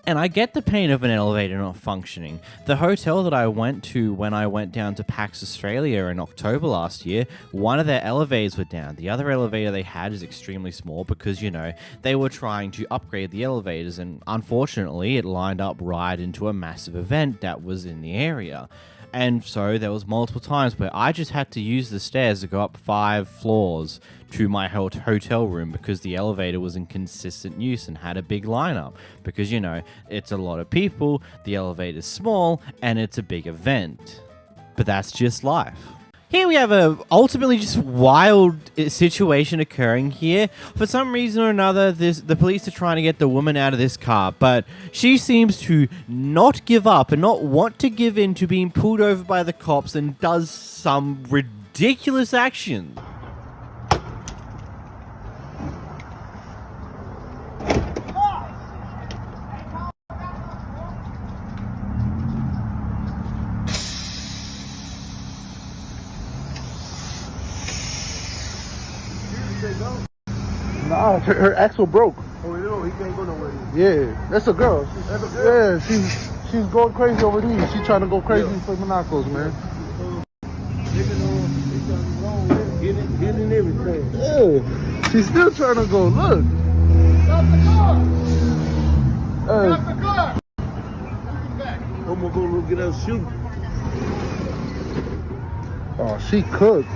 And I get the pain of an elevator not functioning. The hotel that I went to when I went down to PAX Australia in October last year, one of their elevators were down. The other elevator they had is extremely small because, you know, they were trying to upgrade the elevators, and unfortunately it lined up right into a massive event that was in the area. And so there was multiple times where I just had to use the stairs to go up 5 floors to my hotel room because the elevator was in consistent use and had a big lineup. Because, you know, it's a lot of people, the elevator's small, and it's a big event. But that's just life. Here we have a ultimately just wild situation occurring here. For some reason or another, the police are trying to get the woman out of this car, but she seems to not give up and not want to give in to being pulled over by the cops and does some ridiculous action. Nah, her axle broke. Oh, no, he can't go nowhere. Yeah, that's a girl. Yeah, she's going crazy over these. She's trying to go crazy for Monacos, man. Getting everything. Yeah, she's still trying to go. Look. Stop the car! Stop the car! I'm gonna go get us shoot. Oh, she cooked.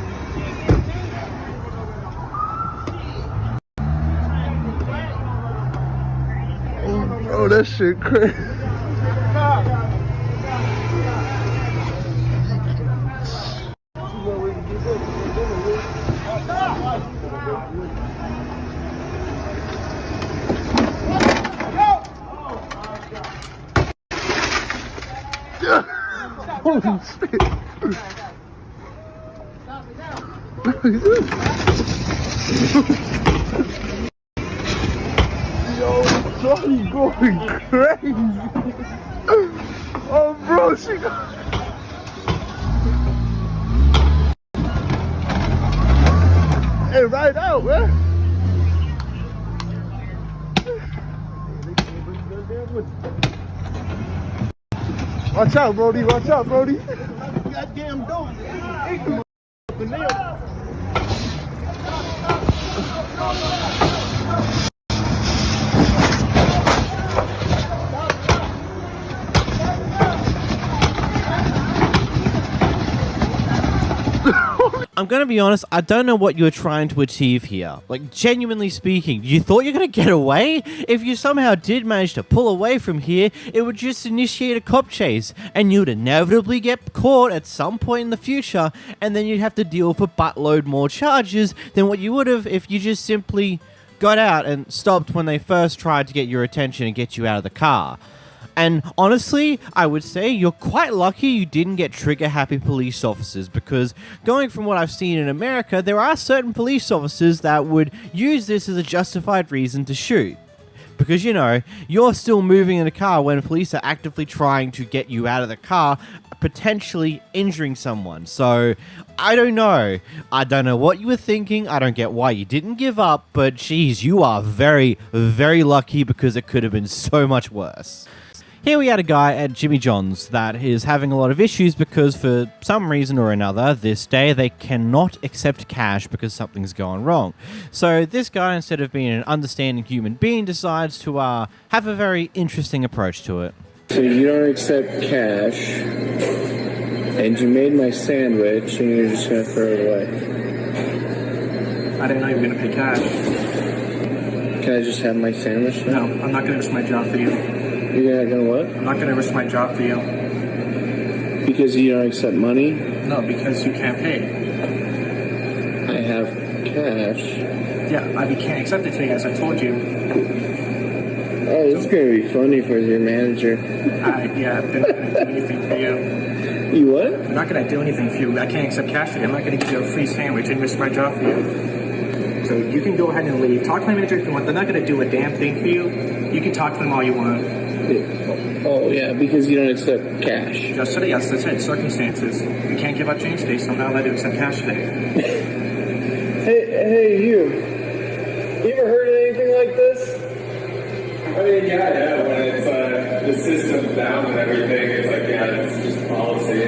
Oh, that shit crazy. Holy shit. Yo, Johnny going crazy. Oh, bro, she got... Hey, right out, man. Watch out, Brody. Watch out, Brody. Goddamn door. I'm gonna be honest, I don't know what you're trying to achieve here. Like, genuinely speaking, you thought you're gonna get away? If you somehow did manage to pull away from here, it would just initiate a cop chase, and you'd inevitably get caught at some point in the future, and then you'd have to deal with a buttload more charges than what you would have if you just simply got out and stopped when they first tried to get your attention and get you out of the car. And honestly, I would say you're quite lucky you didn't get trigger-happy police officers, because going from what I've seen in America, there are certain police officers that would use this as a justified reason to shoot. because, you know, you're still moving in a car when police are actively trying to get you out of the car, potentially injuring someone. So, I don't know. I don't know what you were thinking. I don't get why you didn't give up, but geez, you are very, very lucky because it could have been so much worse. Here we had a guy at Jimmy John's that is having a lot of issues because for some reason or another this day they cannot accept cash because something's gone wrong. So this guy, instead of being an understanding human being, decides to have a very interesting approach to it. So you don't accept cash, and you made my sandwich, and you're just gonna throw it away. I didn't know you were gonna pay cash. Can I just have my sandwich now? No, I'm not gonna risk my job for you. You're not gonna what? I'm not gonna risk my job for you. Because you don't accept money? No, because you can't pay. I have cash. Yeah, you can't accept it today, as I told you. Oh, this is gonna be funny for your manager. Yeah, they're not gonna do anything for you. You what? They're not gonna do anything for you. I can't accept cash today. I'm not gonna give you a free sandwich and risk my job for you. So you can go ahead and leave. Talk to my manager if you want. They're not gonna do a damn thing for you. You can talk to them all you want. Oh, yeah, because you don't accept cash. Just today, yes, that's it. Circumstances. You can't give up change today, so I'm not allowed to accept cash today. Hey, you. You ever heard of anything like this? I mean, yeah, when it's the system's down and everything, it's like, yeah, it's just policy.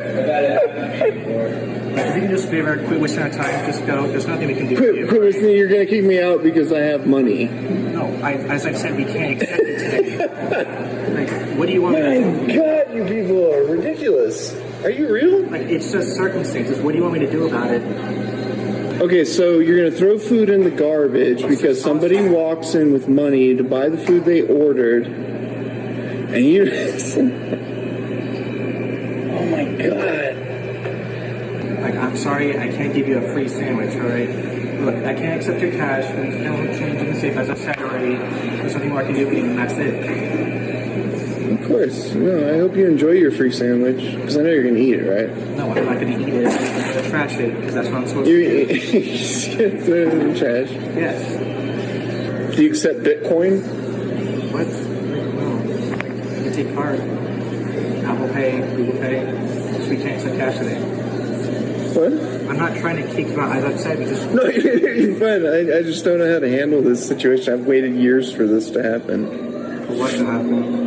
I've had it happen before. If you can just favor, quit wasting our time, just go. There's nothing we can do for you. Quit listening, you're gonna kick me out because I have money. No, as I've said, we can't accept it today. Like, what do you want me to do? My God, you people are ridiculous. Are you real? Like, it's just circumstances. What do you want me to do about it? Okay, so you're gonna throw food in the garbage because somebody walks in with money to buy the food they ordered, and you... Oh my God. Like, I'm sorry, I can't give you a free sandwich, alright? Look, I can't accept your cash, there's no change in the safe, as I said already. There's nothing more I can do for you, and that's it. Of course. No, I hope you enjoy your free sandwich, because I know you're gonna eat it, right? No, I'm not gonna eat it. I'm gonna trash it, because that's what I'm supposed to do. You're just gonna throw it in the trash? Yes. Do you accept Bitcoin? What? No. You can take card. Apple Pay, Google Pay. So we can't accept cash today. What? I'm not trying to kick you out. As I've said, we just... No, you're fine. I just don't know how to handle this situation. I've waited years for this to happen. For what to happen?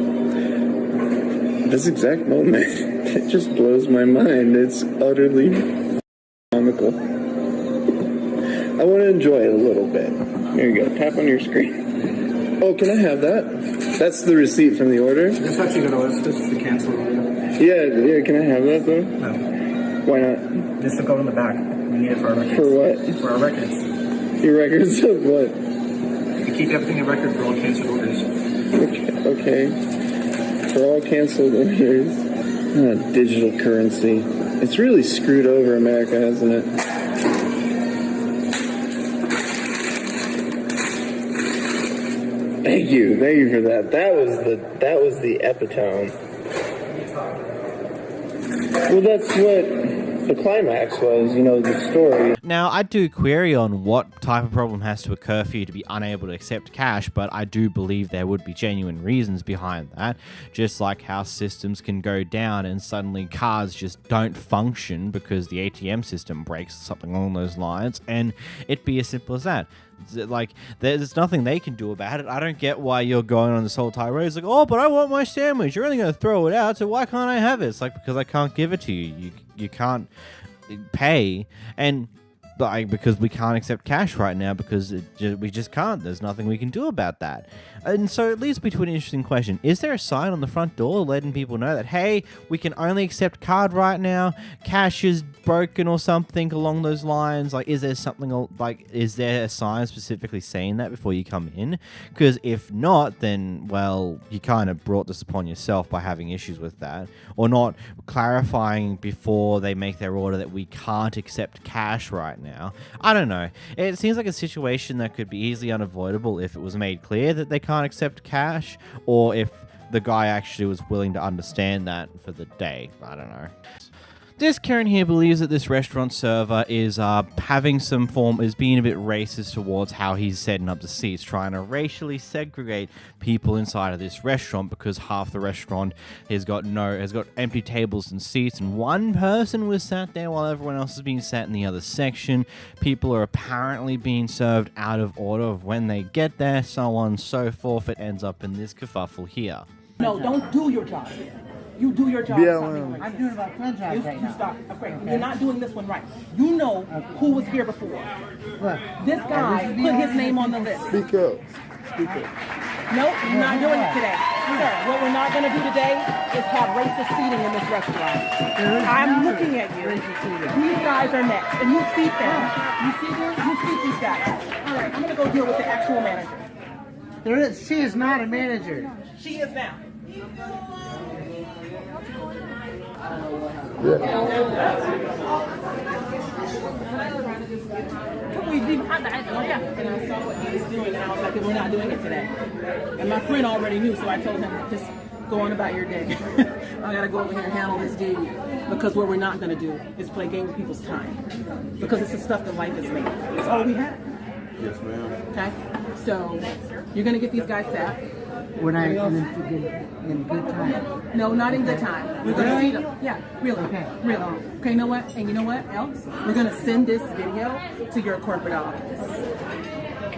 This exact moment. It just blows my mind. It's utterly comical. I want to enjoy it a little bit. Here you go. Tap on your screen. Oh, can I have that? That's the receipt from the order? This actually got a list. This is the cancel order. Yeah, can I have that, though? No. Why not? This will go in the back. We need it for our records. For what? For our records. Your records of what? We keep everything in record for all canceled orders. Okay. For all canceled orders. Digital currency. It's really screwed over America, hasn't it? Thank you for that. That was the epitome. Well, that's what the climax was, the story. Now, I do query on what type of problem has to occur for you to be unable to accept cash, but I do believe there would be genuine reasons behind that, just like how systems can go down and suddenly cards just don't function because the ATM system breaks, something along those lines, and it'd be as simple as that. Like, there's nothing they can do about it. I don't get why you're going on this whole tirade. It's like, oh, but I want my sandwich. You're only going to throw it out, so why can't I have it? It's like, because I can't give it to you. You can't pay, and because we can't accept cash right now because we just can't. There's nothing we can do about that. And so it leads me to an interesting question. Is there a sign on the front door letting people know that, hey, we can only accept card right now, cash is broken or something along those lines? Like, is there something, like, is there a sign specifically saying that before you come in? Because if not, then, well, you kind of brought this upon yourself by having issues with that, or not clarifying before they make their order that we can't accept cash right now. I don't know. It seems like a situation that could be easily unavoidable if it was made clear that they can't accept cash, or if the guy actually was willing to understand that for the day. I don't know. This Karen here believes that this restaurant server is being a bit racist towards how he's setting up the seats, trying to racially segregate people inside of this restaurant because half the restaurant has got empty tables and seats, and one person was sat there while everyone else is being sat in the other section. People are apparently being served out of order of when they get there, so on and so forth. It ends up in this kerfuffle here. No, don't do your job. You do your job. BLM. I'm doing about 10 jobs right now. Stop. Okay. You're not doing this one right. You know who was here before. What? This guy put his name on the list. Speak up. Speak up. Nope, you're not doing it today. Sir, what we're not going to do today is have racist seating in this restaurant. I'm looking at you. These guys are next, and you seat them. You see them? You seat these guys. All right, I'm going to go deal with the actual manager. She is not a manager. She is now. And I saw what he was doing, and I was like, we're not doing it today. And my friend already knew, so I told him, just go on about your day. I gotta go over here and handle this dude, because what we're not gonna do is play games with people's time, because it's the stuff that life is made. That's all we have. Yes, ma'am. Okay? So, you're gonna get these guys sat. When I in good time. No, not in good time. We're gonna see them. Yeah, really. Okay. Really. Okay, you know what? And you know what else? We're gonna send this video to your corporate office.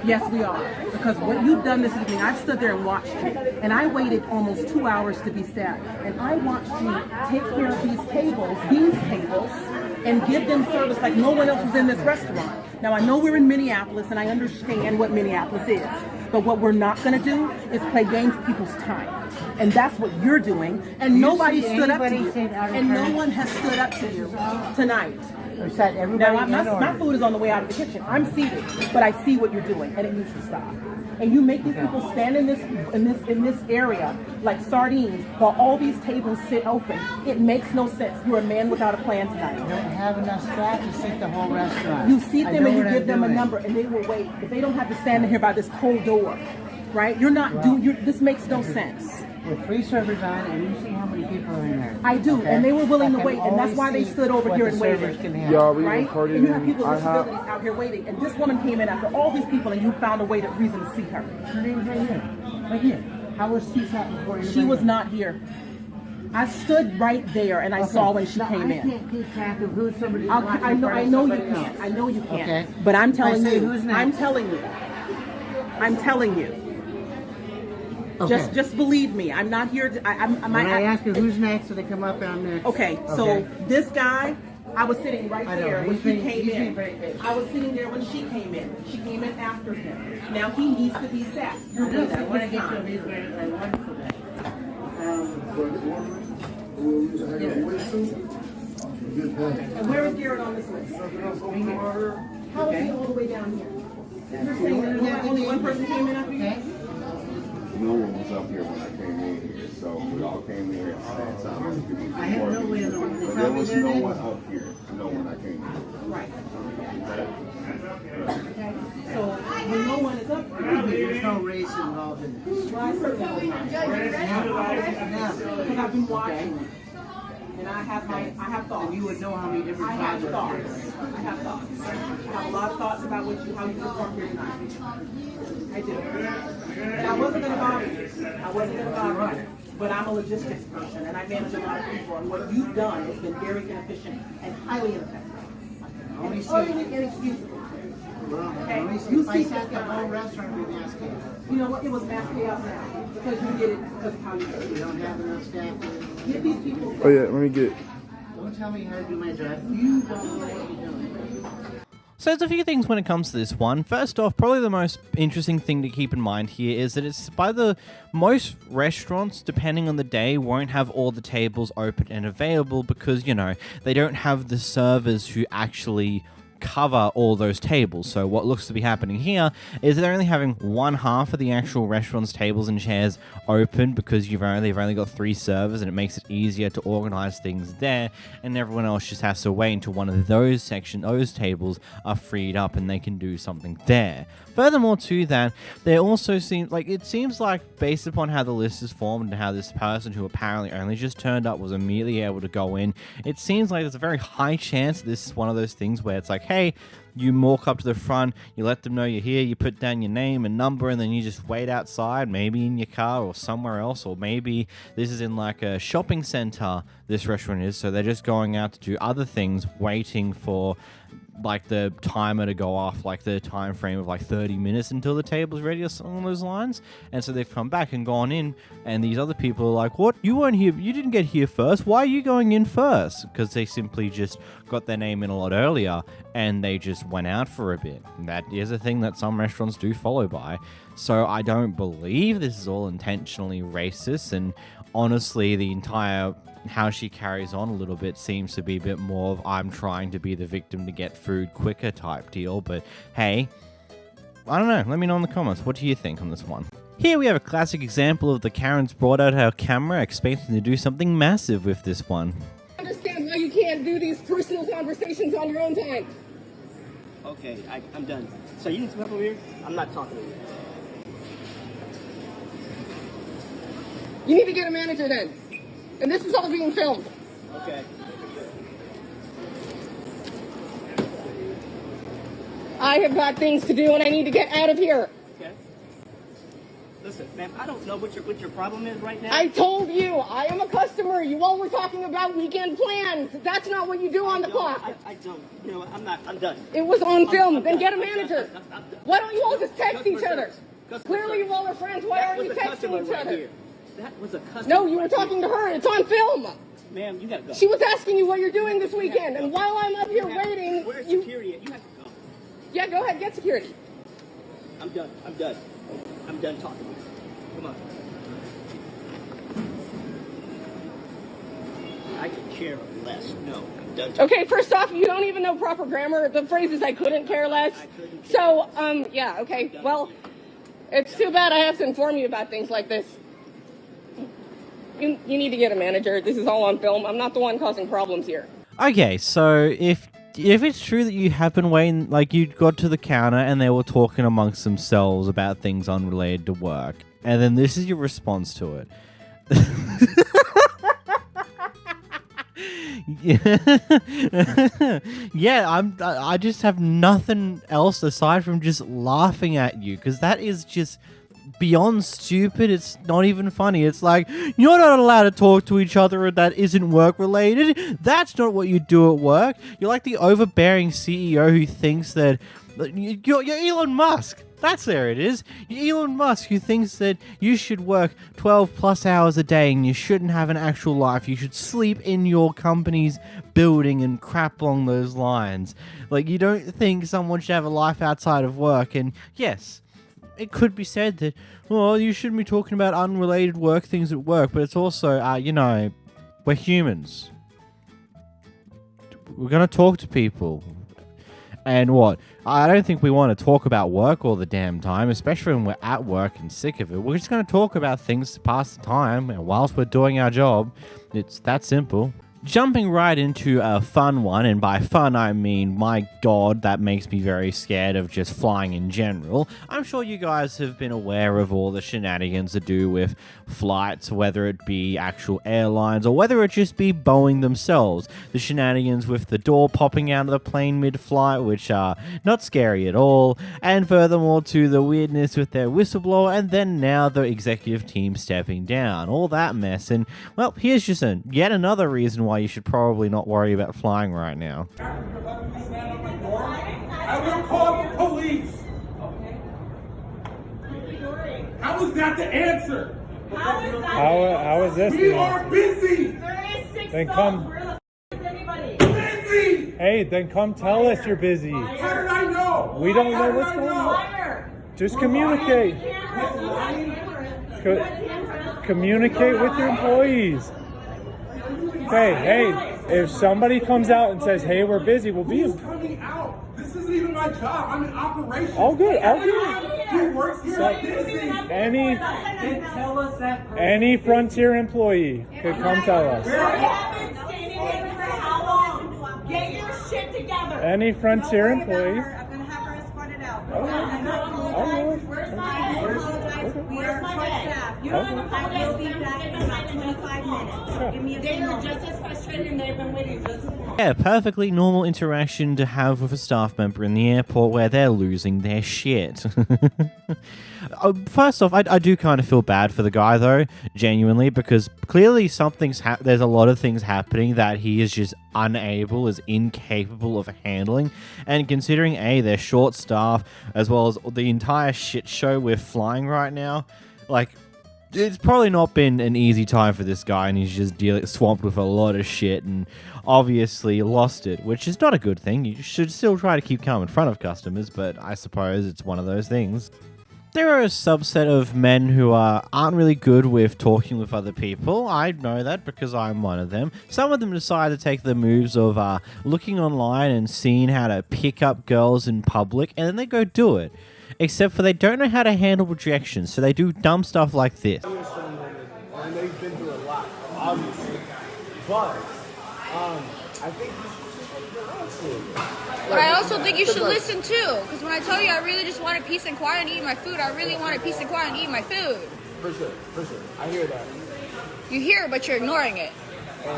Yes, we are. Because what you've done this evening, I've stood there and watched you. And I waited almost 2 hours to be sat. And I watched you take care of these tables, and give them service like no one else was in this restaurant. Now, I know we're in Minneapolis, and I understand what Minneapolis is. But what we're not going to do is play games with people's time. And that's what you're doing. And nobody stood up to you. And no one has stood up to you tonight. Now, my food is on the way out of the kitchen. I'm seated, but I see what you're doing, and it needs to stop. And you make these people stand in this area like sardines while all these tables sit open. It makes no sense. You're a man without a plan tonight. I don't have enough staff to seat the whole restaurant. You seat them and you give them a number, and they will wait. If they don't have to stand in here by this cold door, right? You're not doing. This makes no sense. With 3 servers on, and you see how many people are in there. I do, and they were willing to wait, and that's why they stood over here and waited. Right? And you have people with disabilities out here waiting, and this woman came in after all these people, and you found a reason to see her. Her name's right here. Right here. How was she sat before you? She was not here. I stood right there, and I saw when she came in. I can't keep track of who somebody's I know you can't. I know you can't. Okay. But I'm telling you. I'm telling you. I'm telling you. Okay. Just believe me. I'm not here to. When I ask you who's next, so they come up and I'm next. Okay. So this guy, I was sitting right there when he came in. I was sitting there when she came in. She came in after him. Now he needs to be sat. You're doing that. What get to these very wonderful day. And where is Garrett on this list? How is he all the way down here? You're saying that only one person came in after you? No one was up here when I came in here, so we all came in here at the same time. I had no way of knowing. But there was no one up here, no when I came in. Right. Okay. So when no one is up here, there's no race involved in this. Well, I certainly will not. Because I've been watching. And I have thoughts. And you would know how many different I have thoughts. I have a lot of thoughts about how you perform here tonight. I do. And I wasn't going to bother you. But I'm a logistics person, and I manage a lot of people. And what you've done has been very inefficient and highly ineffective. Utterly inexcusable. Okay. You see the whole restaurant with mass chaos. You know what? It was mass chaos now because you did it because of how you did it. You don't have enough staff. Get these people. Oh yeah, let me get. Don't tell me how to do my job. You don't know what you're doing. So there's a few things when it comes to this one. First off, probably the most interesting thing to keep in mind here is that it's most restaurants, depending on the day, won't have all the tables open and available because, they don't have the servers who actually cover all those tables. So what looks to be happening here is they're only having one half of the actual restaurant's tables and chairs open because they've only got 3 servers, and it makes it easier to organize things there, and everyone else just has to wait until one of those tables are freed up and they can do something there. Furthermore to that, they also seem like, it seems like, based upon how the list is formed and how this person who apparently only just turned up was immediately able to go in, it seems like there's a very high chance this is one of those things where it's like, hey, you walk up to the front, you let them know you're here, you put down your name and number, and then you just wait outside, maybe in your car or somewhere else, or maybe this is in like a shopping center, this restaurant is, so they're just going out to do other things, waiting for like the timer to go off, like the time frame of like 30 minutes until the table's ready or something along those lines. And so they've come back and gone in, and these other people are like, what, you weren't here, you didn't get here first, why are you going in first? Because they simply just got their name in a lot earlier and they just went out for a bit. And that is a thing that some restaurants do follow by. So I don't believe this is all intentionally racist, and honestly the entire how she carries on a little bit seems to be a bit more of I'm trying to be the victim to get food quicker type deal. But hey, I don't know, let me know in the comments, what do you think on this one? Here we have a classic example of the Karen's brought out her camera expecting to do something massive with this one. I understand why you can't do these personal conversations on your own time. Okay, I'm done. So you need to come over here? I'm not talking to you. You need to get a manager then. And this is all being filmed. Okay. I have got things to do and I need to get out of here. Okay. Listen, ma'am, I don't know what your problem is right now. I told you, I am a customer. You all were talking about weekend plans. That's not what you do on the clock. I don't. You know what? I'm done. It was on film. Then done. get a manager. Why don't you all just text each other? Clearly you all are friends. Why aren't you texting each other? That was a customer. No, you were talking to her. It's on film. Ma'am, you gotta go. She was asking you what you're doing this weekend, and while I'm up here waiting, where's security at? You have to go. Yeah, go ahead, get security. I'm done. I'm done. I'm done talking to you. Come on. I could care less. No, I'm done. Okay, first off, you don't even know proper grammar. The phrase is I couldn't care less. So, yeah, okay. Well, it's too bad I have to inform you about things like this. You need to get a manager. This is all on film. I'm not the one causing problems here. Okay, so if it's true that you have been waiting, like you got to the counter and they were talking amongst themselves about things unrelated to work, and then this is your response to it. Yeah, I just have nothing else aside from just laughing at you, because that is just beyond stupid. It's not even funny. It's like, you're not allowed to talk to each other that isn't work related. That's not what you do at work. You're like the overbearing CEO who thinks that you're Elon Musk. There it is. You're Elon Musk who thinks that you should work 12 plus hours a day and you shouldn't have an actual life. You should sleep in your company's building and crap along those lines. Like, you don't think someone should have a life outside of work. And yes, it could be said that, well, you shouldn't be talking about unrelated work things at work, but it's also, you know, we're humans. We're going to talk to people. And what? I don't think we want to talk about work all the damn time, especially when we're at work and sick of it. We're just going to talk about things to pass the time, and whilst we're doing our job. It's that simple. Jumping right into a fun one, and by fun I mean, my god, that makes me very scared of just flying in general. I'm sure you guys have been aware of all the shenanigans to do with flights, whether it be actual airlines or whether it just be Boeing themselves. The shenanigans with the door popping out of the plane mid-flight, which are not scary at all, and furthermore to the weirdness with their whistleblower, and then now the executive team stepping down. All that mess, and well, here's just yet another reason why you should probably not worry about flying right now. I will call the police. How is that the answer? How is this? We are busy. There is 6 Then dogs. come. Where the f is anybody? Busy. Hey, then come tell us you're busy. How did I know? We don't know How did what's I going know? on. Just communicate. Communicate with your employees. Hey, If somebody comes out and says, "Hey, we're busy," we'll be. Who's coming out? This isn't even my job. I'm in operations. All good. All good. Who works here at busy? Any Frontier employee could come tell us. Get your shit together. Any Frontier employee. I'm gonna have her escorted out. Where's my We are short staff. I will be back in about 25 minutes. Give me a few moments. They're just as frustrated and they've been waiting just as long. Yeah, perfectly normal interaction to have with a staff member in the airport where they're losing their shit. First off, I do kind of feel bad for the guy though, genuinely, because clearly there's a lot of things happening that he is just is incapable of handling. And considering they're short staff, as well as the entire shit show we're flying right now, like, it's probably not been an easy time for this guy, and he's just swamped with a lot of shit and obviously lost it, which is not a good thing. You should still try to keep calm in front of customers, but I suppose it's one of those things. There are a subset of men who aren't really good with talking with other people. I know that because I'm one of them. Some of them decide to take the moves of looking online and seeing how to pick up girls in public, and then they go do it. Except for they don't know how to handle rejection, so they do dumb stuff like this. I know you've been through a lot, obviously, but I think you should just relax a little bit. But I also think you should listen too, because when I tell you I really just wanted peace and quiet and eat my food, I really wanted peace and quiet and eat my food. For sure. I hear that. You hear it, but you're ignoring it.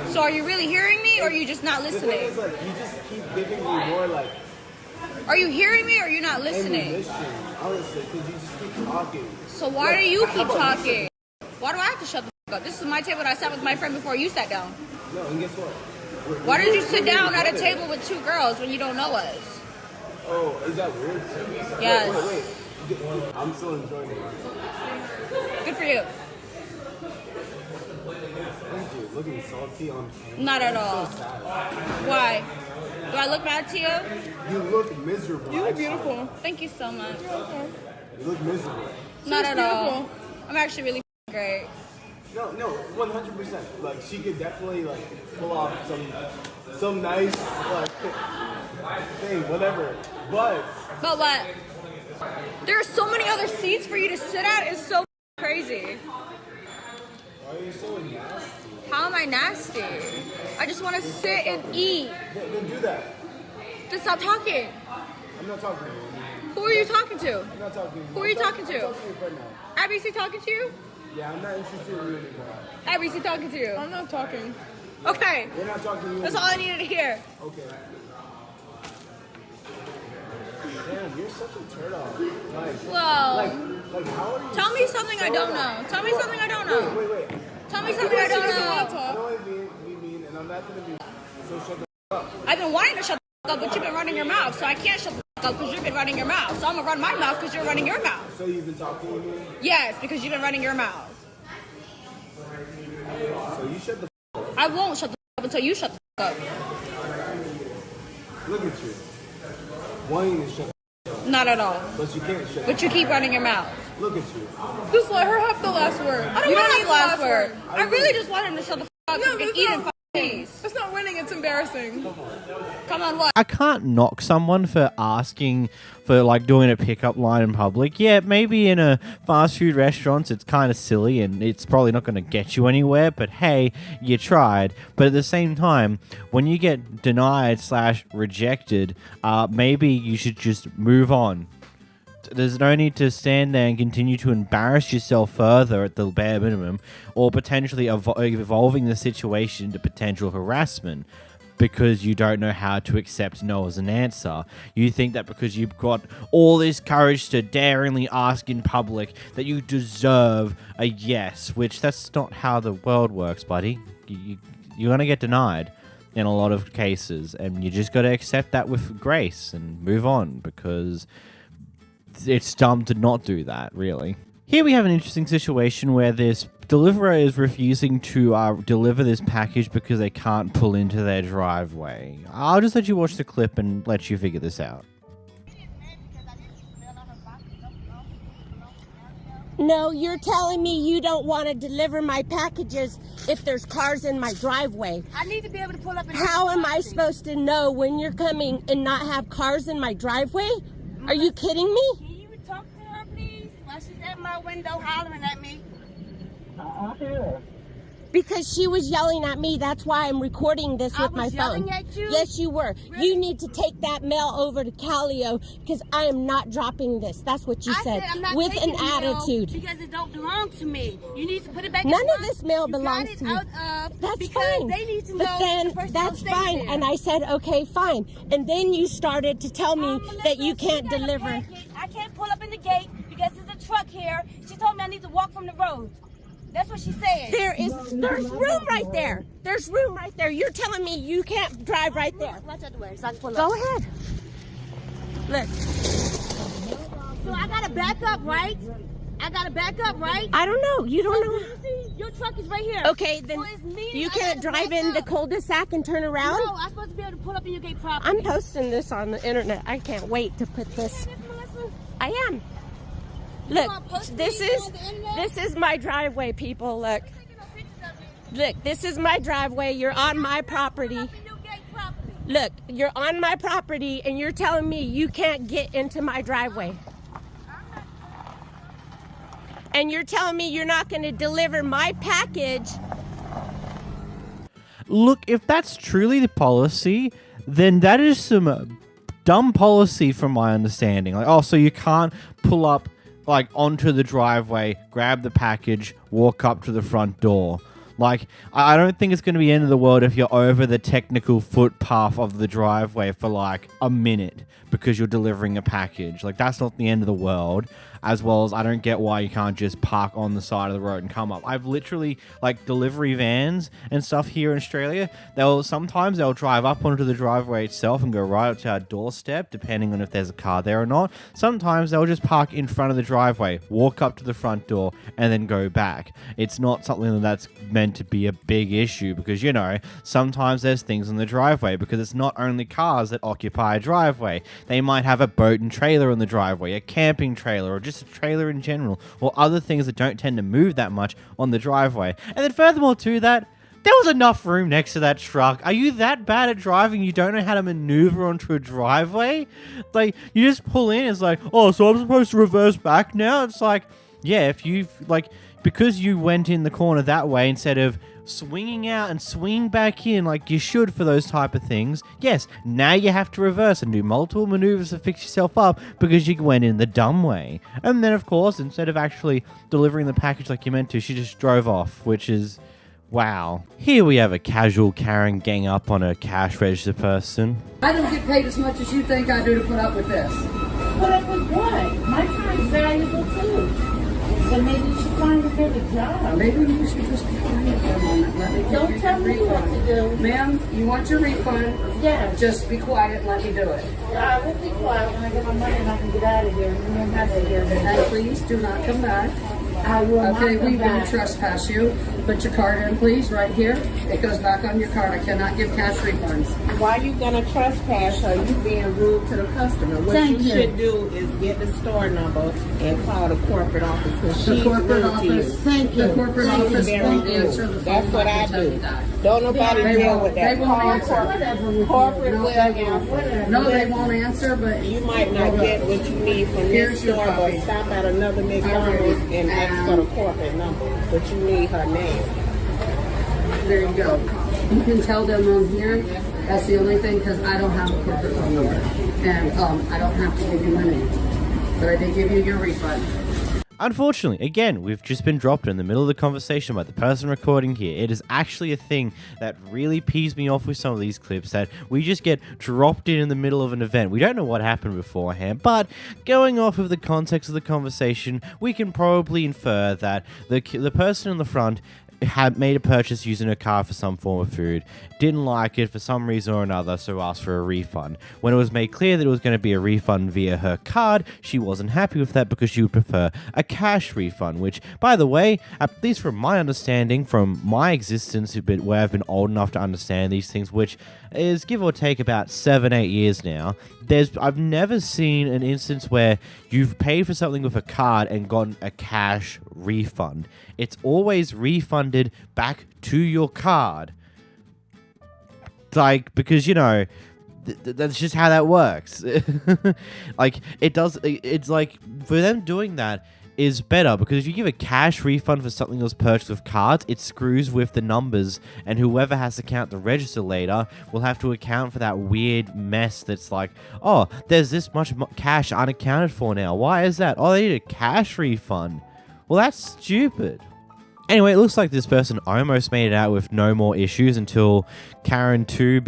So are you really hearing me, or are you just not listening? The thing is, like, you just keep giving me more, like... Are you hearing me, or are you not listening? Honestly, because you just keep talking. So why do you keep talking? Why do I have to shut the f*** up? This is my table that I sat with my friend before you sat down. No, and guess what? Why did you sit down at a table with two girls when you don't know us? Oh, is that weird? Yes. Wait. I'm still enjoying it. Good for you. Thank you. Looking salty on camera. Not at all. So sad. Why? Do I look bad to you? You look miserable. You look beautiful. Thank you so much. You look miserable. Not at all. I'm actually really great. No, 100%. Like, she could definitely, like, pull off some nice, like, thing, whatever. But what? There are so many other seats for you to sit at. It's so crazy. Why are you so nasty? How am I nasty? I just want to sit and eat. Then do that. Just stop talking. I'm not talking to you. Who are you talking to? I'm not talking to you. Who are you talking to? I'm talking to you right now. Abby, is he talking to you? Yeah, I'm not interested in you anymore. Abby, is he talking to you? I'm not talking. Okay. We're not talking to you. That's all I needed to hear. Okay. Damn, you're such a turd off. Like, how are you? Tell me something I don't know. Tell me something I don't know. Wait. Tell me something I don't know. I know what you mean, and I'm not gonna be so shut the up. I've been wanting to shut the up, but you've been running your mouth, so I can't shut the up because you've been running your mouth. So I'm gonna run my mouth because you're running your mouth. So you've been talking to me? Yes, because you've been running your mouth. So you shut the up. I won't shut the up until you shut the up. Look at you. Wanting to shut the up. Not at all. But you can't shut But you keep running your mouth. Look at you. Just let her have the last word. I don't want the last word. I really just want him to shut the up so we can eat in peace. It's not winning, it's embarrassing. Come on, what? I can't knock someone for asking for, like, doing a pickup line in public. Yeah, maybe in a fast food restaurant it's kind of silly and it's probably not going to get you anywhere, but hey, you tried. But at the same time, when you get denied/rejected, maybe you should just move on. There's no need to stand there and continue to embarrass yourself further at the bare minimum, or potentially evolving the situation to potential harassment because you don't know how to accept no as an answer. You think that because you've got all this courage to daringly ask in public that you deserve a yes, which that's not how the world works, buddy. You're going to get denied in a lot of cases, and you just got to accept that with grace and move on, because it's dumb to not do that, really. Here we have an interesting situation where this deliverer is refusing to deliver this package because they can't pull into their driveway. I'll just let you watch the clip and let you figure this out. No, you're telling me you don't want to deliver my packages if there's cars in my driveway. I need to be able to pull up and How am I supposed to know when you're coming and not have cars in my driveway? Are you kidding me? Can you talk to her, please? While she's at my window hollering at me. Because she was yelling at me. That's why I'm recording this with my phone. Yelling at you? Yes, you were. Really? You need to take that mail over to Calio because I am not dropping this. That's what you said. I'm not with an taking mail attitude. because it don't belong to me. You need to put it back. None in of this mail belongs to me. That's because fine. They need to but know then the person that's don't stay fine. there. And I said, okay, fine. And then you started to tell me that you can't deliver. I can't pull up in the gate because there's a truck here. She told me I need to walk from the road. That's what she said. There's room right there. There's room right there. You're telling me you can't drive right there. Watch out the way so I can pull up. Go ahead. Look. So I gotta back up, right? I gotta back up, right? I don't know. You don't know. See, your truck is right here. Okay, then you can't drive in the cul-de-sac and turn around? No, I'm supposed to be able to pull up in your gate properly. I'm posting this on the internet. I can't wait to put this. I am. Look, this is my driveway, people. Look. Look, this is my driveway. You're on my property. Look, you're on my property and you're telling me you can't get into my driveway. And you're telling me you're not going to deliver my package. Look, if that's truly the policy, then that is some dumb policy from my understanding. Like, oh, so you can't pull up like onto the driveway, grab the package, walk up to the front door. Like, I don't think it's going to be the end of the world if you're over the technical footpath of the driveway for like a minute because you're delivering a package. Like, that's not the end of the world. As well as I don't get why you can't just park on the side of the road and come up. I've literally, like, delivery vans and stuff here in Australia. Sometimes they'll drive up onto the driveway itself and go right up to our doorstep, depending on if there's a car there or not. Sometimes they'll just park in front of the driveway, walk up to the front door, and then go back. It's not something that's meant to be a big issue because, you know, sometimes there's things in the driveway because it's not only cars that occupy a driveway. They might have a boat and trailer in the driveway, a camping trailer, or just a trailer in general, or other things that don't tend to move that much on the driveway. And then furthermore to that, there was enough room next to that truck. Are you that bad at driving you don't know how to maneuver onto a driveway? Like, you just pull in, it's like, oh, so I'm supposed to reverse back now? It's like, yeah, if you've, like, because you went in the corner that way instead of swinging out and swinging back in like you should for those type of things, yes, now you have to reverse and do multiple maneuvers to fix yourself up because you went in the dumb way. And then, of course, instead of actually delivering the package like you meant to, she just drove off, which is, wow. Here we have a casual Karen gang up on a cash register person. I don't get paid as much as you think I do to put up with this. Put up with what? My time's valuable too. So maybe you should find a better job. Maybe you should just be quiet for a moment. Let me Don't tell me what to do. Ma'am, you want your refund? Yes. Just be quiet and let me do it. I will be quiet when I get my money and I can get out of here. You don't have to hear And that. please do not come back. I will not Okay, come we back. won't trespass you. Put your card in, please, right here. It goes back on your card. I cannot give cash refunds. Why are you going to trespass her? You being rude to the customer. What Thank you you. should do is get the store number and call the corporate office because The she's corporate rude to office, you. thank you. The corporate She's office very won't rude. answer the phone. That's what I can tell do. you that. Don't nobody They deal won't- with that. they won't Call answer. corporate No, will they answer. won't. No, they won't answer, but You might not get what you need from Here's this your store, copy. but stop at another McDonald's and ask for the corporate number. But you need her name. there you go. You can tell them on here. That's the only thing, because I don't have a corporate phone number. And I don't have to give you my name. But I did give you your refund. Unfortunately, again, we've just been dropped in the middle of the conversation by the person recording here. It is actually a thing that really pees me off with some of these clips, that we just get dropped in the middle of an event. We don't know what happened beforehand, but going off of the context of the conversation, we can probably infer that the person in the front had made a purchase using her card for some form of food, didn't like it for some reason or another, so asked for a refund. When it was made clear that it was going to be a refund via her card, she wasn't happy with that because she would prefer a cash refund, which, by the way, at least from my understanding, from my existence, where I've been old enough to understand these things, which is give or take about 7-8 years now. I've never seen an instance where you've paid for something with a card and gotten a cash refund. It's always refunded back to your card. Like, because, you know, that's just how that works. Like, it's like, for them doing that is better, because if you give a cash refund for something that was purchased with cards, it screws with the numbers, and whoever has to count the register later will have to account for that weird mess that's like, oh, there's this much cash unaccounted for now. Why is that? Oh, they need a cash refund. Well, that's stupid. Anyway, it looks like this person almost made it out with no more issues until Karen 2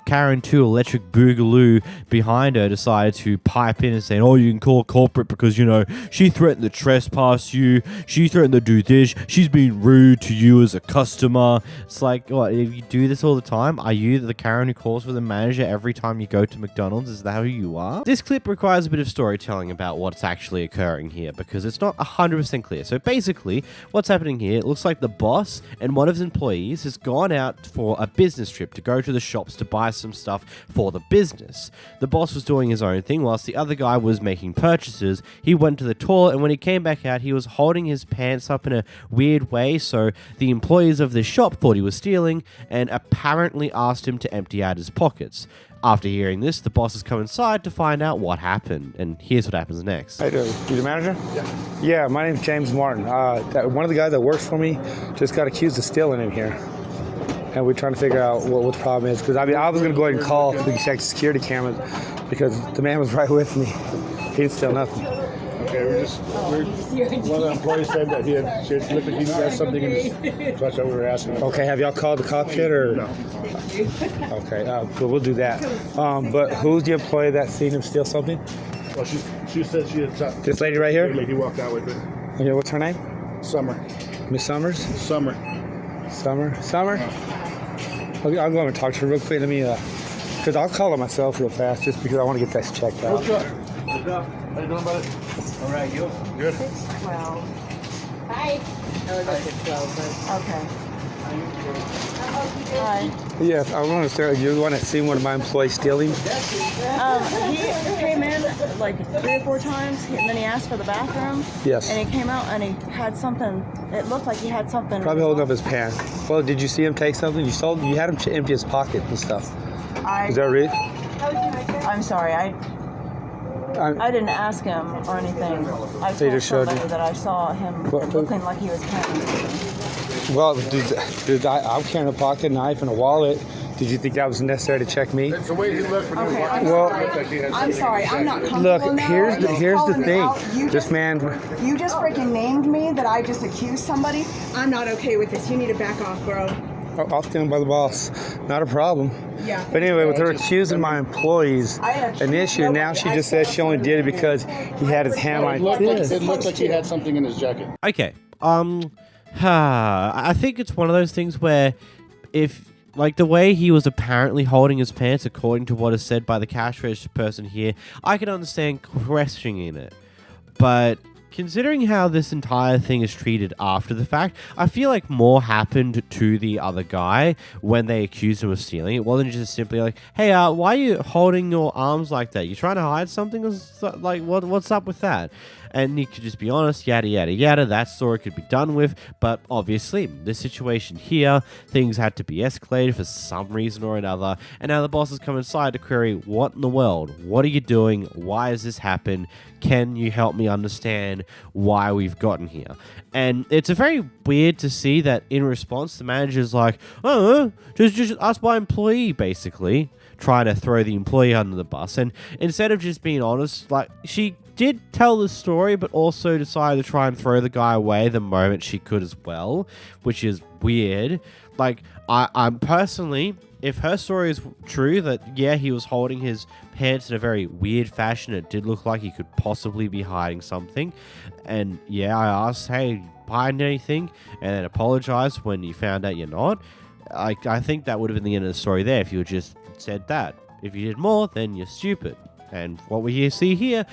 Electric Boogaloo behind her decided to pipe in and say, oh, you can call corporate because, you know, she threatened to trespass you. She threatened to do this. She's being rude to you as a customer. It's like, what, if you do this all the time? Are you the Karen who calls for the manager every time you go to McDonald's? Is that who you are? This clip requires a bit of storytelling about what's actually occurring here because it's not 100% clear. So basically, what's happening here, it looks like the boss and one of his employees has gone out for a business trip to go to the shops to buy some stuff for the business. The boss was doing his own thing whilst the other guy was making purchases. He went to the toilet, and when he came back out, he was holding his pants up in a weird way, so the employees of the shop thought he was stealing and apparently asked him to empty out his pockets. After hearing this, the bosses come inside to find out what happened, and here's what happens next. Hey, you the manager? Yeah. Yeah, my name's James Martin. One of the guys that works for me just got accused of stealing in here. And we're trying to figure out what the problem is. Because, I mean, I was going to go ahead and call so we can check security cameras because the man was right with me. He didn't steal nothing. Okay, one of the employees said that he looked like he had something in his, so that's what we were asking. Okay, have y'all called the cops yet, or? No. Okay, so we'll do that. But who's the employee that seen him steal something? Well, she said she had... This lady right here? The lady walked out with it. Okay, what's her name? Summer. Miss Summers? Summer. Summer? Okay, I'll go over and talk to her real quick. Let me, because I'll call her myself real fast just because I want to get this checked out. What's up? How you doing, buddy? All right, you? Good. 12. Hi. Okay. Hi. Yes, I want to start. You're the one that seen one of my employees stealing? He came in like 3 or 4 times, and then he asked for the bathroom. Yes. And he came out and he had something. It looked like he had something. Probably holding up his pants. Well, did you see him take something? You had him empty his pocket and stuff. Is that right? I'm sorry, I didn't ask him or anything. I So you told just showed somebody you? that I saw him looking like he was carrying something. Well, I'm carrying a pocket knife and a wallet. Did you think that was necessary to check me? It's the way he looked for Okay, I'm sorry, I'm not comfortable Look, now. here's the thing. You This man. You just freaking named me that I just accused somebody. I'm not okay with this. You need to back off, bro. I'll stand by the boss. Not a problem. Yeah. But anyway, with her accusing my employees an issue, now she just says she only did it because he had his hand like this. It looked like he had something in his jacket. Okay. I think it's one of those things where if, like, the way he was apparently holding his pants, according to what is said by the cash register person here, I can understand questioning it. But considering how this entire thing is treated after the fact, I feel like more happened to the other guy when they accused him of stealing. It wasn't just simply like, hey, why are you holding your arms like that? You trying to hide something? Like, what's up with that? And he could just be honest, yada, yada, yada. That story could be done with. But obviously, this situation here, things had to be escalated for some reason or another. And now the bosses come inside to query, what in the world? What are you doing? Why has this happened? Can you help me understand why we've gotten here? And it's a very weird to see that in response, the manager's like, oh, just ask my employee, basically. Trying to throw the employee under the bus. And instead of just being honest, like, she did tell the story, but also decided to try and throw the guy away the moment she could as well, which is weird. Like, I'm personally, if her story is true, that, yeah, he was holding his pants in a very weird fashion, it did look like he could possibly be hiding something. And, yeah, I asked, hey, hiding anything? And then apologized when you found out you're not. I think that would have been the end of the story there if you had just said that. If you did more, then you're stupid. And what we see here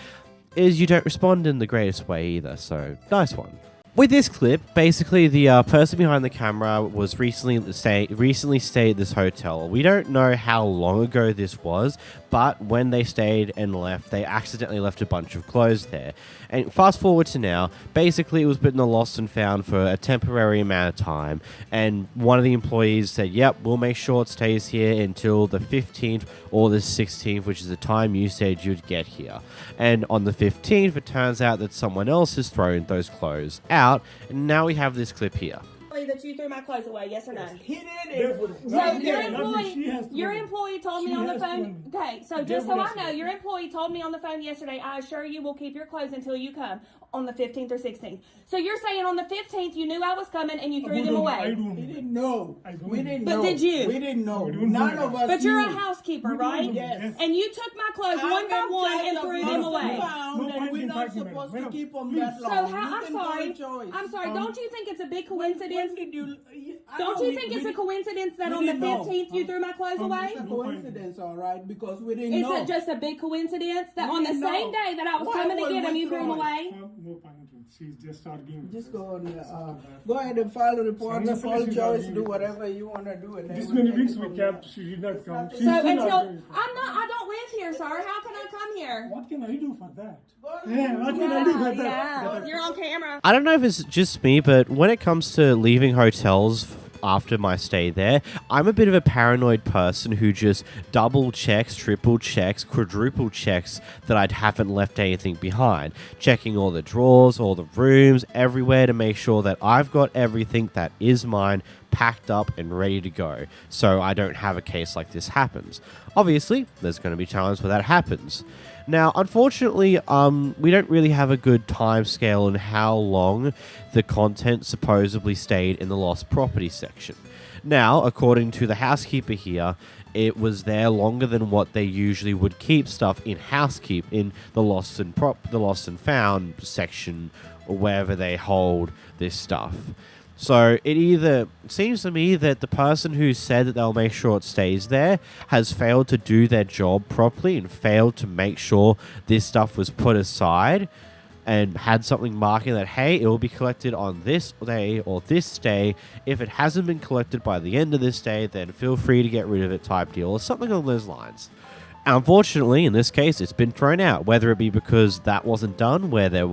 is you don't respond in the greatest way either, so nice one. With this clip, basically the person behind the camera was recently stayed at this hotel. We don't know how long ago this was, but when they stayed and left, they accidentally left a bunch of clothes there. And fast forward to now, basically it was put in the lost and found for a temporary amount of time, and one of the employees said, yep, we'll make sure it stays here until the 15th or the 16th, which is the time you said you'd get here. And on the 15th, it turns out that someone else has thrown those clothes out, and now we have this clip here. That you threw my clothes away, yes or no? He did. So your employee told me on the phone. Okay, so just so I know, your employee told me on the phone yesterday, I assure you will keep your clothes until you come on the 15th or 16th. So you're saying on the 15th you knew I was coming and you threw them away? We didn't know. We didn't know. But did you? We didn't know. None of us But you're a knew. housekeeper, right? Yes. And you took my clothes one by one and threw them away. We're not supposed to keep them that long. So I'm sorry. Don't you think it's a big coincidence? Don't you think it's a coincidence that on the 15th you threw my clothes away? It's a coincidence, all right, because we didn't know. Is it just a big coincidence that on the same day that I was coming to get them, you threw them away? No punishment. She's just arguing. Just go ahead and file a report, apologize, do whatever you want to do. This many weeks we kept, she did not come. So until I don't live here, sir. How can I come here? What can I do for that? Yeah, what can I do for that? Yeah, you're on camera. I don't know if it's just me, but when it comes to leaving hotels after my stay there, I'm a bit of a paranoid person who just double checks, triple checks, quadruple checks that I haven't left anything behind. Checking all the drawers, all the rooms, everywhere to make sure that I've got everything that is mine packed up and ready to go, so I don't have a case like this happens. Obviously, there's going to be times where that happens. Now, unfortunately, we don't really have a good time scale on how long the content supposedly stayed in the lost property section. Now, according to the housekeeper here, it was there longer than what they usually would keep stuff in housekeep in the lost and found section, or wherever they hold this stuff. So it either seems to me that the person who said that they'll make sure it stays there has failed to do their job properly and failed to make sure this stuff was put aside and had something marking that, hey, it will be collected on this day or this day. If it hasn't been collected by the end of this day, then feel free to get rid of it type deal, or something along those lines. Unfortunately, in this case, it's been thrown out, whether it be because that wasn't done, where it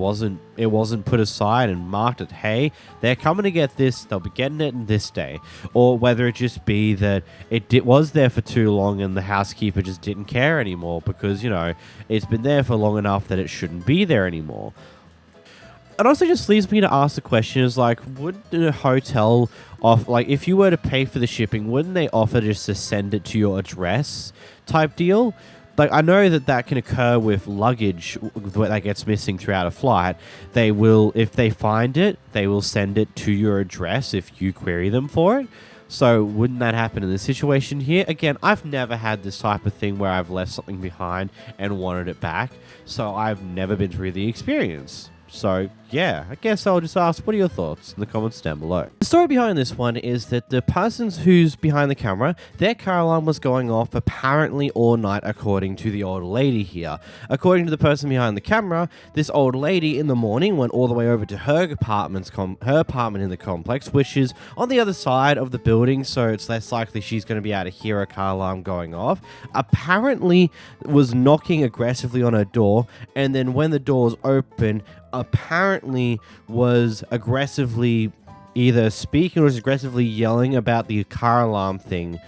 wasn't put aside and marked it, hey, they're coming to get this, they'll be getting it in this day, or whether it just be that it was there for too long and the housekeeper just didn't care anymore because, you know, it's been there for long enough that it shouldn't be there anymore. It also just leaves me to ask the question is, like, wouldn't a hotel if you were to pay for the shipping, wouldn't they offer just to send it to your address type deal? Like, I know that can occur with luggage that gets missing throughout a flight. They will, if they find it, they will send it to your address if you query them for it. So wouldn't that happen in this situation here? Again, I've never had this type of thing where I've left something behind and wanted it back. So I've never been through the experience. So, yeah, I guess I'll just ask, what are your thoughts in the comments down below? The story behind this one is that the person who's behind the camera, their car alarm was going off apparently all night, according to the old lady here. According to the person behind the camera, this old lady in the morning went all the way over to her apartment in the complex, which is on the other side of the building, so it's less likely she's going to be able to hear a car alarm going off. Apparently was knocking aggressively on her door, and then when the doors open, apparently was aggressively either speaking or was aggressively yelling about the car alarm thing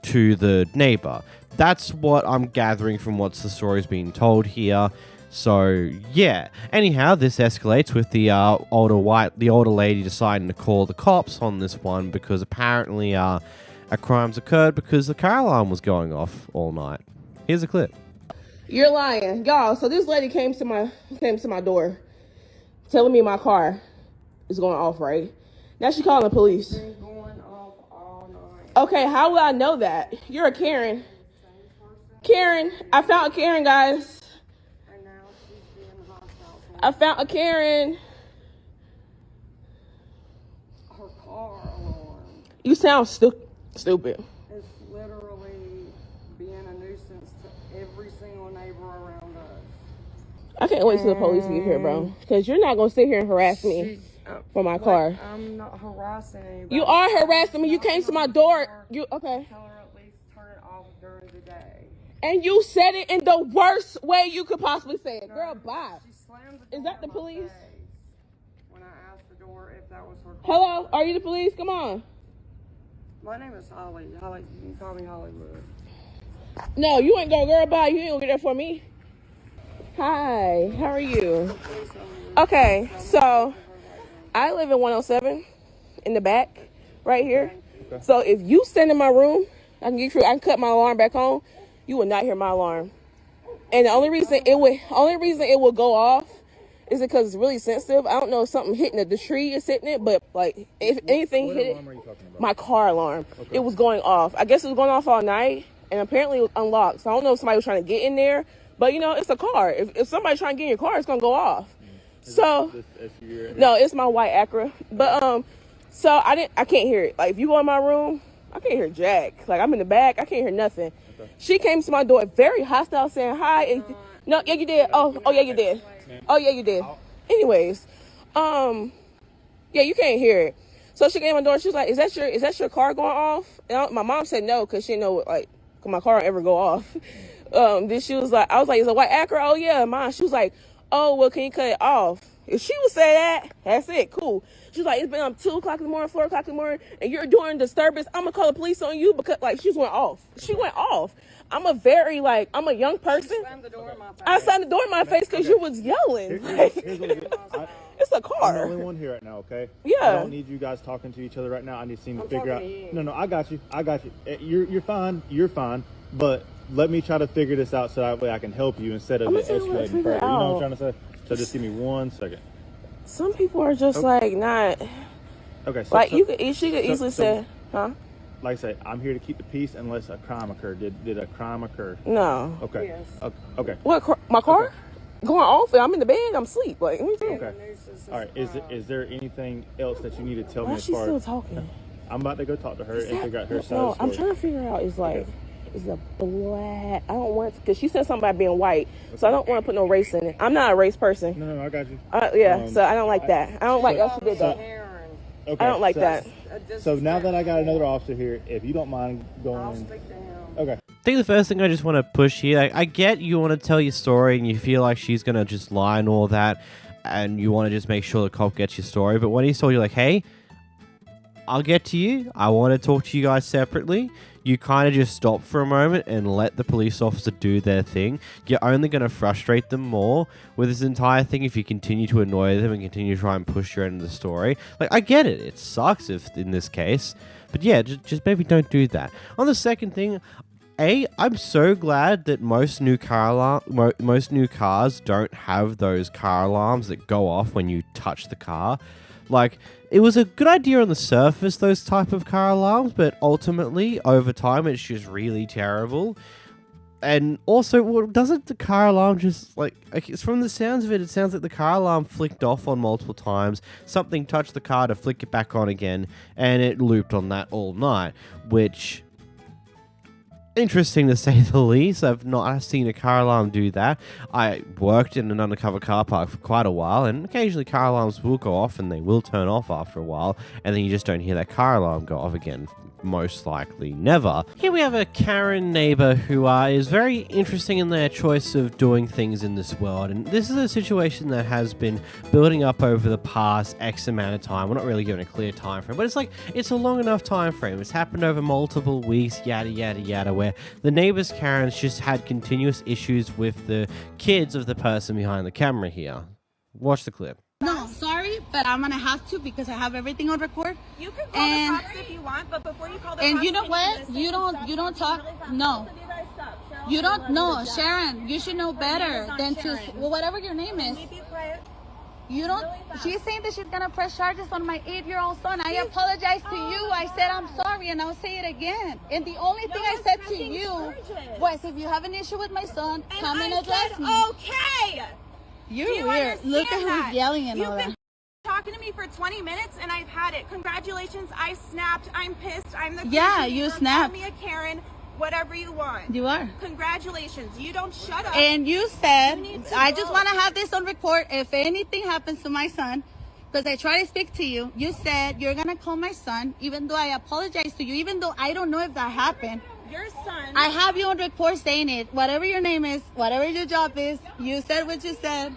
to the neighbor. That's what I'm gathering from what's the story's being told here. So yeah. Anyhow, this escalates with the older lady deciding to call the cops on this one because apparently a crime's occurred because the car alarm was going off all night. Here's a clip. You're lying, y'all. So this lady came to my door, telling me my car is going off, right? Now she calling the police. It's been going off all night. Okay, how will I know that? You're a Karen. Karen, I found a Karen, guys. And now she's being hostile. I found a Karen. Her car alarm. You sound stupid. It's literally being a nuisance to every single neighbor around us. I can't wait till the police get here, bro. Because you're not going to sit here and harass me. for my car. I'm not harassing anybody. You are harassing me. You came to my door. You okay? Tell her at least turn it off during the day. And you said it in the worst way you could possibly say it. Girl, bye. She slammed the door Is that the in my police? face when I asked the door if that was her car. Hello? Are you the police? Come on. My name is Holly. Holly, you can call me Hollywood. No, you ain't gonna, girl, bye. You ain't gonna get there for me. Hi, how are you? Okay, so I live in 107 in the back right here. Okay. So if you stand in my room, I can cut my alarm back on. You will not hear my alarm. And the only reason it will go off is because it's really sensitive. I don't know if something hitting it. The tree is hitting it, but like if anything hit it, my car alarm, it was going off. I guess it was going off all night, and apparently it was unlocked. So I don't know if somebody was trying to get in there, but you know, it's a car. If somebody's trying to get in your car, it's gonna go off. So no, it's my white Acura. But so I can't hear it. Like if you go in my room, I can't hear jack. Like I'm in the back, I can't hear nothing. Okay. She came to my door very hostile, saying hi, and no, yeah you did. Oh yeah you did. Oh yeah you did. Anyways, yeah you can't hear it. So she came to my door and she was like, "Is that your car going off?" And my mom said no because she didn't know what, like my car don't ever go off. Then she was like, I was like, "Is it a white Acura?" "Oh yeah, mine." She was like, "Oh well, can you cut it off?" If she would say that, that's it, cool. She's like, "It's been 2 o'clock in the morning, 4 o'clock in the morning, and you're doing disturbance. I'm gonna call the police on you," because like she went off. She went off. I'm a young person. I slammed the door in my face because you was yelling. It's a car. I'm the only one here right now, okay? Yeah. I don't need you guys talking to each other right now. I need to figure out. No, I got you. You're fine. You're fine. But let me try to figure this out so that way I can help you instead of it escalating further. You know what I'm trying to say? So just give me 1 second. Some people are just like not. Okay. So, like she could easily say, huh? Like I say, I'm here to keep the peace unless a crime occurred. Did a crime occur? No. Okay. Yes. Okay. What? My car? Okay. Going off? I'm in the bed. I'm asleep. Like, what are you doing? Okay. All right. Is there anything else that you need to tell me? Why is she still talking? I'm about to go talk to her and figure out her side. No, I'm trying to figure out. Is like. Okay. Is a black. I don't want because she said something about being white, so I don't want to put no race in it. I'm not a race person. No, I got you. Yeah, so I don't like that. I don't like that she did that. Okay, I don't like that. So now that I got another officer here, if you don't mind going, okay. I think the first thing I just want to push here, I get you want to tell your story and you feel like she's gonna just lie and all that, and you want to just make sure the cop gets your story. But when he told you like, hey, I'll get to you. I want to talk to you guys separately. You kind of just stop for a moment and let the police officer do their thing. You're only going to frustrate them more with this entire thing if you continue to annoy them and continue to try and push your end of the story. Like, I get it. It sucks if in this case. But yeah, just maybe don't do that. On the second thing, I'm so glad that most new cars don't have those car alarms that go off when you touch the car. Like, it was a good idea on the surface, those type of car alarms, but ultimately, over time, it's just really terrible. And also, doesn't the car alarm just, like, from the sounds of it, it sounds like the car alarm flicked off on multiple times, something touched the car to flick it back on again, and it looped on that all night, which... interesting to say the least. I've not seen a car alarm do that. I worked in an undercover car park for quite a while, and occasionally car alarms will go off and they will turn off after a while, and then you just don't hear that car alarm go off again. Most likely never. Here we have a Karen neighbor who is very interesting in their choice of doing things in this world, and this is a situation that has been building up over the past X amount of time. We're not really given a clear time frame, but it's a long enough time frame. It's happened over multiple weeks, yada yada yada, where the neighbors Karen's just had continuous issues with the kids of the person behind the camera here. Watch the clip. No, sorry, but I'm gonna have to because I have everything on record. You can call the cops if you want, but before you call the cops, and you know what? You don't talk. No, you don't. No, Sharon, you should know better than to whatever your name is. You don't. She's saying that she's gonna press charges on my 8-year-old son. I apologize to you. I said I'm sorry, and I'll say it again. And the only thing I said to you was, if you have an issue with my son, come and address me. Okay. You're weird. Look at who's yelling and all that. You've been talking to me for 20 minutes and I've had it. Congratulations. I snapped. I'm pissed. I'm the you snapped. Call me a Karen. Whatever you want. You are. Congratulations. You don't shut up. And you said, I just want to have this on record. If anything happens to my son, Because I tried to speak to you. You said you're going to call my son, even though I apologize to you, even though I don't know if that happened. Your son. I have you on record saying it. Whatever your name is, whatever your job is, you said what you said.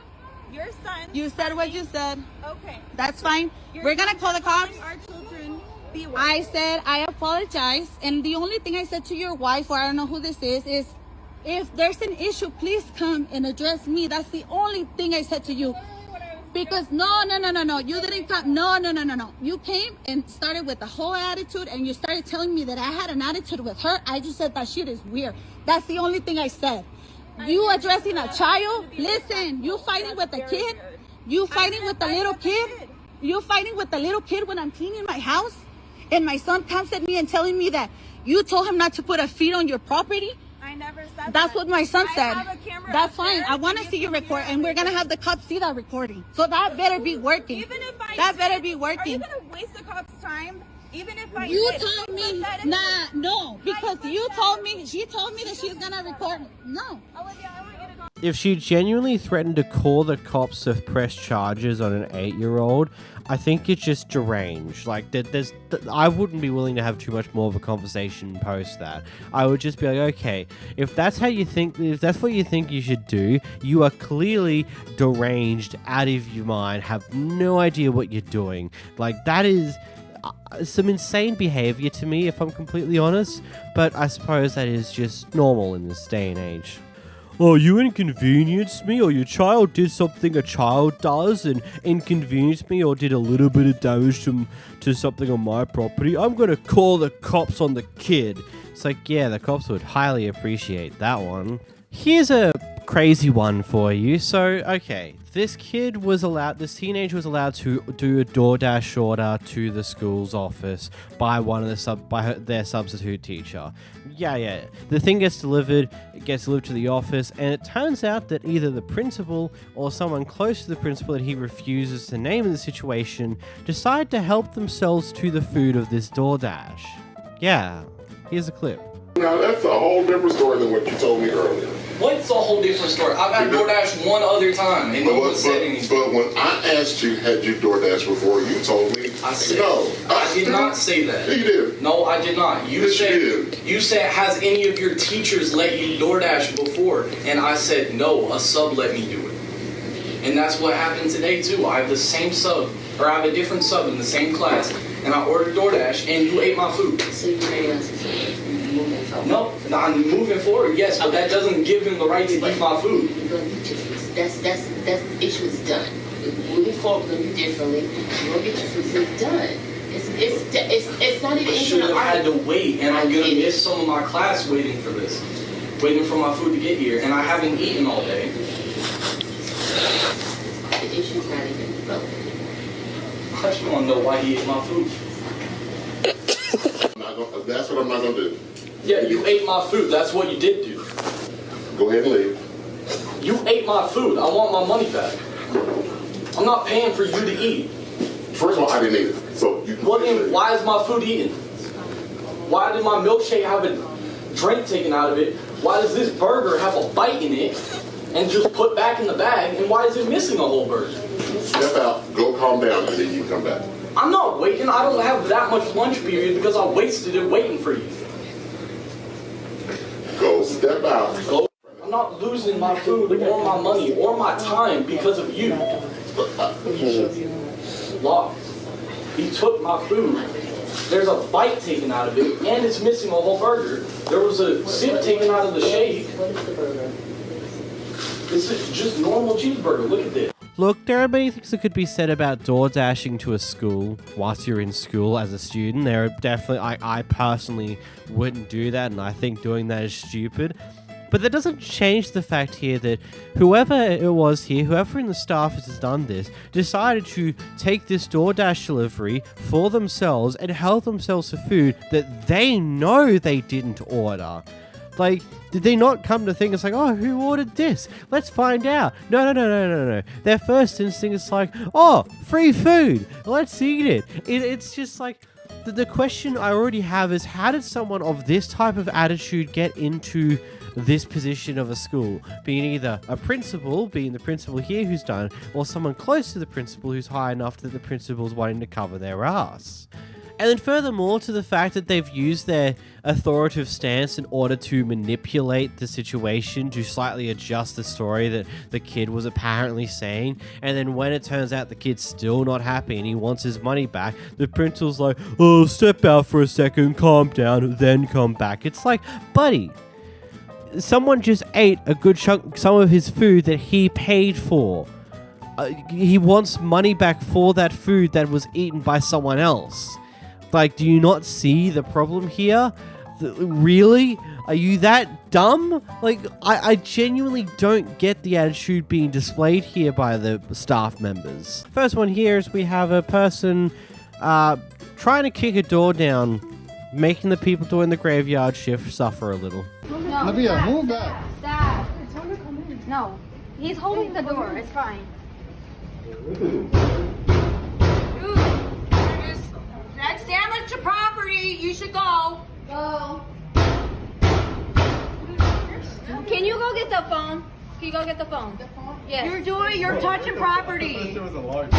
Your son. You said what you said. Okay. That's fine. We're going to call the cops. Our children be aware. I said I apologize. And the only thing I said to your wife, or I don't know who this is if there's an issue, please come and address me. That's the only thing I said to you. Because no, you didn't come. No. You came and started with the whole attitude, and you started telling me that I had an attitude with her. I just said that shit is weird. That's the only thing I said. You addressing a child? Listen, you fighting with the kid? You fighting with the little kid? You fighting with the little kid when I'm cleaning my house? And my son comes at me and telling me that you told him not to put a feet on your property? I never said That's that. what my son said. I have a camera That's up fine. there. I want to see you record, and we're gonna have the cops see that recording. So that better be working. Even if I that did, better be Are working. you gonna waste the cops' time? Even if I You did, told me she told me that she's gonna record. No. Olivia, I want you to go. If she genuinely threatened to call the cops to press charges on an 8-year-old, I think it's just deranged. Like, I wouldn't be willing to have too much more of a conversation post that. I would just be like, okay, if that's what you think you should do, you are clearly deranged, out of your mind, have no idea what you're doing. Like, that is some insane behavior to me, if I'm completely honest, but I suppose that is just normal in this day and age. Oh, you inconvenienced me, or your child did something a child does and inconvenienced me, or did a little bit of damage to something on my property. I'm gonna call the cops on the kid. It's like, yeah, the cops would highly appreciate that one. Here's a crazy one for you. So, okay, this teenager was allowed to do a DoorDash order to the school's office by their substitute teacher. Yeah. The thing gets delivered to the office, and it turns out that either the principal or someone close to the principal that he refuses to name in the situation decide to help themselves to the food of this DoorDash. Yeah, here's a clip. Now that's a whole different story than what you told me earlier. What's a whole different story? I've had DoorDash one other time, and no one said anything. But when I asked you, had you DoorDash before, you told me I said no. I did not say that. You did. No, I did not. You said, has any of your teachers let you DoorDash before? And I said, no, a sub let me do it. And that's what happened today, too. I have the same sub, or I have a different sub in the same class, and I ordered DoorDash, and you ate my food. So you realize No, I'm moving forward, yes, but that doesn't give him the right to eat my food. That's the issue is done. Moving forward, we're gonna do differently. We'll get your food done. It's not even. I should have had to wait, and I'm gonna miss some of my class waiting for my food to get here, and I haven't eaten all day. The issue's not even relevant. I just want to know why he ate my food. That's what I'm not gonna do. Yeah, you ate my food. That's what you did do. Go ahead and leave. You ate my food. I want my money back. I'm not paying for you to eat. First of all, I didn't eat it. So you. Well, then why is my food eaten? Why did my milkshake have a drink taken out of it? Why does this burger have a bite in it and just put back in the bag? And why is it missing a whole burger? Step out, go calm down, and then you come back. I'm not waiting. I don't have that much lunch period because I wasted it waiting for you. Go step out. Go. I'm not losing my food or my money or my time because of you. Lost. He took my food. There's a bite taken out of it, and it's missing a whole burger. There was a sip taken out of the shake. This is just normal cheeseburger. Look at this. Look, there are many things that could be said about door dashing to a school whilst you're in school as a student. There are definitely, I personally wouldn't do that, and I think doing that is stupid. But that doesn't change the fact here that whoever it was here, whoever in the staff has done this, decided to take this DoorDash delivery for themselves and help themselves to food that they know they didn't order. Like, did they not come to think, it's like, oh, who ordered this? Let's find out. No. Their first instinct is like, oh, free food. Let's eat it. It's just like, the question I already have is, how did someone of this type of attitude get into this position of a school, being either a principal, being the principal here who's done, or someone close to the principal who's high enough that the principal's wanting to cover their ass. And then furthermore, to the fact that they've used their authoritative stance in order to manipulate the situation to slightly adjust the story that the kid was apparently saying. And then when it turns out the kid's still not happy and he wants his money back, the principal's like, oh, step out for a second, calm down, then come back. It's like, buddy, someone just ate a good chunk, some of his food that he paid for. He wants money back for that food that was eaten by someone else. Like, do you not see the problem here? Really? Are you that dumb? Like, I genuinely don't get the attitude being displayed here by the staff members. First one here is we have a person trying to kick a door down, making the people doing the graveyard shift suffer a little. No, Olivia, move back. Dad. No, he's holding the door. It's fine. That's damage to property. You should go. Go. Can you go get the phone? Can you go get the phone? Yes. You're touching property. There was a large.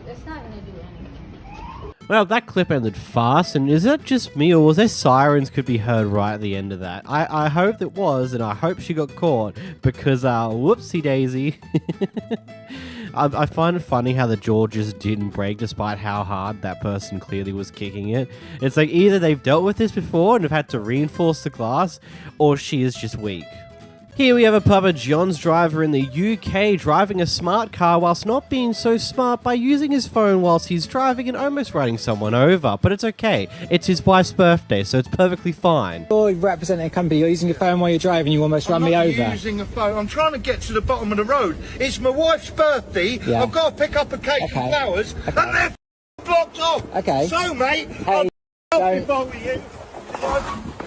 It's not gonna do anything. Well, that clip ended fast, and is that just me, or was there sirens could be heard right at the end of that? I hope it was, and I hope she got caught, because, whoopsie daisy. I find it funny how the jaw just didn't break despite how hard that person clearly was kicking it. It's like either they've dealt with this before and have had to reinforce the glass, or she is just weak. Here we have a Papa John's driver in the UK driving a smart car whilst not being so smart by using his phone whilst he's driving and almost running someone over. But it's okay. It's his wife's birthday, so it's perfectly fine. You're representing a company, you're using your phone while you're driving, you almost run me over. I'm not using a phone. I'm trying to get to the bottom of the road. It's my wife's birthday. Yeah. I've got to pick up a cake of flowers, and they're blocked off. Okay. So, mate, Hey, if I were you, I've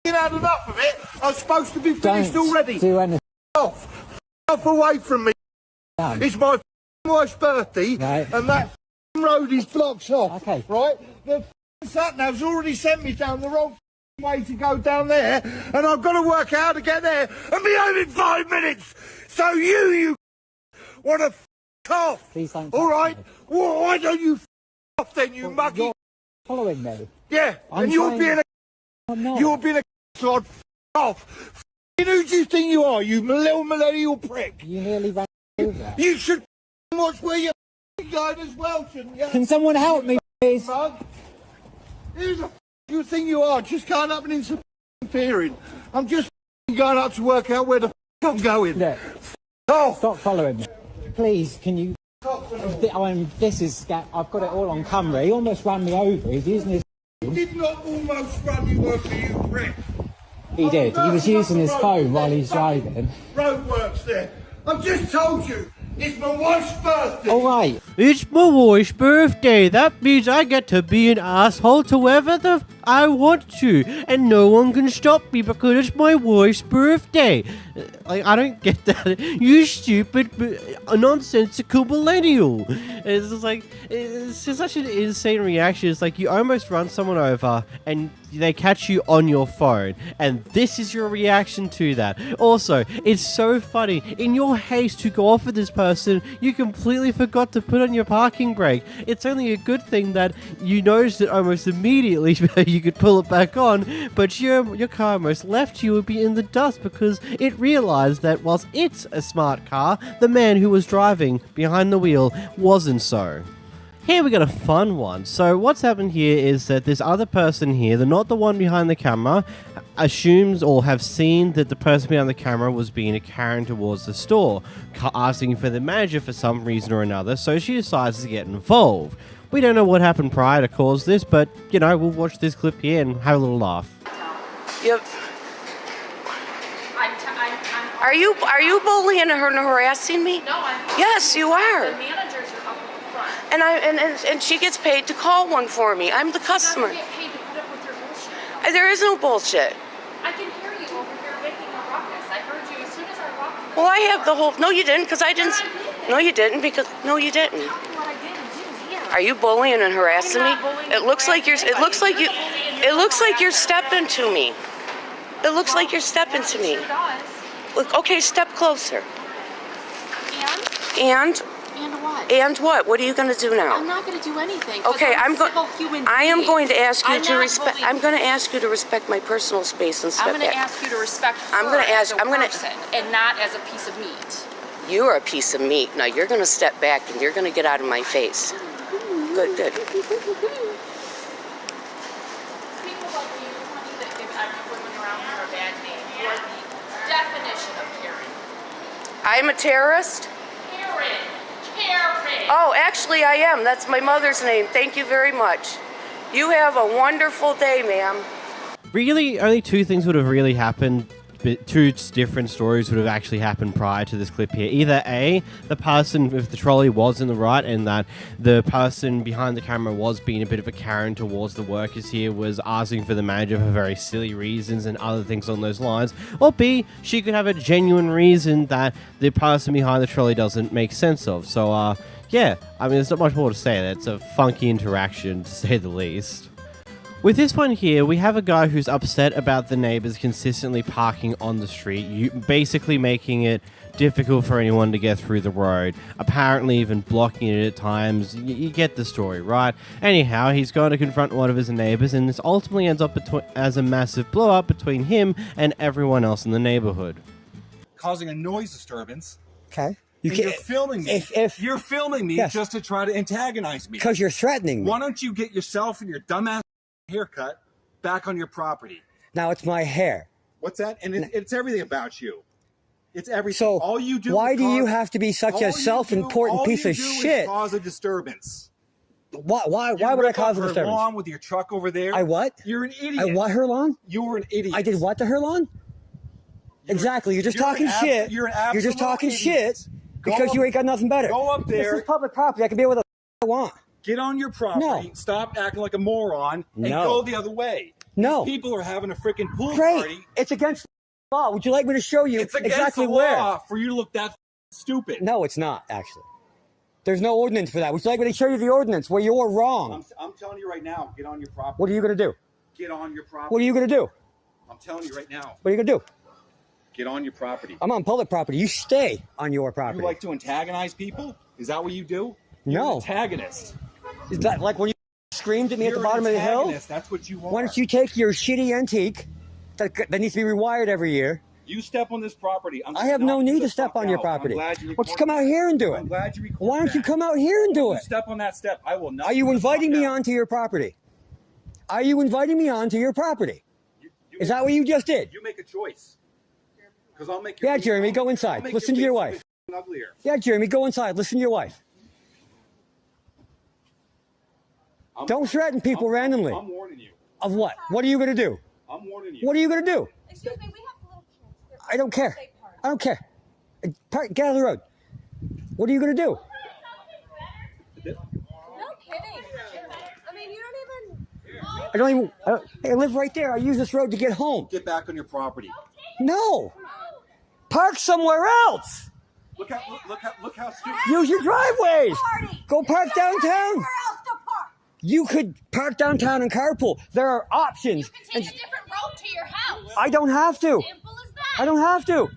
had enough of it. I'm supposed to be finished already. Do anything. Off away from me. It's my wife's birthday, and that road is blocked off. Okay. Right? The sat-nav's already sent me down the wrong way to go down there, and I've got to work out how to get there and be home in 5 minutes. So you want to off? Please don't. All right. Well, why don't you off then, you muggy? You're following me. Yeah, and you're being a. I'm not. You're being a sod off. Who do you think you are, you little millennial prick? You nearly ran over. You should watch where you're going as well, shouldn't you? Can someone help me, please? Mug. Who the you think you are? Just going up and interfering. I'm just going up to work out where the I'm going. Look, stop following me. Please, can you... I mean, this is... I've got it all on camera. He almost ran me over. He's using his... He did not almost run you over, you prick. He did. He was using his phone while he's driving. Roadworks there. I've just told you. It's my wife's birthday. All right. It's my wife's birthday. That means I get to be an asshole to whoever I want to, and no one can stop me because it's my wife's birthday. Like, I don't get that. You stupid, nonsensical millennial. It's just like, it's just such an insane reaction. It's like you almost run someone over and they catch you on your phone, and this is your reaction to that. Also, it's so funny. In your haste to go off with this person, you completely forgot to put on your parking brake. It's only a good thing that you noticed it almost immediately. You could pull it back on, but your car almost left you would be in the dust because it realized that whilst it's a smart car, the man who was driving behind the wheel wasn't so. Here we got a fun one. So what's happened here is that this other person here, they're not the one behind the camera, assumes or have seen that the person behind the camera was being a Karen towards the store, asking for the manager for some reason or another, so she decides to get involved. We don't know what happened prior to cause this, but, you know, we'll watch this clip here and have a little laugh. Yep. Are you bullying her and harassing me? No, I'm not. Yes, you are. The managers are up in the front. And she gets paid to call one for me. I'm the customer. You get paid to put up with your bullshit. There is no bullshit. I can hear you over here making a ruckus. I heard you as soon as I walked in. Well, I have the whole... No, you didn't, because I didn't... No, you didn't, because... No, you didn't. Tell me what I did and didn't hear. Are you bullying and harassing me? It looks like you're. It looks like you. It looks like you're stepping to me. It looks like you're stepping to me. Look, okay, step closer. And what? And what? What are you going to do now? I'm not going to do anything. Okay, I am going to ask you to respect. I'm going to ask you to respect my personal space and step I'm going to back. ask you to respect her as a person and not as a piece of meat. You are a piece of meat. Now you're going to step back and you're going to get out of my face. Good, good. People like you, honey, that give every woman around here a bad name. You are the definition of Karen. I'm a terrorist? Karen. Oh, actually I am. That's my mother's name. Thank you very much. You have a wonderful day, ma'am. Really, only two things would have really happened. Two different stories would have actually happened prior to this clip here. Either A, the person with the trolley was in the right and that the person behind the camera was being a bit of a Karen towards the workers here, was asking for the manager for very silly reasons and other things on those lines. Or B, she could have a genuine reason that the person behind the trolley doesn't make sense of. So, yeah, I mean, there's not much more to say. It's a funky interaction, to say the least. With this one here, we have a guy who's upset about the neighbors consistently parking on the street, basically making it difficult for anyone to get through the road, apparently even blocking it at times. You get the story, right? Anyhow, he's going to confront one of his neighbors, and this ultimately ends up as a massive blow-up between him and everyone else in the neighborhood. Causing a noise disturbance. Okay. You're filming me. If you're filming me yes. just to try to antagonize me. Because you're threatening me. Why don't you get yourself and your dumbass haircut back on your property? Now it's my hair. What's that? And it's everything about you. It's everything. So all you do. Why do you have to be such a self-important piece of shit? Is cause a disturbance. Why would I cause a disturbance? Her lawn with your truck over there. I what? You're an idiot. I what her lawn? You were an idiot. I did what to her lawn? Exactly. You're just talking shit. You're an absolute You're just talking idiot. shit because you ain't got nothing better. Go up there. This is public property. I can be with I want. Get on your property. No. Stop acting like a moron and go the other way. No. These people are having a freaking pool Great. party. It's against the law. Would you like me to show you exactly the where? law for you to look that stupid. No, it's not, actually. There's no ordinance for that. Would you like me to show you the ordinance where you're wrong? I'm telling you right now, get on your property. What are you going to do? Get on your property. What are you going to do? I'm telling you right now. What are you going to do? Get on your property. I'm on public property. You stay on your property. You like to antagonize people? Is that what you do? No. You're an antagonist. Is that like when you screamed at me at the bottom of the hill? That's what you want. Why don't you take your shitty antique that needs to be rewired every year? You step on this property. I have no need to step on your property. Why don't you come out here and do it? I'm glad you recorded Why don't you come out here and do it? Step on that step. I will not. Are you inviting me onto your property? Are you inviting me onto your property? Is that what you just did? You make a choice. Because I'll make. Yeah, Jeremy, go inside. Listen to your wife. Uglier. Yeah, Jeremy, go inside. Listen to your wife. Don't threaten people randomly. I'm warning you. Of what? What are you going to do? I'm warning you. What are you going to do? Excuse me, we have little kids. I don't care. I don't care. Get out of the road. What are you going to do? No kidding. I mean, you don't even. I live right there. I use this road to get home. Get back on your property. No. Park somewhere else. Look how stupid. Use your driveways. Go park downtown. You could park downtown and carpool. There are options. You can take a different road to your house. I don't have to. Simple as that. I don't have to.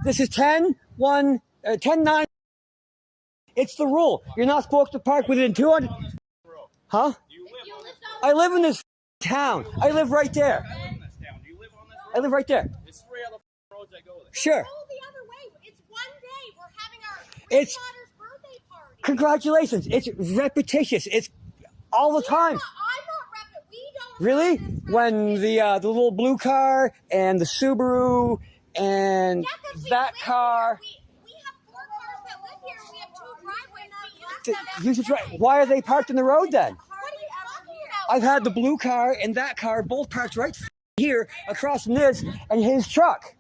This is 10-9. It's the rule. You're not supposed to park within 200. Huh? I live in this town. I live right there. I live right there. It's 3 other roads I go there. Sure. Go the other way. It's one day. We're having our It's daughter's birthday party. Congratulations. It's repetitious. It's all the time. I'm not we don't. Really? When the little blue car and the Subaru and that car. We have 4 cars that live here. We have 2 driveways. You should try. Why are they parked in the road then? What are you talking about? I've had the blue car and that car both parked right here across from this and his truck.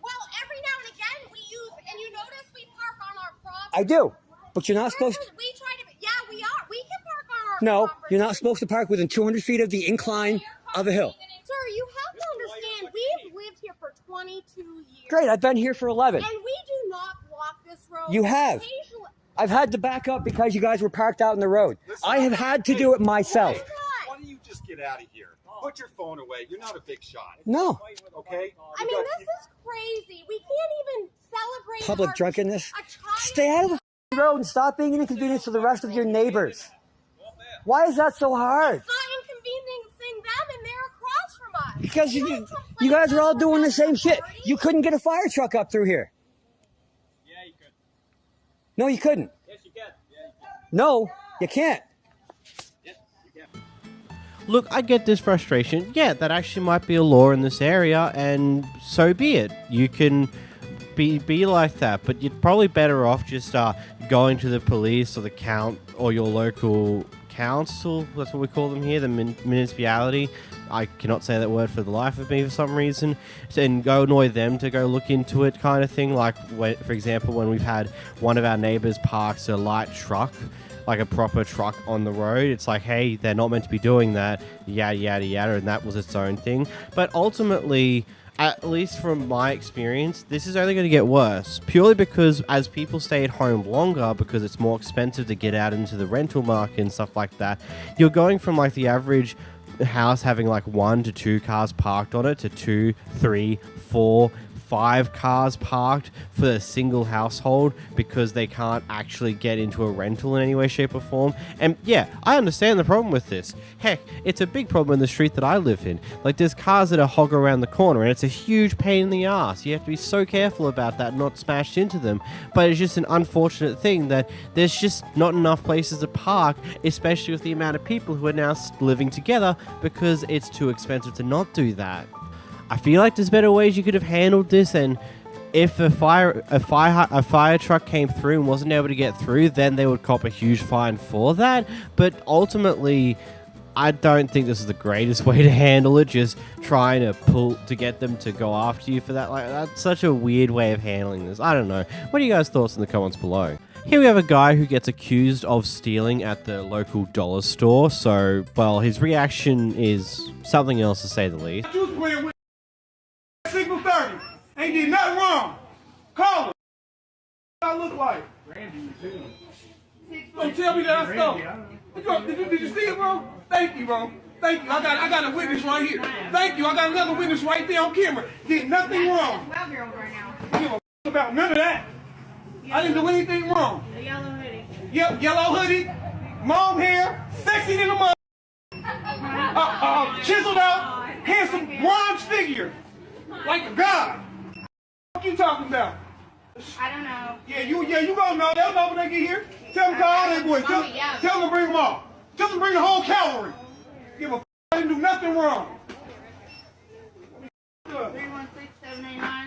Well, every now and again we use, and you notice we park on our property. I do, but you're not supposed to. We try to. Yeah, we are. We can park on our. No, property. you're not supposed to park within 200 feet of the incline of a hill. Sir, you have to understand. We've lived here for 22 years. Great, I've been here for 11. And we do not block this road. You have. I've had to back up because you guys were parked out in the road. I have had to do it myself. Why don't you just get out of here? Put your phone away. You're not a big shot. No. Okay? I mean, this is crazy. We can't even celebrate Public drunkenness. Stay out of the road and stop being an inconvenience to the rest of your neighbors. Why is that so hard? It's not inconveniencing them, and they're across from us. Because you guys are all doing the same shit. You couldn't get a fire truck up through here. Yeah, you could. No, you couldn't. Yes, you can. Yeah, you can. No, you can't. Yes, you can. Look, I get this frustration. Yeah, that actually might be a law in this area, and so be it. You can be like that, but you're probably better off just going to the police or the or your local council. That's what we call them here, the municipality. I cannot say that word for the life of me for some reason. And go annoy them to go look into it, kind of thing. Like, for example, when we've had one of our neighbors parks a light truck, like a proper truck on the road, it's like, hey, they're not meant to be doing that, yada yada yada, and that was its own thing. But ultimately, at least from my experience, this is only going to get worse, purely because as people stay at home longer, because it's more expensive to get out into the rental market and stuff like that, you're going from like the average house having like 1 to 2 cars parked on it to 2, 3, 4, 5 cars parked for a single household because they can't actually get into a rental in any way, shape, or form. And yeah, I understand the problem with this. Heck, it's a big problem in the street that I live in. Like, there's cars that are hog around the corner, and it's a huge pain in the ass. You have to be so careful about that, not smashed into them. But it's just an unfortunate thing that there's just not enough places to park, especially with the amount of people who are now living together, because it's too expensive to not do that. I feel like there's better ways you could have handled this, and if a fire truck came through and wasn't able to get through, then they would cop a huge fine for that. But ultimately, I don't think this is the greatest way to handle it, just trying to get them to go after you for that. Like, that's such a weird way of handling this. I don't know. What are you guys' thoughts in the comments below? Here we have a guy who gets accused of stealing at the local dollar store. So, well, his reaction is something else to say the least. Signal 30. Ain't did nothing wrong. Call him. What I look like? Don't tell me that I stole. Did you see it, bro? Thank you, bro. Thank you. I got a witness right here. Thank you. I got another witness right there on camera. Did nothing wrong. I don't give a about none of that. I didn't do anything wrong. The yellow hoodie. Yep, yellow hoodie, mom hair, sexy in the mother. Chiseled out, handsome bronze figure. Like a god. What you talking about? I don't know. Yeah, you gonna know. They'll know when they get here. Tell them to call all that boys. Tell them to bring them all. Tell them to bring the whole cavalry. Give a f***. I didn't do nothing wrong. 316-789.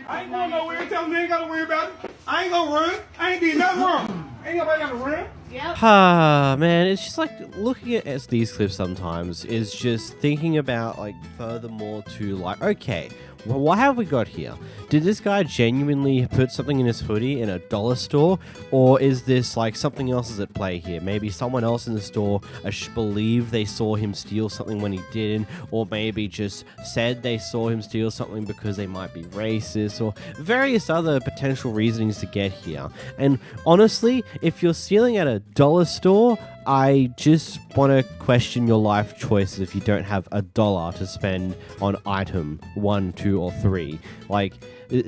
I ain't going nowhere. Tell them they ain't gotta worry about it. I ain't gonna run. I ain't did nothing wrong. Ain't nobody gotta run. Yep. Man, it's just like looking at these clips sometimes is just thinking about like furthermore to like, okay, well, what have we got here? Did this guy genuinely put something in his hoodie in a dollar store? Or is this like something else is at play here? Maybe someone else in the store believed they saw him steal something when he didn't, or maybe just said they saw him steal something because they might be racist, or various other potential reasonings to get here. And honestly, if you're stealing at a dollar store, I just want to question your life choices if you don't have $1 to spend on item 1, 2, or 3. Like,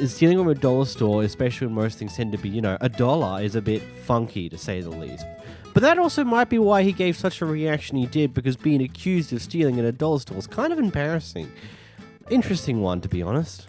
stealing from a dollar store, especially when most things tend to be, $1 is a bit funky to say the least. But that also might be why he gave such a reaction he did, because being accused of stealing at a dollar store is kind of embarrassing. Interesting one, to be honest.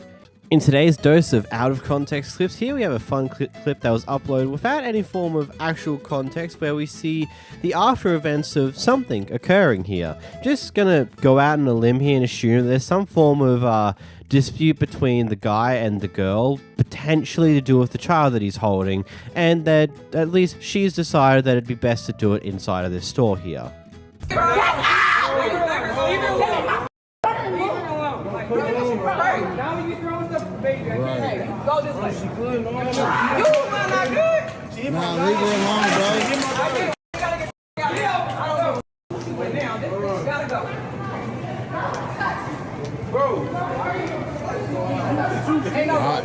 In today's dose of out-of-context clips, here we have a fun clip that was uploaded without any form of actual context, where we see the after events of something occurring here. Just gonna go out on a limb here and assume there's some form of dispute between the guy and the girl, potentially to do with the child that he's holding, and that at least she's decided that it'd be best to do it inside of this store here. Go this way. She good, no. You not good. Nah, leave her alone, bro. Gotta go. Bro.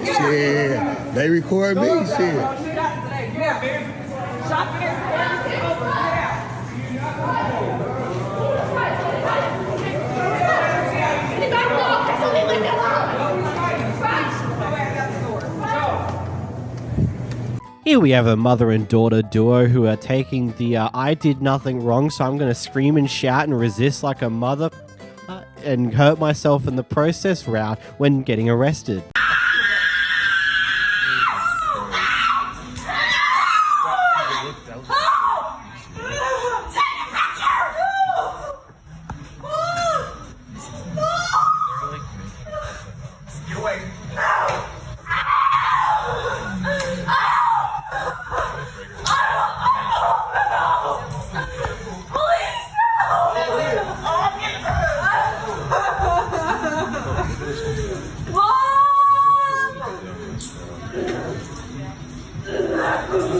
Shit. They record me, shit. Here we have a mother and daughter duo who are taking the I did nothing wrong, so I'm going to scream and shout and resist like a mother and hurt myself in the process route when getting arrested.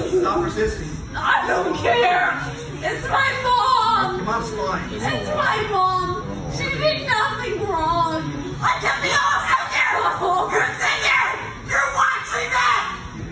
Stop resisting. I don't care. It's my mom. Your mom's lying. It's my mom. She did nothing wrong. I get the off here. You're singing. You're watching that.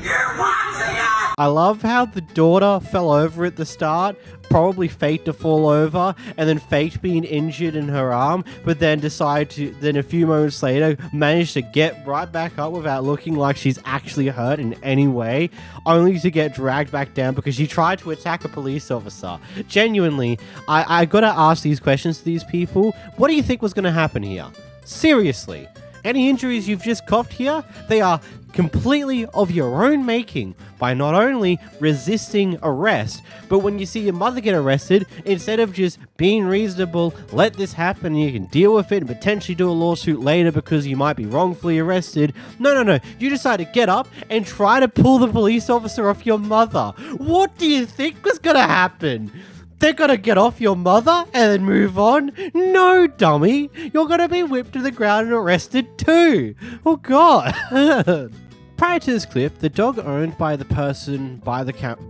You're watching it. I love how the daughter fell over at the start, probably faked to fall over, and then faked being injured in her arm, but then then a few moments later managed to get right back up without looking like she's actually hurt in any way, only to get dragged back down because she tried to attack a police officer. Genuinely, I gotta ask these questions to these people. What do you think was gonna happen here? Seriously. Any injuries you've just copped here, they are completely of your own making by not only resisting arrest, but when you see your mother get arrested, instead of just being reasonable, let this happen and you can deal with it and potentially do a lawsuit later because you might be wrongfully arrested. No. You decide to get up and try to pull the police officer off your mother. What do you think was gonna happen? They're gonna get off your mother and then move on? No, dummy. You're gonna be whipped to the ground and arrested too. Oh, God. Prior to this clip, the dog owned by the person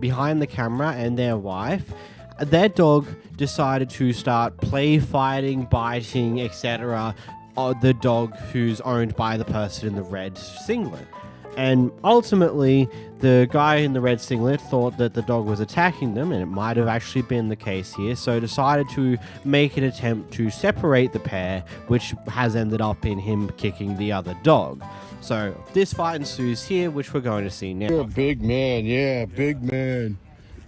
behind the camera and their wife, their dog decided to start play fighting, biting, etc. The dog who's owned by the person in the red singlet. And ultimately, the guy in the red singlet thought that the dog was attacking them, and it might have actually been the case here, so decided to make an attempt to separate the pair, which has ended up in him kicking the other dog. So this fight ensues here, which we're going to see now. You're a big man, yeah, big man.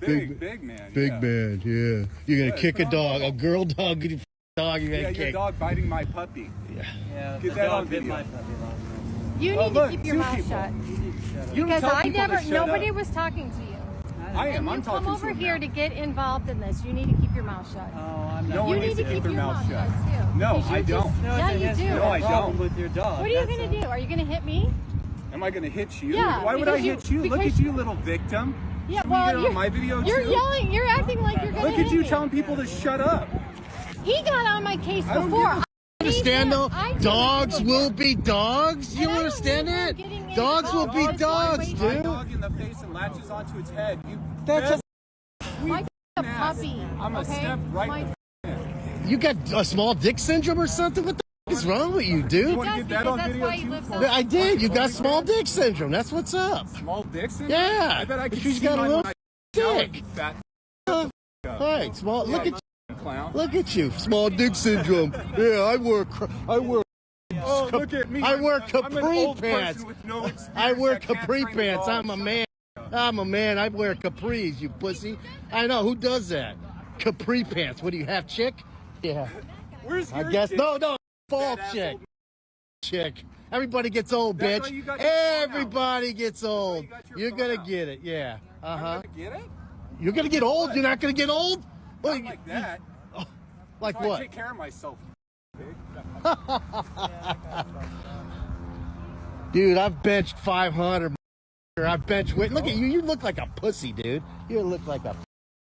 Big man, yeah. You're gonna kick a dog, a girl dog, you're gonna kick. Your dog biting my puppy. Yeah, Get that on video. You need to keep your mouth shut. Because nobody was talking to you. I am. I'm talking to you. Come over here to get involved in this. You need to keep your mouth shut. Oh, I'm not. You need to keep your mouth shut too. No, I don't. Yeah, you do. No, I don't. With your dog. What are you going to do? Are you going to hit me? Am I going to hit you? Yeah. Why would I hit you? Look at you, little victim. Yeah, well, you're on my video too. You're yelling. You're acting like you're going to hit me. Look at you telling people to shut up. He got on my case before. Understand though? Dogs will be dogs. You understand that? Dogs will be dogs, dude. My dog in the face and latches onto its head. That's a puppy. I'm a step right. You got a small dick syndrome or something? What the f is wrong with you, dude? You want to get that on video too? I did. You got small dick syndrome. That's what's up. Small dick syndrome? Yeah. I bet I could She's see got a mine little when dick. Fat. Hey, small. Yeah, look at. Clown. Look at you, small dick syndrome. Yeah, I wear. Oh, look at me. I wear I'm capri an old pants. person with no experience. I wear I can't capri train pants. dogs. I'm a man. I'm a man. I wear capris, you pussy. I know who does that. Capri pants. What do you have, chick? Yeah. Where's your I guess chick? no. Fall chick. Chick. Everybody gets old, That's bitch. why you got Everybody gets old. You're gonna get it. Yeah. I'm gonna get it? You're gonna get old. You're not gonna get old. Well, Not like that. Like I what? take care of myself. Dude, I've benched 500. I've benched weight. Look at you. You look like a pussy, dude. You look like a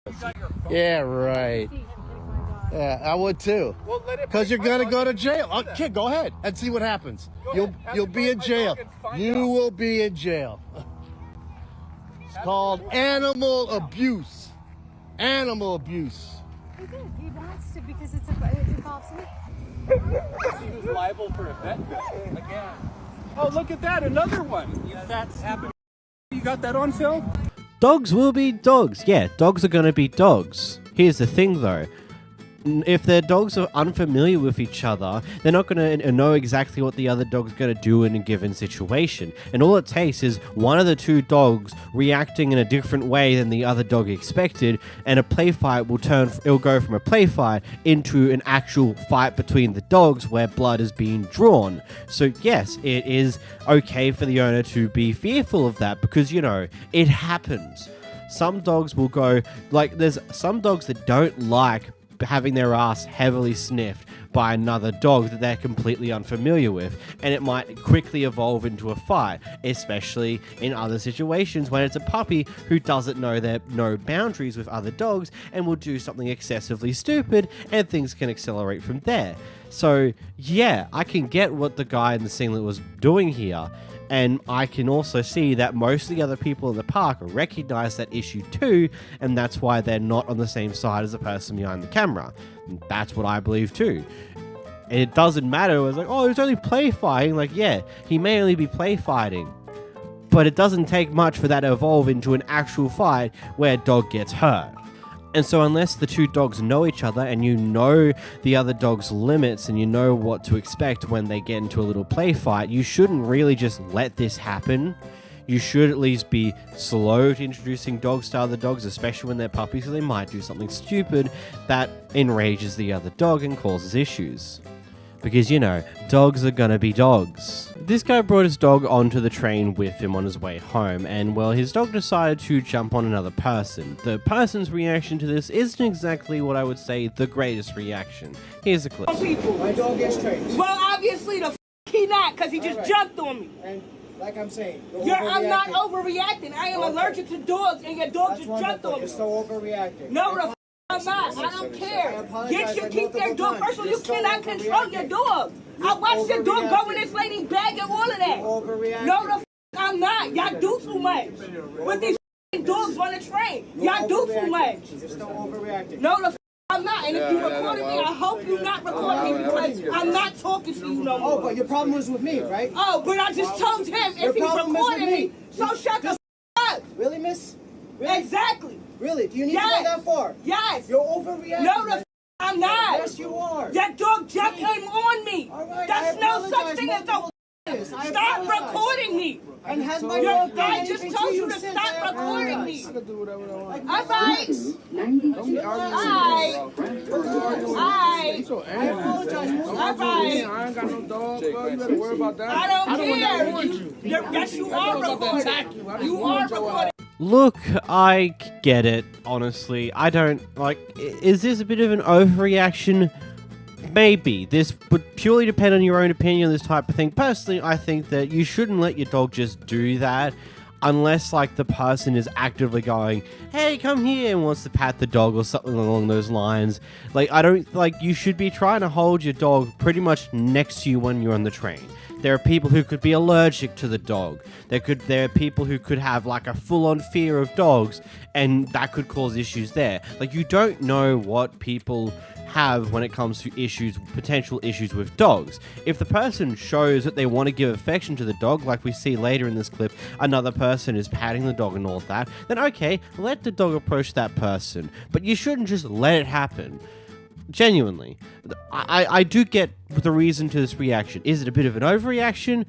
pussy. Yeah, right. Yeah, I would too. Well, Because you're gonna go to jail. Okay, go ahead and see what happens. You'll be in jail. You will be in jail. It's called animal abuse. Animal abuse. He did. He wants to because it involves me. He was liable for a vet bill again. Oh, look at that, another one. You fat stupid. You got that on film? Dogs will be dogs. Yeah, dogs are going to be dogs. Here's the thing, though. If their dogs are unfamiliar with each other, they're not going to know exactly what the other dog's going to do in a given situation. And all it takes is one of the two dogs reacting in a different way than the other dog expected, and a play fight it'll go from a play fight into an actual fight between the dogs where blood is being drawn. So yes, it is okay for the owner to be fearful of that because, you know, it happens. Some dogs will go, like, there's some dogs that don't like having their ass heavily sniffed by another dog that they're completely unfamiliar with, and it might quickly evolve into a fight, especially in other situations when it's a puppy who doesn't know their boundaries with other dogs and will do something excessively stupid, and things can accelerate from there. So yeah, I can get what the guy in the singlet was doing here, and I can also see that most of the other people in the park recognize that issue too, and that's why they're not on the same side as the person behind the camera. And that's what I believe too. And it doesn't matter, it's like, oh, it's only play fighting. Like, yeah, he may only be play fighting, but it doesn't take much for that to evolve into an actual fight where a dog gets hurt. And so unless the two dogs know each other and you know the other dog's limits and you know what to expect when they get into a little play fight, you shouldn't really just let this happen. You should at least be slow to introducing dogs to other dogs, especially when they're puppies, because they might do something stupid that enrages the other dog and causes issues. Because, you know, dogs are gonna be dogs. This guy brought his dog onto the train with him on his way home, and, well, his dog decided to jump on another person. The person's reaction to this isn't exactly what I would say the greatest reaction. Here's a clip. My dog gets trained. Well, obviously he not, because he just jumped on me. And like I'm saying, I'm not overreacting. I am allergic to dogs, and your dog just jumped on me. You're so overreacting. No, I'm not. I don't care. Keep their dog. First of all, you cannot control your dog. I watched your dog go in this lady's bag and all of that. No, I'm not. Y'all do too much. With these dogs on the train. Y'all do too much. You're still overreacting. No, I'm not. And if you recorded me, I hope you're not recording me because I'm not talking to you no more. Oh, but your problem was with me, right? Oh, but I just told him if he's recording me, so shut the up. Really, miss? Really? Exactly. Really? Do you need to go that far? Yes. You're overreacting. No, I'm not. Yes, you are. That dog jumped him on me. All right, That's no such thing as the. Stop recording me. And has my Your dog done guy just anything told to you to since stop I recording me. I can do whatever I want. All right. I apologize. All right. I ain't got no dog, bro. You better worry about that. I don't care. Yes, you are recording. You are recording. Look, I get it, honestly. I don't, like, is this a bit of an overreaction? Maybe. This would purely depend on your own opinion on this type of thing. Personally, I think that you shouldn't let your dog just do that unless, like, the person is actively going, hey, come here, and wants to pat the dog or something along those lines. Like, you should be trying to hold your dog pretty much next to you when you're on the train. There are people who could be allergic to the dog. There are people who could have, like, a full-on fear of dogs, and that could cause issues there. Like, you don't know what people have when it comes to potential issues with dogs. If the person shows that they want to give affection to the dog, like we see later in this clip, another person is patting the dog and all of that, then okay, let the dog approach that person. But you shouldn't just let it happen. Genuinely. I do get the reason to this reaction. Is it a bit of an overreaction?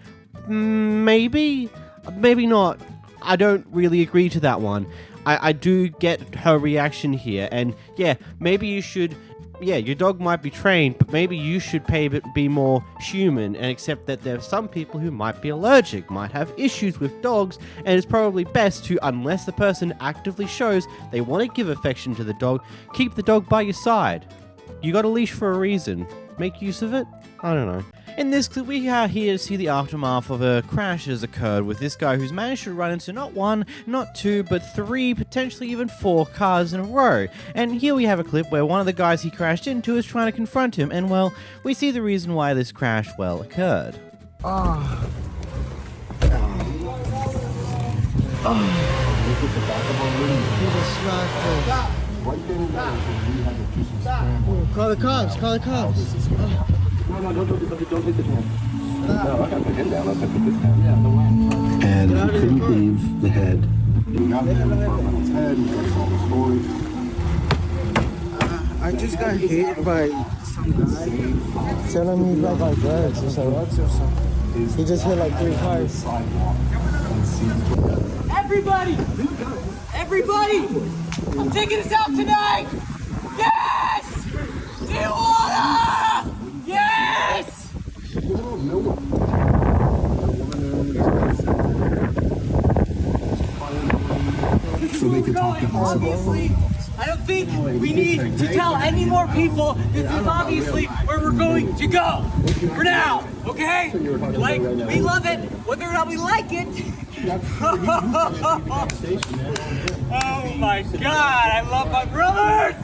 Maybe. Maybe not. I don't really agree to that one. I do get her reaction here, and yeah, maybe you should... Yeah, your dog might be trained, but maybe you should be more human and accept that there are some people who might be allergic, might have issues with dogs, and it's probably best to, unless the person actively shows they want to give affection to the dog, keep the dog by your side. You got a leash for a reason. Make use of it? I don't know. In this clip, we are here to see the aftermath of a crash that has occurred with this guy who's managed to run into not one, not two, but 3, potentially even 4 cars in a row. And here we have a clip where one of the guys he crashed into is trying to confront him, and well, we see the reason why this crash, well, occurred. Call the cops. Call the cops. No, don't take the hand. No, I gotta put him down. Let's put this down. Yeah, the way. And he couldn't leave the head I just got hit by some guy telling me like I drugs or something. He just hit like 3 cars. Everybody! Everybody! I'm taking us out tonight! Yes! Do you wanna? Yes! So they can talk to us. Obviously, I don't think we need to tell any more people. This is obviously where we're going to go. For now, okay? Like, we love it, whether or not we like it. Oh my God, I love my brothers!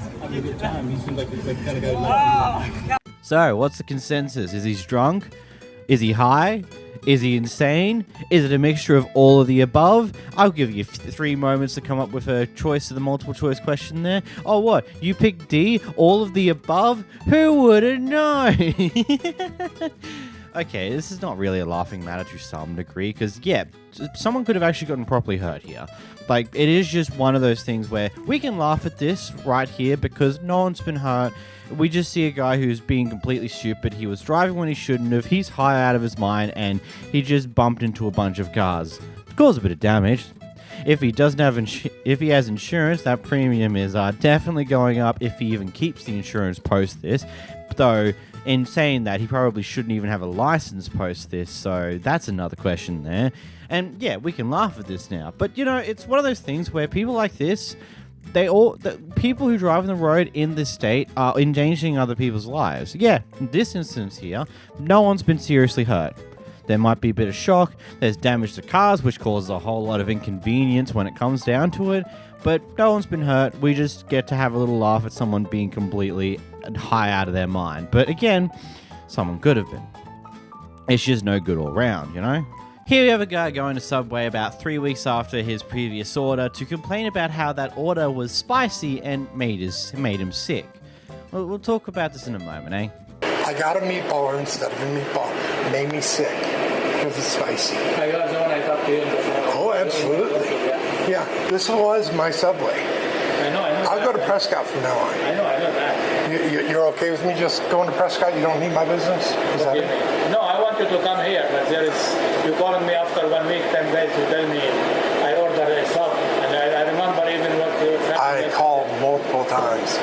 Oh, God. So, what's the consensus? Is he drunk? Is he high? Is he insane? Is it a mixture of all of the above? I'll give you 3 moments to come up with a choice of the multiple choice question there. Oh, what? You picked D? All of the above? Who would have known? Okay, this is not really a laughing matter to some degree, because, yeah, someone could have actually gotten properly hurt here. Like, it is just one of those things where we can laugh at this right here because no one's been hurt. We just see a guy who's being completely stupid. He was driving when he shouldn't have. He's high out of his mind, and he just bumped into a bunch of cars. Caused a bit of damage. If he doesn't have if he has insurance, that premium is definitely going up if he even keeps the insurance post this. Though, in saying that, he probably shouldn't even have a license post this, so that's another question there. And yeah, we can laugh at this now. But, you know, it's one of those things where people like this, the people who drive on the road in this state are endangering other people's lives. Yeah, in this instance here, no one's been seriously hurt. There might be a bit of shock, there's damage to cars, which causes a whole lot of inconvenience when it comes down to it, but no one's been hurt. We just get to have a little laugh at someone being completely high out of their mind. But again, someone could have been. It's just no good all round, you know? Here we have a guy going to Subway about 3 weeks after his previous order to complain about how that order was spicy and made him sick. We'll talk about this in a moment, eh? I got a meatball instead of a meatball. It made me sick because it's spicy. I got the one I talked to you on the phone. Oh, absolutely. Yeah, this was my Subway. I know. I'll go to Prescott from now on. I know that. You're okay with me just going to Prescott? You don't need my business? Is that it? No, I want you to come here, but you calling me after 1 week, 10 days to tell me I ordered a sub, and I remember even what happened. I called multiple times.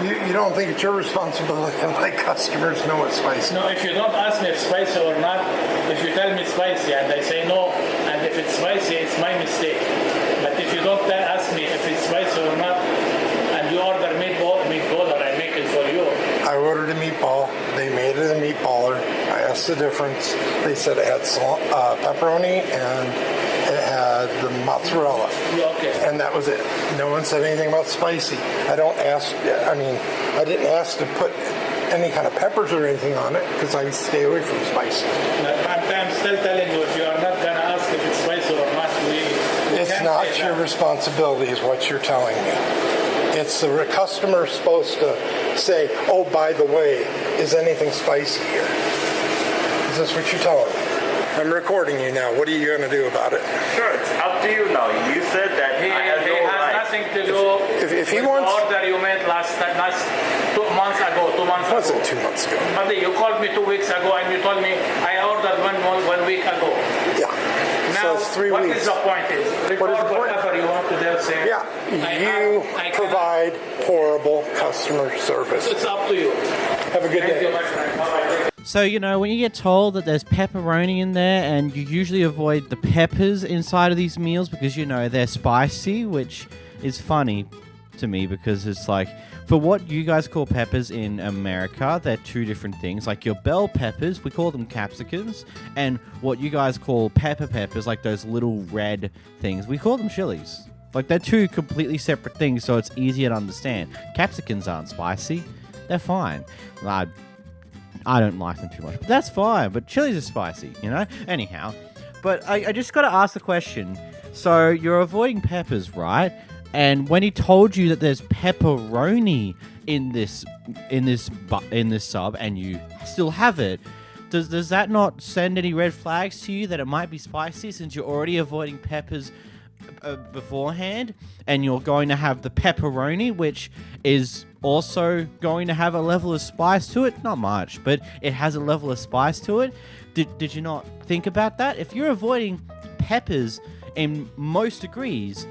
You don't think it's your responsibility to let customers know it's spicy? No, if you don't ask me if it's spicy or not, if you tell me it's spicy and I say no, and if it's spicy, it's my mistake. But if you don't ask me if it's spicy or not, and you order meatball or I make it for you. I ordered a meatball. They made it a meatballer. I asked the difference. They said it had pepperoni and it had the mozzarella. Okay. And that was it. No one said anything about spicy. I didn't ask to put any kind of peppers or anything on it because I stay away from spicy. I'm still telling you, if you are not going to ask if it's spicy or not, it's not your responsibility is what you're telling me. It's the customer supposed to say, oh, by the way, is anything spicy here? Is this what you're telling me? I'm recording you now. What are you going to do about it? Sure, it's up to you now. You said that he has nothing to do if he with wants, the order you made last 2 months ago. 2 months ago. It wasn't 2 months ago. But you called me 2 weeks ago and you told me I ordered one week ago. Yeah. Now, so it's 3 what weeks. Is the point? Whatever you want to do, say. Yeah, you provide horrible customer service. It's up to you. Have a good day. Thank you, my friend. Bye-bye. So, you know, when you get told that there's pepperoni in there and you usually avoid the peppers inside of these meals because, you know, they're spicy, which is funny to me because it's like, for what you guys call peppers in America, they're 2 different things. Like your bell peppers, we call them capsicums, and what you guys call peppers, like those little red things, we call them chilies. Like they're 2 completely separate things, so it's easier to understand. Capsicums aren't spicy. They're fine. I don't like them too much, but that's fine. But chilies are spicy, you know? Anyhow, but I just got to ask the question. So you're avoiding peppers, right? And when he told you that there's pepperoni in this sub, and you still have it, does that not send any red flags to you that it might be spicy since you're already avoiding peppers beforehand, and you're going to have the pepperoni, which is also going to have a level of spice to it. Not much, but it has a level of spice to it. Did you not think about that? If you're avoiding peppers in most degrees,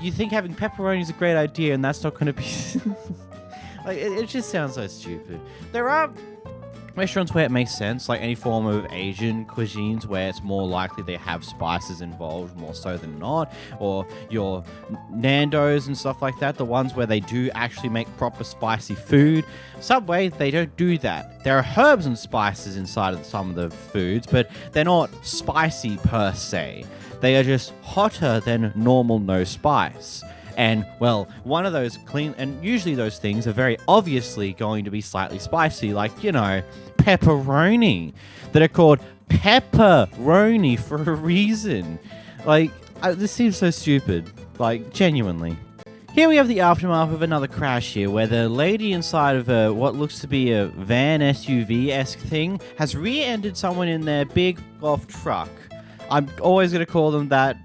you think having pepperoni is a great idea, and that's not going to be... like, it just sounds so stupid. There are restaurants where it makes sense, like any form of Asian cuisines where it's more likely they have spices involved more so than not, or your Nando's and stuff like that, the ones where they do actually make proper spicy food. Subway, they don't do that. There are herbs and spices inside of some of the foods, but they're not spicy per se. They are just hotter than normal no spice. And, well, one of those and usually those things are very obviously going to be slightly spicy, like, you know, pepperoni, that are called pepperoni for a reason. Like, this seems so stupid, like, genuinely. Here we have the aftermath of another crash here, where the lady inside of what looks to be a van SUV-esque thing has rear-ended someone in their big golf truck. I'm always going to call them that.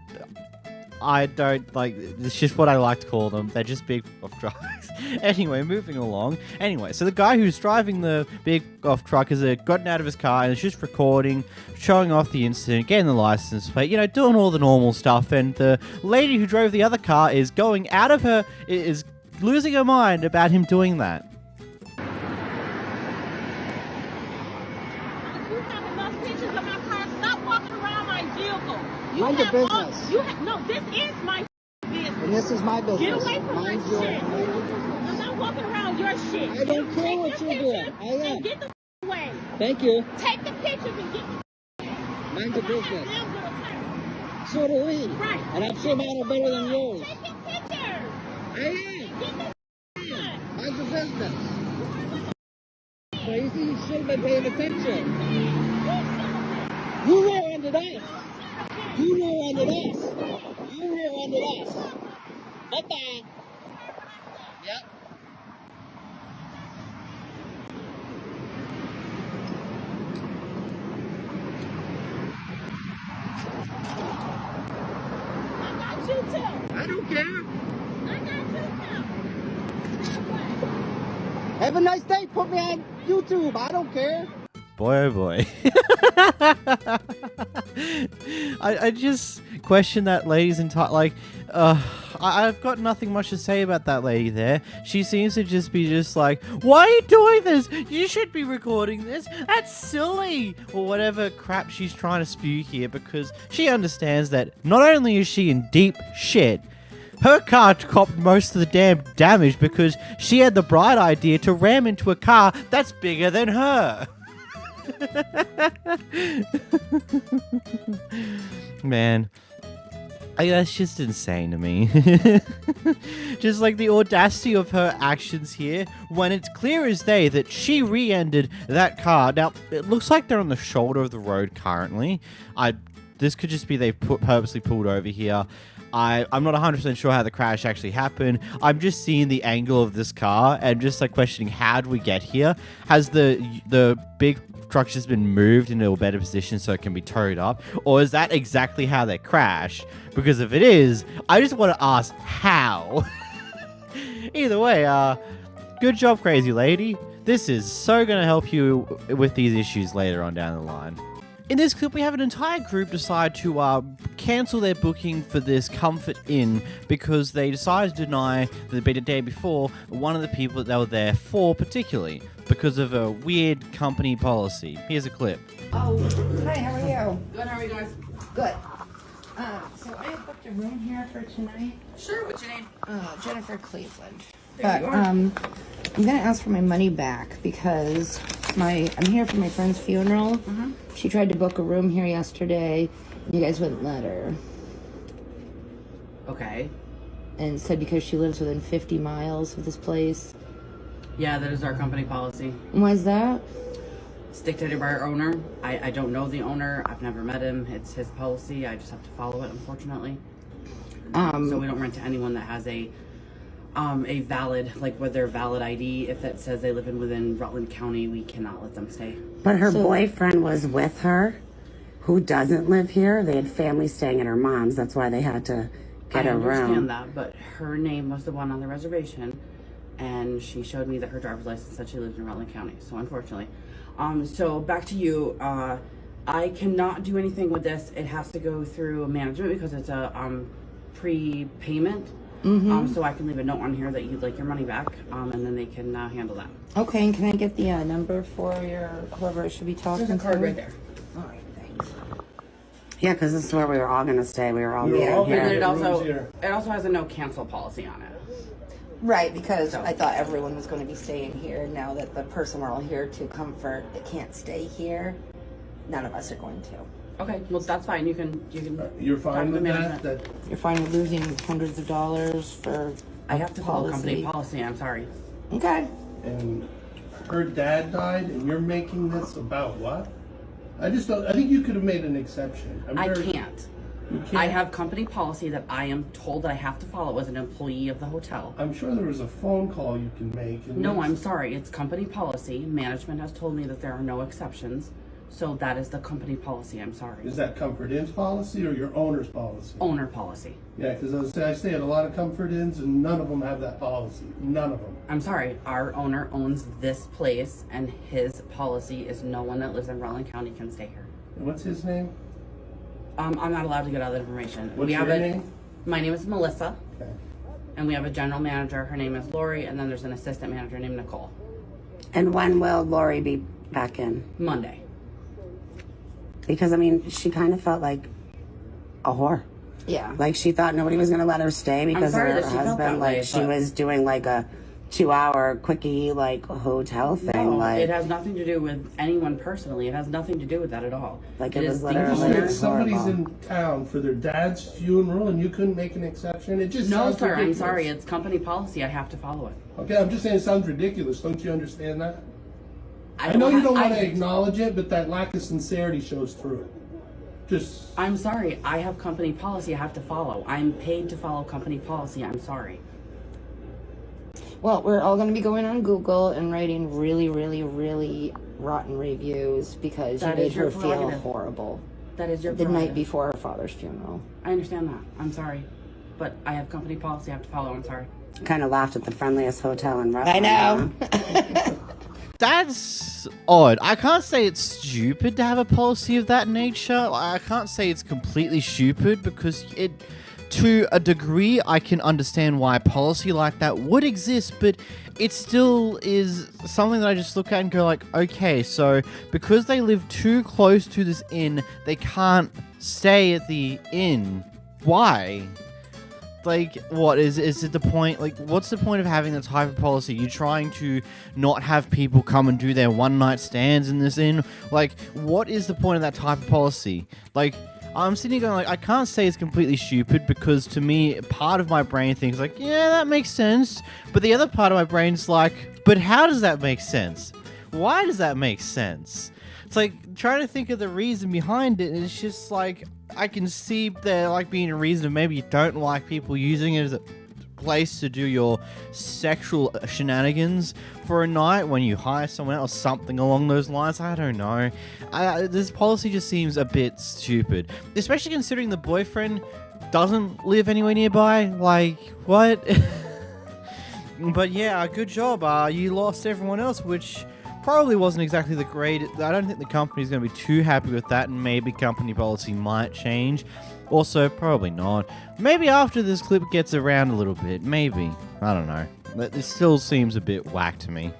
I don't, like, it's just what I like to call them. They're just big golf trucks. Anyway, moving along. Anyway, so the guy who's driving the big golf truck has gotten out of his car and is just recording, showing off the incident, getting the license plate, you know, doing all the normal stuff. And the lady who drove the other car is going out of her, is losing her mind about him doing that. Mind your business. No, this is my business. And this is my business. Get away from my shit. I'm not walking around your shit. I don't care what you're doing. I am. And get the away. Thank you. Take the pictures and get the Mind your business. So do we. Right. And I'm sure mine are better than yours. Take the pictures. I am. Get the Mind your business. Crazy, you should have been paying attention. You rear-ended us. You rear-ended us. You rear-ended us. Bye-bye. Yep. I got you too. I don't care. I got you too. Have a nice day. Put me on YouTube. I don't care. Boy, oh boy. I just question that lady's entire, like, I've got nothing much to say about that lady there. She seems to just be just like, why are you doing this? You should be recording this. That's silly. Or whatever crap she's trying to spew here, because she understands that not only is she in deep shit, her car copped most of the damn damage because she had the bright idea to ram into a car that's bigger than her. Man, that's just insane to me. Just like the audacity of her actions here, when it's clear as day that she re-ended that car. Now, it looks like they're on the shoulder of the road currently. This could just be they've purposely pulled over here. I'm not 100% sure how the crash actually happened. I'm just seeing the angle of this car and just like questioning, how did we get here? Has the big truck just been moved into a better position so it can be towed up? Or is that exactly how they crashed? Because if it is, I just want to ask how. Either way, good job, crazy lady. This is so going to help you with these issues later on down the line. In this clip, we have an entire group decide to cancel their booking for this Comfort Inn because they decided to deny the day before one of the people that they were there for, particularly because of a weird company policy. Here's a clip. Oh, hi, how are you? Good, how are you guys? Good. So I have booked a room here for tonight. Sure, what's your name? Jennifer Cleveland. There But you are. I'm gonna ask for my money back because I'm here for my friend's funeral. She tried to book a room here yesterday. You guys wouldn't let her. Okay. And said because she lives within 50 miles of this place. Yeah, that is our company policy. Why is that? It's dictated by our owner. I don't know the owner. I've never met him. It's his policy. I just have to follow it, unfortunately. So we don't rent to anyone that has a valid, like with their valid ID. If that says they live within Rutland County, we cannot let them stay. But her boyfriend was with her. who doesn't live here. They had family staying at her mom's. That's why they had to get a room. I understand that, but her name was the one on the reservation, and she showed me that her driver's license said she lived in Rutland County. So unfortunately, so back to you. I cannot do anything with this. It has to go through management because it's a prepayment. So I can leave a note on here that you'd like your money back, and then they can handle that. Okay, and can I get the number for your whoever it should be talking to? There's a card right there. All right, thanks. Yeah, because this is where we were all going to stay. We were all meeting here. And it also has a no cancel policy on it. Right, because I thought everyone was going to be staying here. Now that the person we're all here to comfort that can't stay here, none of us are going to. Okay, well that's fine. You can. You're fine with that? You're fine with losing hundreds of dollars for. I have to follow company policy. I'm sorry. Okay. And her dad died, and you're making this about what? I just don't. I think you could have made an exception. I can't. I have company policy that I am told that I have to follow as an employee of the hotel. I'm sure there was a phone call you can make. No, I'm sorry. It's company policy. Management has told me that there are no exceptions. So that is the company policy. I'm sorry. Is that Comfort Inn's policy or your owner's policy? Owner policy. Yeah, because I stay at a lot of Comfort Inns and none of them have that policy. None of them. I'm sorry. Our owner owns this place and his policy is no one that lives in Rutland County can stay here. And what's his name? I'm not allowed to get all that information. What's your name? My name is Melissa. Okay. And we have a general manager. Her name is Lori. And then there's an assistant manager named Nicole. And when will Lori be back in? Monday. Because, I mean, she kind of felt like a whore. Yeah. Like, she thought nobody was going to let her stay because her husband, like, she was doing, like, a 2-hour quickie, like, hotel thing. No, like, it has nothing to do with anyone personally. It has nothing to do with that at all. Like, it was literally If somebody's in town for their dad's funeral and you couldn't make an exception, it just No, sounds sir, ridiculous. I'm sorry. It's company policy. I have to follow it. Okay, I'm just saying it sounds ridiculous. Don't you understand that? I know you don't want to acknowledge it, but that lack of sincerity shows through. I'm sorry. I have company policy I have to follow. I'm paid to follow company policy. I'm sorry. Well, we're all going to be going on Google and writing really, really, really rotten reviews because you made her feel horrible. That is your the prerogative. night before her father's funeral. I understand that. I'm sorry. But I have company policy I have to follow. I'm sorry. kind of laughed at the friendliest hotel in Rutland. I know. That's odd. I can't say it's stupid to have a policy of that nature. I can't say it's completely stupid because it, to a degree, I can understand why a policy like that would exist, but it still is something that I just look at and go like, okay, so because they live too close to this inn, they can't stay at the inn. Why? Like, what is it the point? Like, what's the point of having that type of policy? You're trying to not have people come and do their one-night stands in this inn? Like, what is the point of that type of policy? Like, I'm sitting here going, like, I can't say it's completely stupid because to me, part of my brain thinks, like, yeah, that makes sense. But the other part of my brain's like, but how does that make sense? Why does that make sense? It's like, trying to think of the reason behind it, and it's just like, I can see there like being a reason of maybe you don't like people using it as a place to do your sexual shenanigans for a night when you hire someone else, something along those lines. I don't know. This policy just seems a bit stupid, especially considering the boyfriend doesn't live anywhere nearby. Like, what? But yeah, good job. You lost everyone else, which probably wasn't exactly the greatest. I don't think the company's going to be too happy with that, and maybe company policy might change. Also, probably not. Maybe after this clip gets around a little bit. Maybe. I don't know. This still seems a bit whack to me.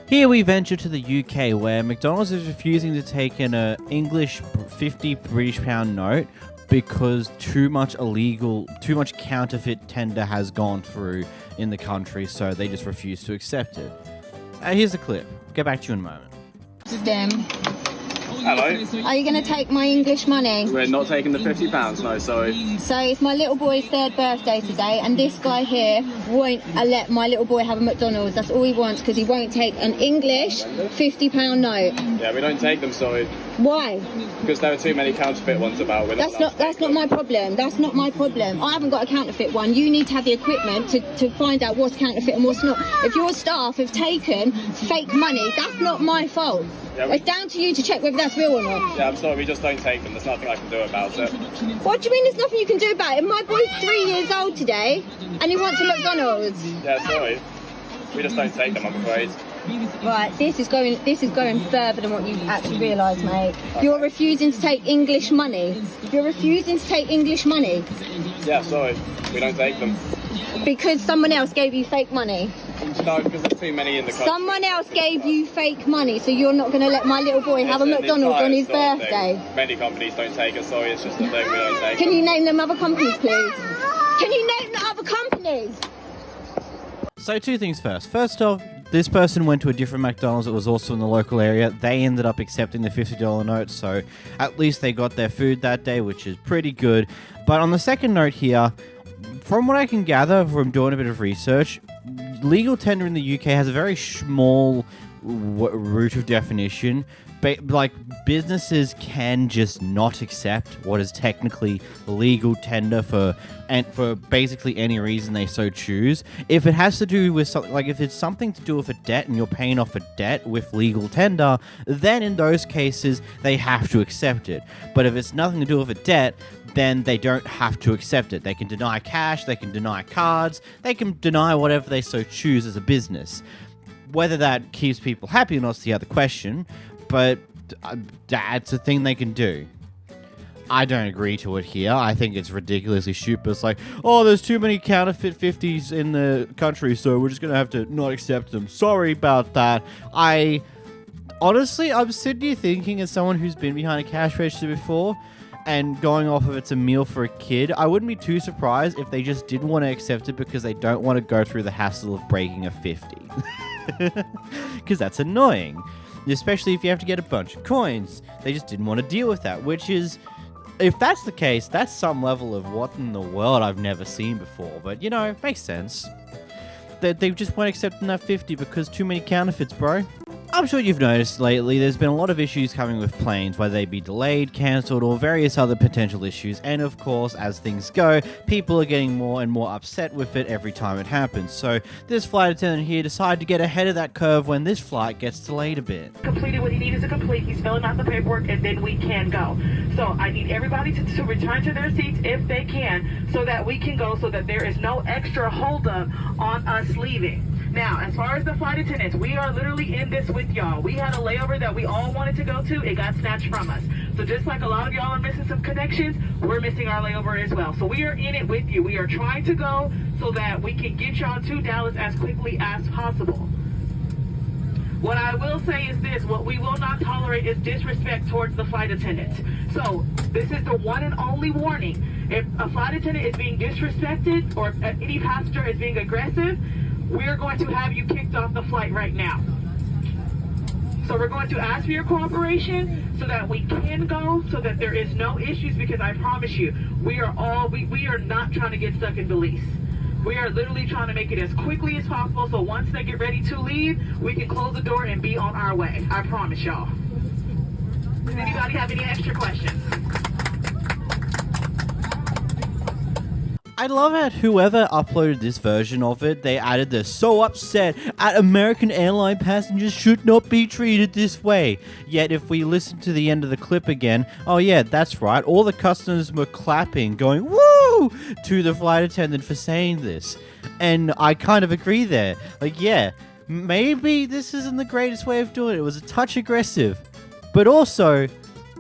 Here we venture to the UK, where McDonald's is refusing to take an English 50 British pound note because too much counterfeit tender has gone through in the country, so they just refuse to accept it. Here's the clip. Get back to you in a moment. Them. Hello? Are you going to take my English money? We're not taking the £50, no, sorry. So it's my little boy's 3rd birthday today, and this guy here won't let my little boy have a McDonald's. That's all he wants, because he won't take an English £50 note. Yeah, we don't take them, sorry. Why? Because there are too many counterfeit ones about. That's not my problem. That's not my problem. I haven't got a counterfeit one. You need to have the equipment to find out what's counterfeit and what's not. If your staff have taken fake money, that's not my fault. Yeah, It's down to you to check whether that's real or not. Yeah, I'm sorry, we just don't take them. There's nothing I can do about it. What do you mean there's nothing you can do about it? My boy's 3 years old today, and he wants a McDonald's. Yeah, sorry. We just don't take them, I'm afraid. Right, this is going further than what you actually realise, mate. You're refusing to take English money. You're refusing to take English money. Yeah, sorry. We don't take them. Because someone else gave you fake money. No, because there's too many in the country. Someone else gave you fake money, so you're not going to let my little boy have a McDonald's on his birthday. Many companies don't take us, sorry, it's just that we don't take Can them. you name them other companies, please? Can you name the other companies? So 2 things first. First off, this person went to a different McDonald's that was also in the local area. They ended up accepting the $50 note, so at least they got their food that day, which is pretty good. But on the second note here, from what I can gather from doing a bit of research, legal tender in the UK has a very small route of definition. Like, businesses can just not accept what is technically legal tender for basically any reason they so choose. If it has to do with something, like if it's something to do with a debt and you're paying off a debt with legal tender, then in those cases they have to accept it. But if it's nothing to do with a debt, then they don't have to accept it. They can deny cash, they can deny cards, they can deny whatever they so choose as a business. Whether that keeps people happy or not is the other question, but that's a thing they can do. I don't agree to it here. I think it's ridiculously stupid. It's like, oh, there's too many counterfeit 50s in the country, so we're just going to have to not accept them. Sorry about that. Honestly, I'm sitting here thinking, as someone who's been behind a cash register before, and going off of it's a meal for a kid, I wouldn't be too surprised if they just didn't want to accept it because they don't want to go through the hassle of breaking a 50. Because that's annoying. Especially if you have to get a bunch of coins. They just didn't want to deal with that, which is, if that's the case, that's some level of what in the world I've never seen before. But, you know, makes sense. They just weren't accepting that 50 because too many counterfeits, bro. I'm sure you've noticed lately there's been a lot of issues coming with planes, whether they be delayed, cancelled, or various other potential issues. And of course, as things go, people are getting more and more upset with it every time it happens. So this flight attendant here decided to get ahead of that curve when this flight gets delayed a bit. Completed what he needed to complete. He's filling out the paperwork, and then we can go. So I need everybody to return to their seats if they can, so that we can go, so that there is no extra holdup on us leaving. Now, as far as the flight attendants, we are literally in this with y'all. We had a layover that we all wanted to go to. It got snatched from us. So just like a lot of y'all are missing some connections, we're missing our layover as well. So we are in it with you. We are trying to go so that we can get y'all to Dallas as quickly as possible. What I will say is this: what we will not tolerate is disrespect towards the flight attendants. So this is the one and only warning. If a flight attendant is being disrespected or any passenger is being aggressive, we're going to have you kicked off the flight right now. So we're going to ask for your cooperation so that we can go, so that there is no issues, because I promise you, we are not trying to get stuck in Belize. We are literally trying to make it as quickly as possible, so once they get ready to leave, we can close the door and be on our way. I promise y'all. Does anybody have any extra questions? I love how whoever uploaded this version of it, they added the "so upset at American airline passengers should not be treated this way." Yet if we listen to the end of the clip again, oh yeah, that's right, all the customers were clapping, going "woo" to the flight attendant for saying this. And I kind of agree there. Like, yeah, maybe this isn't the greatest way of doing it. It was a touch aggressive, but also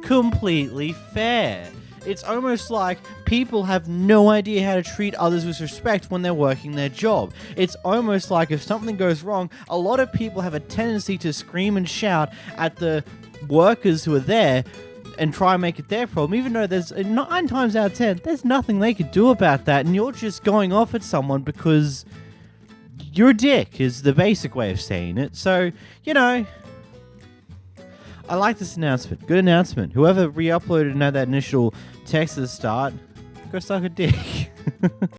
completely fair. It's almost like people have no idea how to treat others with respect when they're working their job. It's almost like if something goes wrong, a lot of people have a tendency to scream and shout at the workers who are there and try and make it their problem, even though there's 9 times out of 10, there's nothing they could do about that, and you're just going off at someone because you're a dick, is the basic way of saying it. So, you know, I like this announcement. Good announcement. Whoever re-uploaded and had that initial text at the start, go suck a dick.